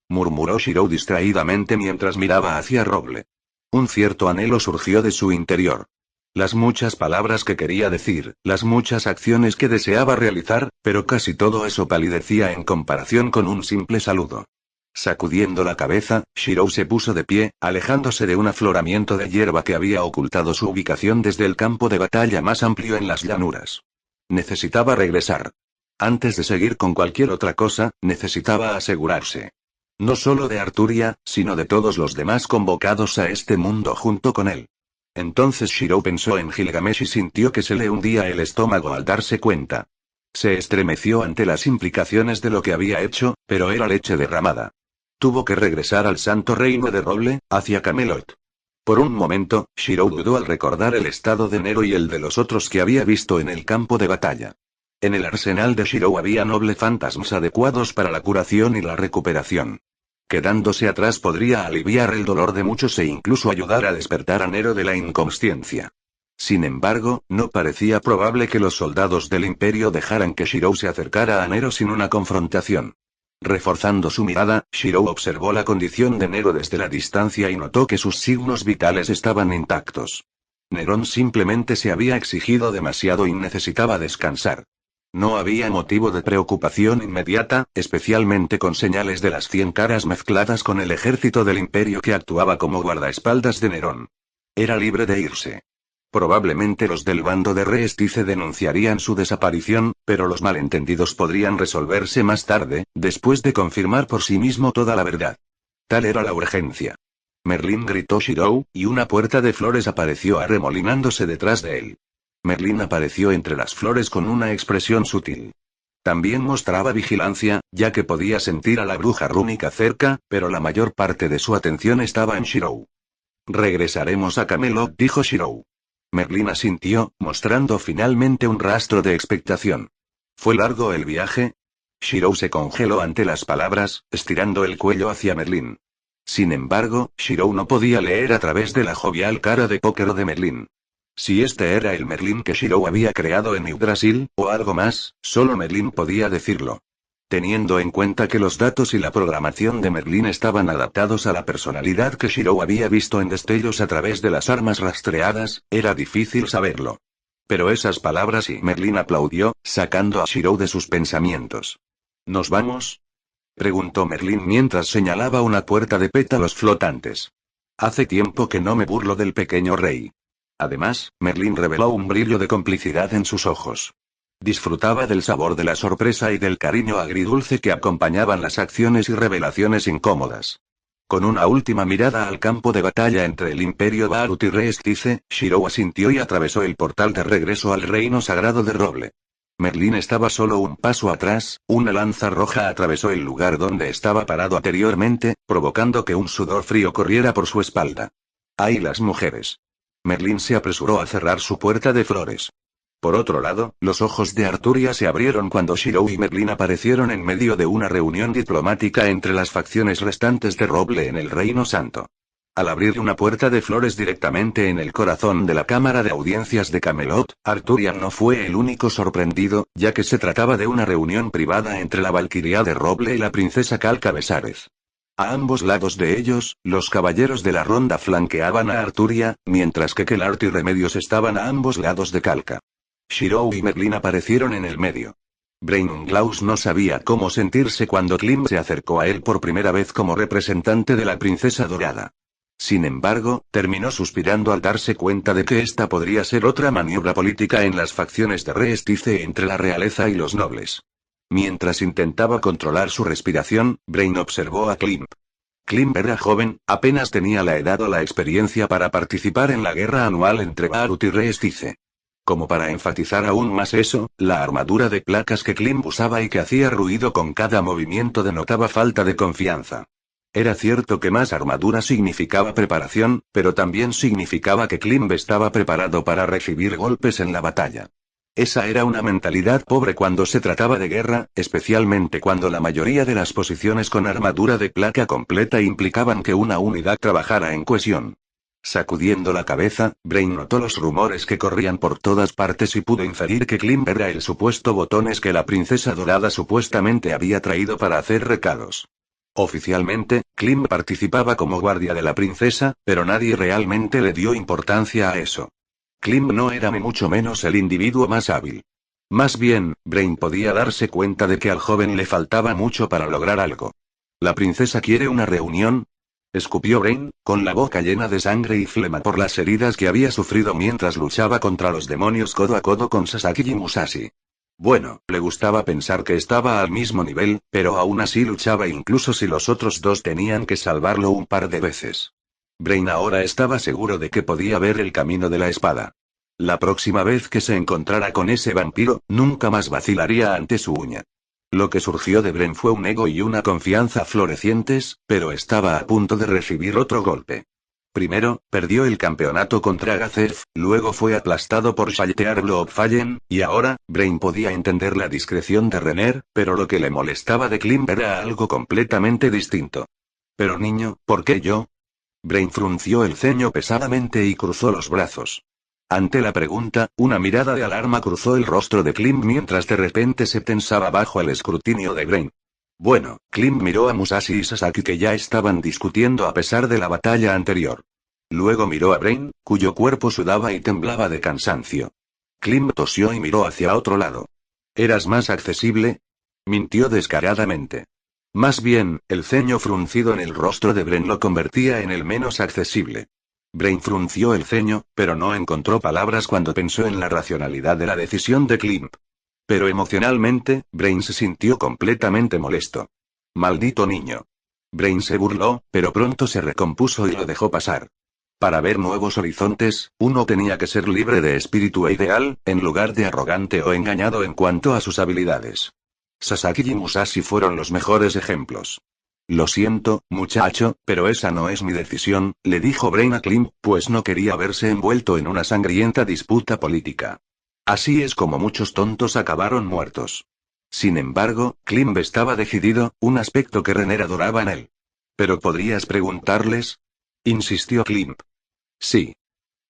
murmuró Shirou distraídamente mientras miraba hacia Roble. Un cierto anhelo surgió de su interior. Las muchas palabras que quería decir, las muchas acciones que deseaba realizar, pero casi todo eso palidecía en comparación con un simple saludo. Sacudiendo la cabeza, Shirou se puso de pie, alejándose de un afloramiento de hierba que había ocultado su ubicación desde el campo de batalla más amplio en las llanuras. Necesitaba regresar. Antes de seguir con cualquier otra cosa, necesitaba asegurarse. No solo de Arturia, sino de todos los demás convocados a este mundo junto con él. Entonces Shirou pensó en Gilgamesh y sintió que se le hundía el estómago al darse cuenta. Se estremeció ante las implicaciones de lo que había hecho, pero era leche derramada. Tuvo que regresar al santo reino de Roble, hacia Camelot. Por un momento, Shirou dudó al recordar el estado de Nero y el de los otros que había visto en el campo de batalla. En el arsenal de Shirou había noble fantasmas adecuados para la curación y la recuperación. Quedándose atrás podría aliviar el dolor de muchos e incluso ayudar a despertar a Nero de la inconsciencia. Sin embargo, no parecía probable que los soldados del Imperio dejaran que Shirou se acercara a Nero sin una confrontación. Reforzando su mirada, Shirou observó la condición de Nero desde la distancia y notó que sus signos vitales estaban intactos. Nerón simplemente se había exigido demasiado y necesitaba descansar. No había motivo de preocupación inmediata, especialmente con señales de las 100 caras mezcladas con el ejército del Imperio que actuaba como guardaespaldas de Nerón. Era libre de irse. Probablemente los del bando de Reestice denunciarían su desaparición, pero los malentendidos podrían resolverse más tarde, después de confirmar por sí mismo toda la verdad. Tal era la urgencia. Merlín gritó Shirou, y una puerta de flores apareció arremolinándose detrás de él. Merlín apareció entre las flores con una expresión sutil. También mostraba vigilancia, ya que podía sentir a la bruja rúnica cerca, pero la mayor parte de su atención estaba en Shirou. Regresaremos a Camelot, dijo Shirou. Merlín asintió, mostrando finalmente un rastro de expectación. ¿Fue largo el viaje? Shirou se congeló ante las palabras, estirando el cuello hacia Merlín. Sin embargo, Shirou no podía leer a través de la jovial cara de póker de Merlín. Si este era el Merlín que Shirou había creado en Yggdrasil, o algo más, solo Merlín podía decirlo. Teniendo en cuenta que los datos y la programación de Merlín estaban adaptados a la personalidad que Shirou había visto en destellos a través de las armas rastreadas, era difícil saberlo. Pero esas palabras y Merlín aplaudió, sacando a Shirou de sus pensamientos. ¿Nos vamos? Preguntó Merlín mientras señalaba una puerta de pétalos flotantes. Hace tiempo que no me burlo del pequeño rey. Además, Merlín reveló un brillo de complicidad en sus ojos. Disfrutaba del sabor de la sorpresa y del cariño agridulce que acompañaban las acciones y revelaciones incómodas. Con una última mirada al campo de batalla entre el Imperio Barut y Reestice, Shirou asintió y atravesó el portal de regreso al reino sagrado de Roble. Merlín estaba solo un paso atrás, una lanza roja atravesó el lugar donde estaba parado anteriormente, provocando que un sudor frío corriera por su espalda. ¡Ay, las mujeres! Merlín se apresuró a cerrar su puerta de flores. Por otro lado, los ojos de Arturia se abrieron cuando Shirou y Merlín aparecieron en medio de una reunión diplomática entre las facciones restantes de Roble en el Reino Santo. Al abrir una puerta de flores directamente en el corazón de la Cámara de Audiencias de Camelot, Arturia no fue el único sorprendido, ya que se trataba de una reunión privada entre la Valquiria de Roble y la princesa Calca Besárez. A ambos lados de ellos, los caballeros de la ronda flanqueaban a Arturia, mientras que Kellart y Remedios estaban a ambos lados de Calca. Shirou y Merlín aparecieron en el medio. Brainglaus no sabía cómo sentirse cuando Klim se acercó a él por primera vez como representante de la princesa dorada. Sin embargo, terminó suspirando al darse cuenta de que esta podría ser otra maniobra política en las facciones de Reestice entre la realeza y los nobles. Mientras intentaba controlar su respiración, Brain observó a Klim. Klim era joven, apenas tenía la edad o la experiencia para participar en la guerra anual entre Barut y Reestice. Como para enfatizar aún más eso, la armadura de placas que Klim usaba y que hacía ruido con cada movimiento denotaba falta de confianza. Era cierto que más armadura significaba preparación, pero también significaba que Klim estaba preparado para recibir golpes en la batalla. Esa era una mentalidad pobre cuando se trataba de guerra, especialmente cuando la mayoría de las posiciones con armadura de placa completa implicaban que una unidad trabajara en cohesión. Sacudiendo la cabeza, Brain notó los rumores que corrían por todas partes y pudo inferir que Klim era el supuesto botones que la princesa dorada supuestamente había traído para hacer recados. Oficialmente, Klim participaba como guardia de la princesa, pero nadie realmente le dio importancia a eso. Klim no era ni mucho menos el individuo más hábil. Más bien, Brain podía darse cuenta de que al joven le faltaba mucho para lograr algo. ¿La princesa quiere una reunión? Escupió Brain, con la boca llena de sangre y flema por las heridas que había sufrido mientras luchaba contra los demonios codo a codo con Sasaki y Musashi. Bueno, le gustaba pensar que estaba al mismo nivel, pero aún así luchaba incluso si los otros dos tenían que salvarlo un par de veces. Brain ahora estaba seguro de que podía ver el camino de la espada. La próxima vez que se encontrara con ese vampiro, nunca más vacilaría ante su uña. Lo que surgió de Bren fue un ego y una confianza florecientes, pero estaba a punto de recibir otro golpe. Primero, perdió el campeonato contra Gazef, luego fue aplastado por Shaltear Bloodfallen, y ahora, Brain podía entender la discreción de Renner, pero lo que le molestaba de Klim era algo completamente distinto. Pero niño, ¿por qué yo? Brain frunció el ceño pesadamente y cruzó los brazos. Ante la pregunta, una mirada de alarma cruzó el rostro de Klim mientras de repente se tensaba bajo el escrutinio de Brain. Bueno, Klim miró a Musashi y Sasaki que ya estaban discutiendo a pesar de la batalla anterior. Luego miró a Brain, cuyo cuerpo sudaba y temblaba de cansancio. Klim tosió y miró hacia otro lado. ¿Eras más accesible? Mintió descaradamente. Más bien, el ceño fruncido en el rostro de Brain lo convertía en el menos accesible. Brain frunció el ceño, pero no encontró palabras cuando pensó en la racionalidad de la decisión de Climp. Pero emocionalmente, Brain se sintió completamente molesto. Maldito niño. Brain se burló, pero pronto se recompuso y lo dejó pasar. Para ver nuevos horizontes, uno tenía que ser libre de espíritu e ideal, en lugar de arrogante o engañado en cuanto a sus habilidades. Sasaki y Musashi fueron los mejores ejemplos. Lo siento, muchacho, pero esa no es mi decisión, le dijo Brain a Climp, pues no quería verse envuelto en una sangrienta disputa política. Así es como muchos tontos acabaron muertos. Sin embargo, Climp estaba decidido, un aspecto que Renner adoraba en él. ¿Pero podrías preguntarles? Insistió Climp. Sí.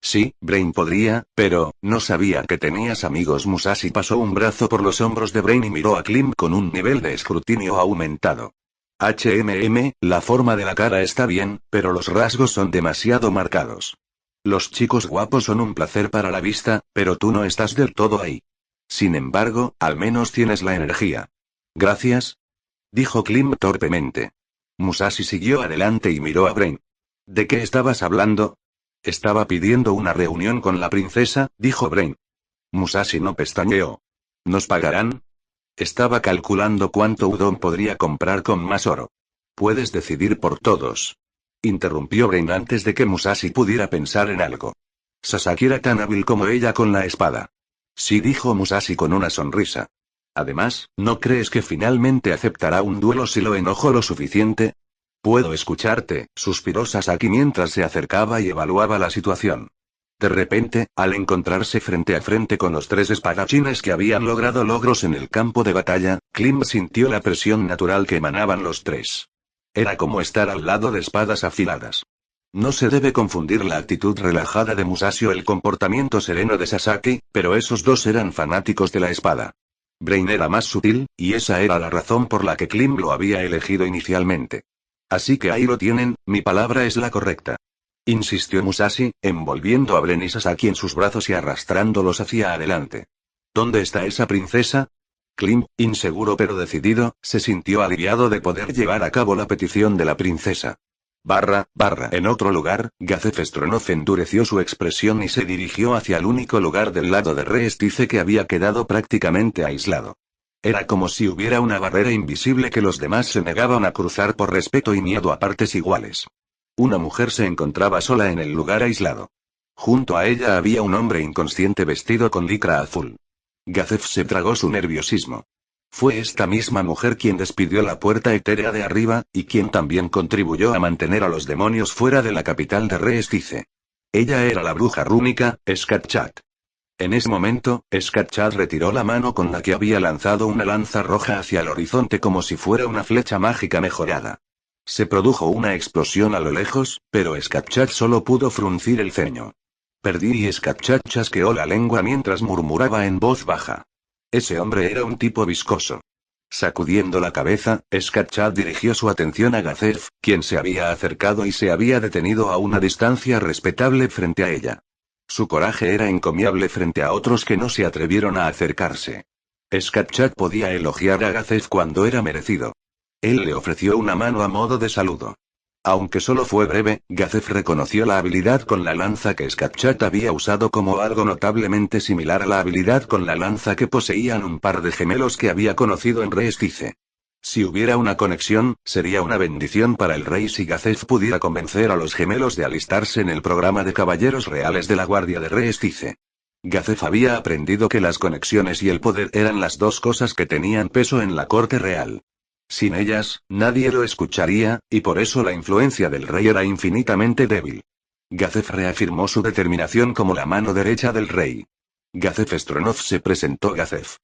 Sí, Brain podría, pero, no sabía que tenías amigos. Musashi pasó un brazo por los hombros de Brain y miró a Climp con un nivel de escrutinio aumentado. La forma de la cara está bien, pero los rasgos son demasiado marcados. Los chicos guapos son un placer para la vista, pero tú no estás del todo ahí. Sin embargo, al menos tienes la energía. Gracias, dijo Climp torpemente. Musashi siguió adelante y miró a Brain. ¿De qué estabas hablando? Estaba pidiendo una reunión con la princesa, dijo Brain. Musashi no pestañeó. ¿Nos pagarán? Estaba calculando cuánto udon podría comprar con más oro. Puedes decidir por todos. Interrumpió Brain antes de que Musashi pudiera pensar en algo. Sasaki era tan hábil como ella con la espada. Sí, dijo Musashi con una sonrisa. Además, ¿no crees que finalmente aceptará un duelo si lo enojo lo suficiente? Puedo escucharte, suspiró Sasaki mientras se acercaba y evaluaba la situación. De repente, al encontrarse frente a frente con los tres espadachines que habían logrado logros en el campo de batalla, Climp sintió la presión natural que emanaban los tres. Era como estar al lado de espadas afiladas. No se debe confundir la actitud relajada de Musashi o el comportamiento sereno de Sasaki, pero esos dos eran fanáticos de la espada. Brain era más sutil, y esa era la razón por la que Climp lo había elegido inicialmente. Así que ahí lo tienen, mi palabra es la correcta. Insistió Musashi, envolviendo a Brain y Sasaki en sus brazos y arrastrándolos hacia adelante. ¿Dónde está esa princesa? Climp, inseguro pero decidido, se sintió aliviado de poder llevar a cabo la petición de la princesa. En otro lugar, Gazef Stronov endureció su expresión y se dirigió hacia el único lugar del lado de Reestice que había quedado prácticamente aislado. Era como si hubiera una barrera invisible que los demás se negaban a cruzar por respeto y miedo a partes iguales. Una mujer se encontraba sola en el lugar aislado. Junto a ella había un hombre inconsciente vestido con licra azul. Gazef se tragó su nerviosismo. Fue esta misma mujer quien despidió la puerta etérea de arriba, y quien también contribuyó a mantener a los demonios fuera de la capital de Reestice. Ella era la bruja rúnica, Skatchat. En ese momento, Skatchat retiró la mano con la que había lanzado una lanza roja hacia el horizonte como si fuera una flecha mágica mejorada. Se produjo una explosión a lo lejos, pero Skatchat solo pudo fruncir el ceño. Perdí y Skatchat chasqueó la lengua mientras murmuraba en voz baja. Ese hombre era un tipo viscoso. Sacudiendo la cabeza, Skatchat dirigió su atención a Gazef, quien se había acercado y se había detenido a una distancia respetable frente a ella. Su coraje era encomiable frente a otros que no se atrevieron a acercarse. Skatchat podía elogiar a Gazef cuando era merecido. Él le ofreció una mano a modo de saludo. Aunque solo fue breve, Gazef reconoció la habilidad con la lanza que Skatchat había usado como algo notablemente similar a la habilidad con la lanza que poseían un par de gemelos que había conocido en Reestice. Si hubiera una conexión, sería una bendición para el rey si Gazef pudiera convencer a los gemelos de alistarse en el programa de caballeros reales de la Guardia de Reestice. Gazef había aprendido que las conexiones y el poder eran las dos cosas que tenían peso en la corte real. Sin ellas, nadie lo escucharía, y por eso la influencia del rey era infinitamente débil. Gazef reafirmó su determinación como la mano derecha del rey. Gazef Stronov se presentó Gazef.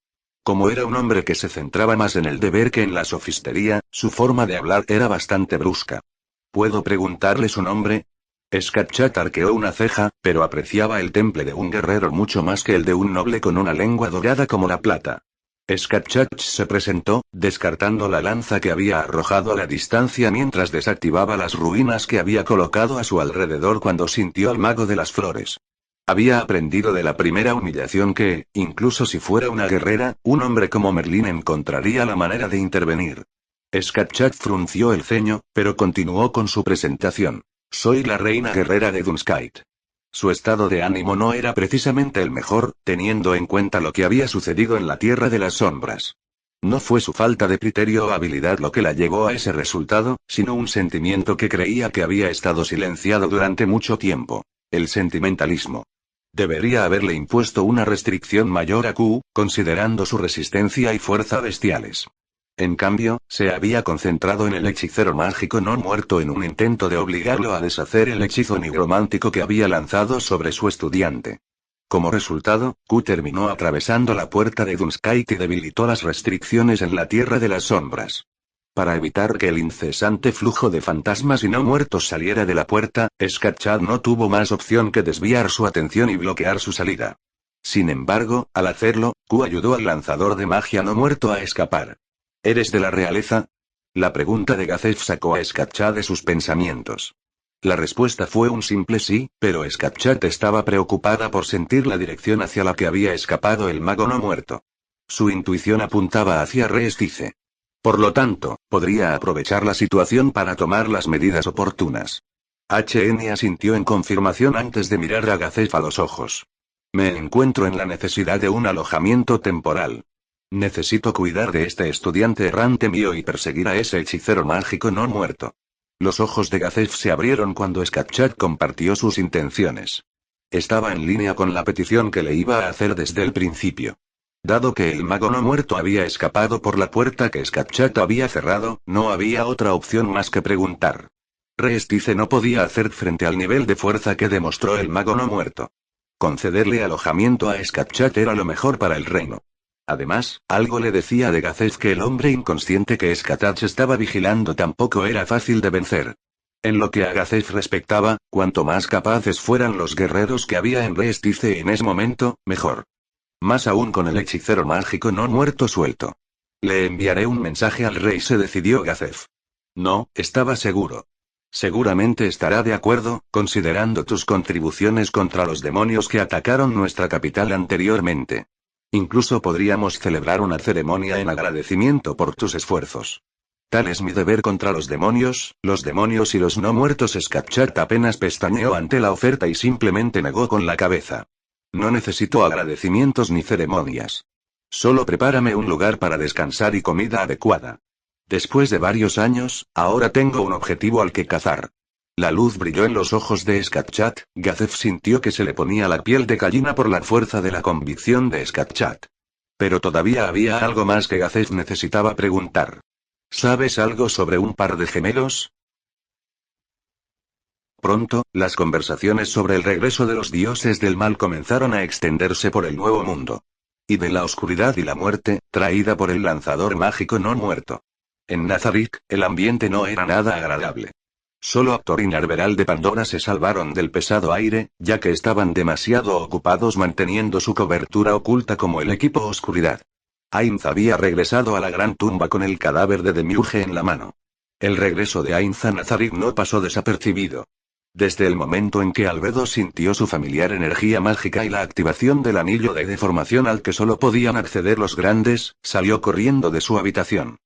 Como era un hombre que se centraba más en el deber que en la sofistería, su forma de hablar era bastante brusca. ¿Puedo preguntarle su nombre? Skatchat arqueó una ceja, pero apreciaba el temple de un guerrero mucho más que el de un noble con una lengua dorada como la plata. Skatchat se presentó, descartando la lanza que había arrojado a la distancia mientras desactivaba las ruinas que había colocado a su alrededor cuando sintió al mago de las flores. Había aprendido de la primera humillación que, incluso si fuera una guerrera, un hombre como Merlín encontraría la manera de intervenir. Skatchat frunció el ceño, pero continuó con su presentación. Soy la reina guerrera de Dunskite. Su estado de ánimo no era precisamente el mejor, teniendo en cuenta lo que había sucedido en la Tierra de las Sombras. No fue su falta de criterio o habilidad lo que la llevó a ese resultado, sino un sentimiento que creía que había estado silenciado durante mucho tiempo. El sentimentalismo. Debería haberle impuesto una restricción mayor a Q, considerando su resistencia y fuerza bestiales. En cambio, se había concentrado en el hechicero mágico no muerto en un intento de obligarlo a deshacer el hechizo nigromántico que había lanzado sobre su estudiante. Como resultado, Q terminó atravesando la puerta de Dunskite y debilitó las restricciones en la Tierra de las Sombras. Para evitar que el incesante flujo de fantasmas y no muertos saliera de la puerta, Skatchat no tuvo más opción que desviar su atención y bloquear su salida. Sin embargo, al hacerlo, Q ayudó al lanzador de magia no muerto a escapar. ¿Eres de la realeza? La pregunta de Gazef sacó a Skatchat de sus pensamientos. La respuesta fue un simple sí, pero Skatchat estaba preocupada por sentir la dirección hacia la que había escapado el mago no muerto. Su intuición apuntaba hacia Reestice. Por lo tanto, podría aprovechar la situación para tomar las medidas oportunas. HN asintió en confirmación antes de mirar a Gazef a los ojos. Me encuentro en la necesidad de un alojamiento temporal. Necesito cuidar de este estudiante errante mío y perseguir a ese hechicero mágico no muerto. Los ojos de Gazef se abrieron cuando Skatchat compartió sus intenciones. Estaba en línea con la petición que le iba a hacer desde el principio. Dado que el mago no muerto había escapado por la puerta que Skatchat había cerrado, no había otra opción más que preguntar. Reestice no podía hacer frente al nivel de fuerza que demostró el mago no muerto. Concederle alojamiento a Skatchat era lo mejor para el reino. Además, algo le decía de Gazef que el hombre inconsciente que Skatchat estaba vigilando tampoco era fácil de vencer. En lo que a Gazef respectaba, cuanto más capaces fueran los guerreros que había en Reestice en ese momento, mejor. Más aún con el hechicero mágico no muerto suelto. Le enviaré un mensaje al rey, se decidió Gazef. No, estaba seguro. Seguramente estará de acuerdo, considerando tus contribuciones contra los demonios que atacaron nuestra capital anteriormente. Incluso podríamos celebrar una ceremonia en agradecimiento por tus esfuerzos. Tal es mi deber contra los demonios y los no muertos. Skatchat apenas pestañeó ante la oferta y simplemente negó con la cabeza. No necesito agradecimientos ni ceremonias. Solo prepárame un lugar para descansar y comida adecuada. Después de varios años, ahora tengo un objetivo al que cazar. La luz brilló en los ojos de Skatchat. Gazef sintió que se le ponía la piel de gallina por la fuerza de la convicción de Skatchat. Pero todavía había algo más que Gazef necesitaba preguntar. ¿Sabes algo sobre un par de gemelos? Pronto, las conversaciones sobre el regreso de los dioses del mal comenzaron a extenderse por el nuevo mundo. Y de la oscuridad y la muerte, traída por el lanzador mágico no muerto. En Nazarick, el ambiente no era nada agradable. Solo Actor y Narveral de Pandora se salvaron del pesado aire, ya que estaban demasiado ocupados manteniendo su cobertura oculta como el equipo Oscuridad. Ainz había regresado a la gran tumba con el cadáver de Demiurge en la mano. El regreso de Ainz a Nazarick no pasó desapercibido. Desde el momento en que Albedo sintió su familiar energía mágica y la activación del anillo de deformación al que solo podían acceder los grandes, salió corriendo de su habitación.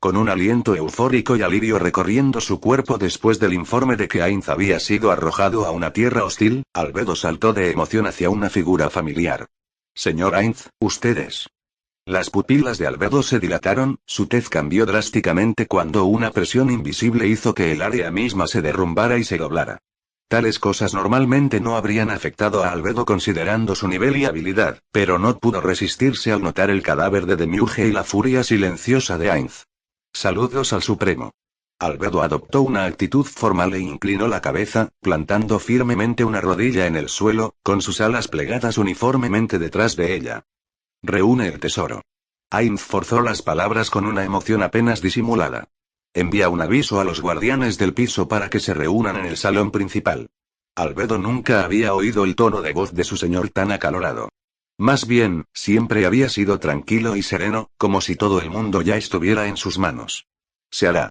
Con un aliento eufórico y alivio recorriendo su cuerpo después del informe de que Ainz había sido arrojado a una tierra hostil, Albedo saltó de emoción hacia una figura familiar. Señor Ainz, ustedes. Las pupilas de Albedo se dilataron, su tez cambió drásticamente cuando una presión invisible hizo que el área misma se derrumbara y se doblara. Tales cosas normalmente no habrían afectado a Albedo considerando su nivel y habilidad, pero no pudo resistirse al notar el cadáver de Demiurge y la furia silenciosa de Ainz. Saludos al Supremo. Albedo adoptó una actitud formal e inclinó la cabeza, plantando firmemente una rodilla en el suelo, con sus alas plegadas uniformemente detrás de ella. Reúne el tesoro. Ainz forzó las palabras con una emoción apenas disimulada. Envía un aviso a los guardianes del piso para que se reúnan en el salón principal. Albedo nunca había oído el tono de voz de su señor tan acalorado. Más bien, siempre había sido tranquilo y sereno, como si todo el mundo ya estuviera en sus manos. Se hará.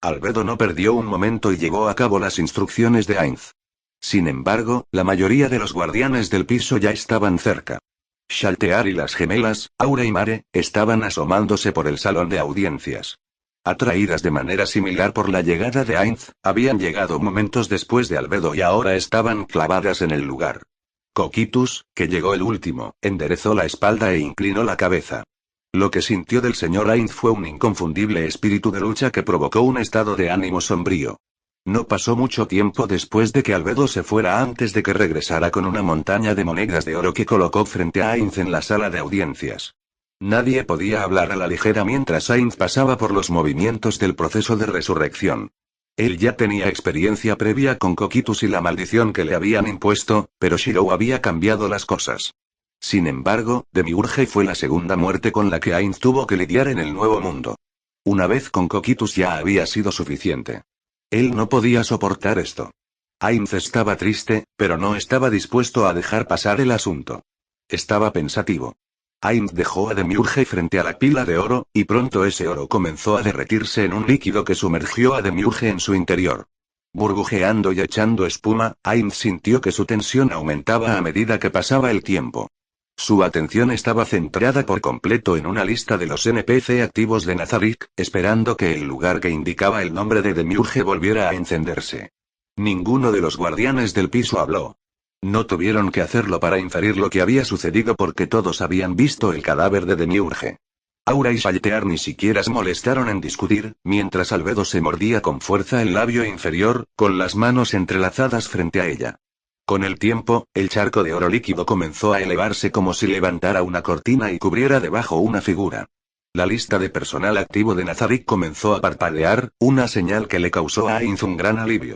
Albedo no perdió un momento y llevó a cabo las instrucciones de Ainz. Sin embargo, la mayoría de los guardianes del piso ya estaban cerca. Shaltear y las gemelas, Aura y Mare, estaban asomándose por el salón de audiencias. Atraídas de manera similar por la llegada de Ainz, habían llegado momentos después de Albedo y ahora estaban clavadas en el lugar. Cocytus, que llegó el último, enderezó la espalda e inclinó la cabeza. Lo que sintió del señor Ainz fue un inconfundible espíritu de lucha que provocó un estado de ánimo sombrío. No pasó mucho tiempo después de que Albedo se fuera antes de que regresara con una montaña de monedas de oro que colocó frente a Ainz en la sala de audiencias. Nadie podía hablar a la ligera mientras Ainz pasaba por los movimientos del proceso de resurrección. Él ya tenía experiencia previa con Cocytus y la maldición que le habían impuesto, pero Shirou había cambiado las cosas. Sin embargo, Demiurge fue la segunda muerte con la que Ainz tuvo que lidiar en el nuevo mundo. Una vez con Cocytus ya había sido suficiente. Él no podía soportar esto. Ainz estaba triste, pero no estaba dispuesto a dejar pasar el asunto. Estaba pensativo. Ainz dejó a Demiurge frente a la pila de oro, y pronto ese oro comenzó a derretirse en un líquido que sumergió a Demiurge en su interior. Burbujeando y echando espuma, Ainz sintió que su tensión aumentaba a medida que pasaba el tiempo. Su atención estaba centrada por completo en una lista de los NPC activos de Nazarick, esperando que el lugar que indicaba el nombre de Demiurge volviera a encenderse. Ninguno de los guardianes del piso habló. No tuvieron que hacerlo para inferir lo que había sucedido porque todos habían visto el cadáver de Demiurge. Aura y Saltear ni siquiera se molestaron en discutir, mientras Albedo se mordía con fuerza el labio inferior, con las manos entrelazadas frente a ella. Con el tiempo, el charco de oro líquido comenzó a elevarse como si levantara una cortina y cubriera debajo una figura. La lista de personal activo de Nazarick comenzó a parpadear, una señal que le causó a Ainz un gran alivio.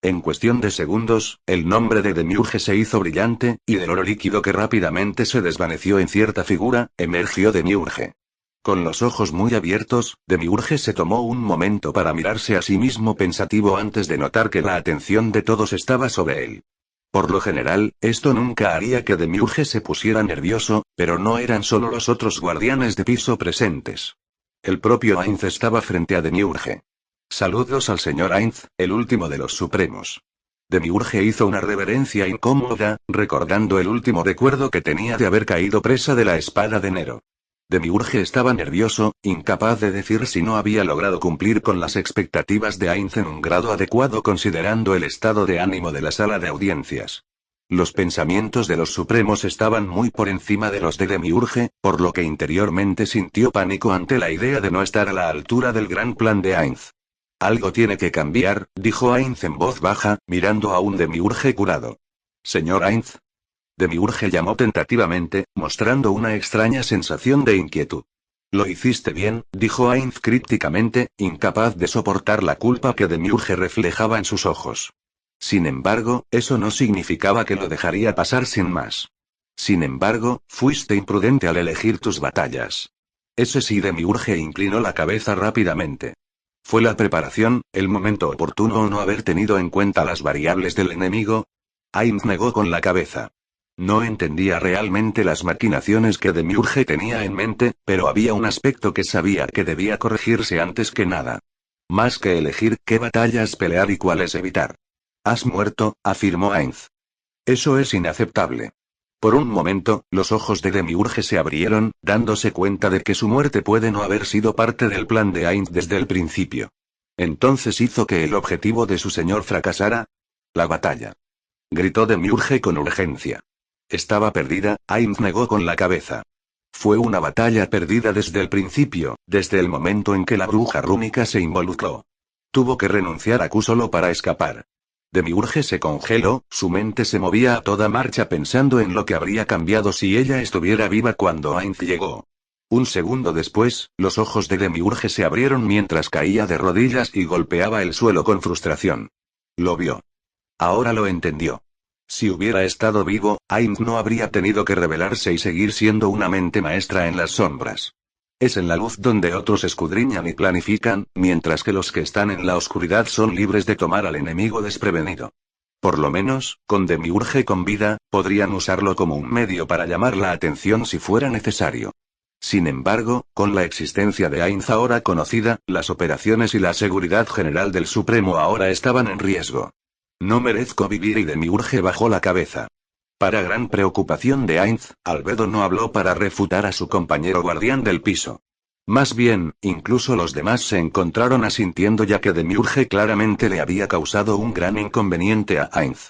En cuestión de segundos, el nombre de Demiurge se hizo brillante, y del oro líquido que rápidamente se desvaneció en cierta figura, emergió Demiurge. Con los ojos muy abiertos, Demiurge se tomó un momento para mirarse a sí mismo pensativo antes de notar que la atención de todos estaba sobre él. Por lo general, esto nunca haría que Demiurge se pusiera nervioso, pero no eran solo los otros guardianes de piso presentes. El propio Ainz estaba frente a Demiurge. Saludos al señor Ainz, el último de los supremos. Demiurge hizo una reverencia incómoda, recordando el último recuerdo que tenía de haber caído presa de la espada de Nero. Demiurge estaba nervioso, incapaz de decir si no había logrado cumplir con las expectativas de Ainz en un grado adecuado considerando el estado de ánimo de la sala de audiencias. Los pensamientos de los supremos estaban muy por encima de los de Demiurge, por lo que interiormente sintió pánico ante la idea de no estar a la altura del gran plan de Ainz. Algo tiene que cambiar, dijo Ainz en voz baja, mirando a un Demiurge curado. Señor Ainz. Demiurge llamó tentativamente, mostrando una extraña sensación de inquietud. Lo hiciste bien, dijo Ainz crípticamente, incapaz de soportar la culpa que Demiurge reflejaba en sus ojos. Sin embargo, eso no significaba que lo dejaría pasar sin más. Sin embargo, fuiste imprudente al elegir tus batallas. Ese sí, Demiurge inclinó la cabeza rápidamente. ¿Fue la preparación, el momento oportuno o no haber tenido en cuenta las variables del enemigo? Ainz negó con la cabeza. No entendía realmente las maquinaciones que Demiurge tenía en mente, pero había un aspecto que sabía que debía corregirse antes que nada. Más que elegir qué batallas pelear y cuáles evitar. Has muerto, afirmó Ainz. Eso es inaceptable. Por un momento, los ojos de Demiurge se abrieron, dándose cuenta de que su muerte puede no haber sido parte del plan de Ainz desde el principio. ¿Entonces hizo que el objetivo de su señor fracasara? La batalla. Gritó Demiurge con urgencia. Estaba perdida, Ainz negó con la cabeza. Fue una batalla perdida desde el principio, desde el momento en que la bruja rúnica se involucró. Tuvo que renunciar a Q solo para escapar. Demiurge se congeló, su mente se movía a toda marcha pensando en lo que habría cambiado si ella estuviera viva cuando Ainz llegó. Un segundo después, los ojos de Demiurge se abrieron mientras caía de rodillas y golpeaba el suelo con frustración. Lo vio. Ahora lo entendió. Si hubiera estado vivo, Ainz no habría tenido que rebelarse y seguir siendo una mente maestra en las sombras. Es en la luz donde otros escudriñan y planifican, mientras que los que están en la oscuridad son libres de tomar al enemigo desprevenido. Por lo menos, con Demiurge con vida, podrían usarlo como un medio para llamar la atención si fuera necesario. Sin embargo, con la existencia de Ainz ahora conocida, las operaciones y la seguridad general del Supremo ahora estaban en riesgo. No merezco vivir y Demiurge bajó la cabeza. Para gran preocupación de Ainz, Albedo no habló para refutar a su compañero guardián del piso. Más bien, incluso los demás se encontraron asintiendo ya que Demiurge claramente le había causado un gran inconveniente a Ainz.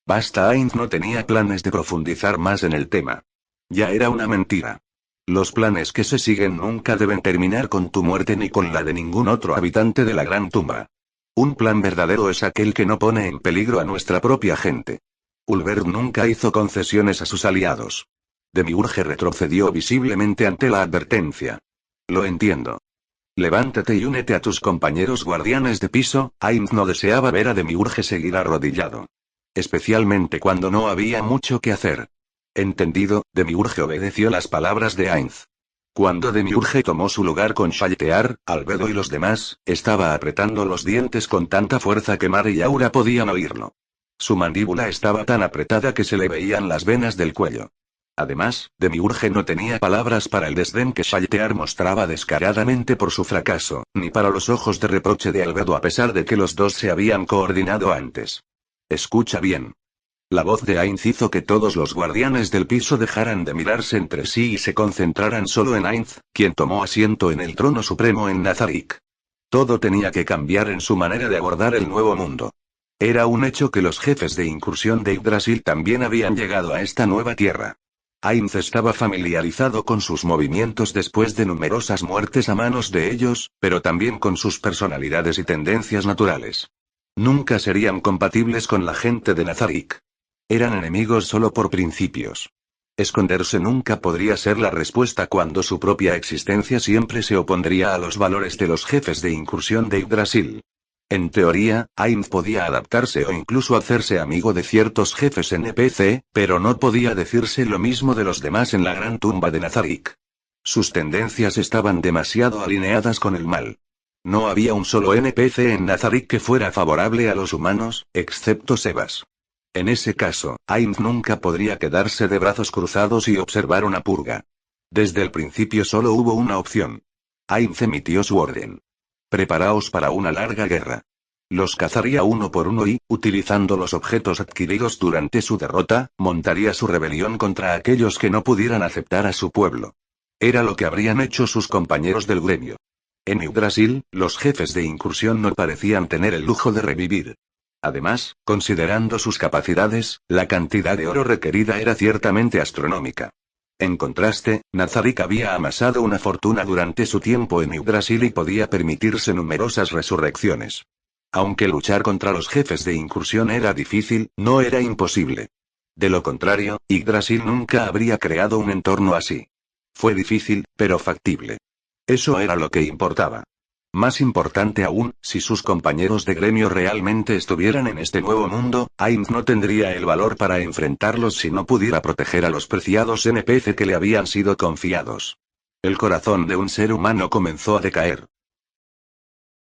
Basta, Ainz no tenía planes de profundizar más en el tema. Ya era una mentira. Los planes que se siguen nunca deben terminar con tu muerte ni con la de ningún otro habitante de la gran tumba. Un plan verdadero es aquel que no pone en peligro a nuestra propia gente. Ulverd nunca hizo concesiones a sus aliados. Demiurge retrocedió visiblemente ante la advertencia. Lo entiendo. Levántate y únete a tus compañeros guardianes de piso. Ainz no deseaba ver a Demiurge seguir arrodillado. Especialmente cuando no había mucho que hacer. Entendido, Demiurge obedeció las palabras de Ainz. Cuando Demiurge tomó su lugar con Shaltear, Albedo y los demás, estaba apretando los dientes con tanta fuerza que Mare y Aura podían oírlo. Su mandíbula estaba tan apretada que se le veían las venas del cuello. Además, Demiurge no tenía palabras para el desdén que Shaltear mostraba descaradamente por su fracaso, ni para los ojos de reproche de Albedo a pesar de que los dos se habían coordinado antes. Escucha bien. La voz de Ainz hizo que todos los guardianes del piso dejaran de mirarse entre sí y se concentraran solo en Ainz, quien tomó asiento en el trono supremo en Nazarick. Todo tenía que cambiar en su manera de abordar el nuevo mundo. Era un hecho que los jefes de incursión de Yggdrasil también habían llegado a esta nueva tierra. Ainz estaba familiarizado con sus movimientos después de numerosas muertes a manos de ellos, pero también con sus personalidades y tendencias naturales. Nunca serían compatibles con la gente de Nazarick. Eran enemigos solo por principios. Esconderse nunca podría ser la respuesta cuando su propia existencia siempre se opondría a los valores de los jefes de incursión de Yggdrasil. En teoría, Ainz podía adaptarse o incluso hacerse amigo de ciertos jefes NPC, pero no podía decirse lo mismo de los demás en la gran tumba de Nazarick. Sus tendencias estaban demasiado alineadas con el mal. No había un solo NPC en Nazarick que fuera favorable a los humanos, excepto Sebas. En ese caso, Ainz nunca podría quedarse de brazos cruzados y observar una purga. Desde el principio solo hubo una opción. Ainz emitió su orden. Preparaos para una larga guerra. Los cazaría uno por uno y, utilizando los objetos adquiridos durante su derrota, montaría su rebelión contra aquellos que no pudieran aceptar a su pueblo. Era lo que habrían hecho sus compañeros del gremio. En Yggdrasil, los jefes de incursión no parecían tener el lujo de revivir. Además, considerando sus capacidades, la cantidad de oro requerida era ciertamente astronómica. En contraste, Nazarick había amasado una fortuna durante su tiempo en Yggdrasil y podía permitirse numerosas resurrecciones. Aunque luchar contra los jefes de incursión era difícil, no era imposible. De lo contrario, Yggdrasil nunca habría creado un entorno así. Fue difícil, pero factible. Eso era lo que importaba. Más importante aún, si sus compañeros de gremio realmente estuvieran en este nuevo mundo, Ainz no tendría el valor para enfrentarlos si no pudiera proteger a los preciados NPC que le habían sido confiados. El corazón de un ser humano comenzó a decaer.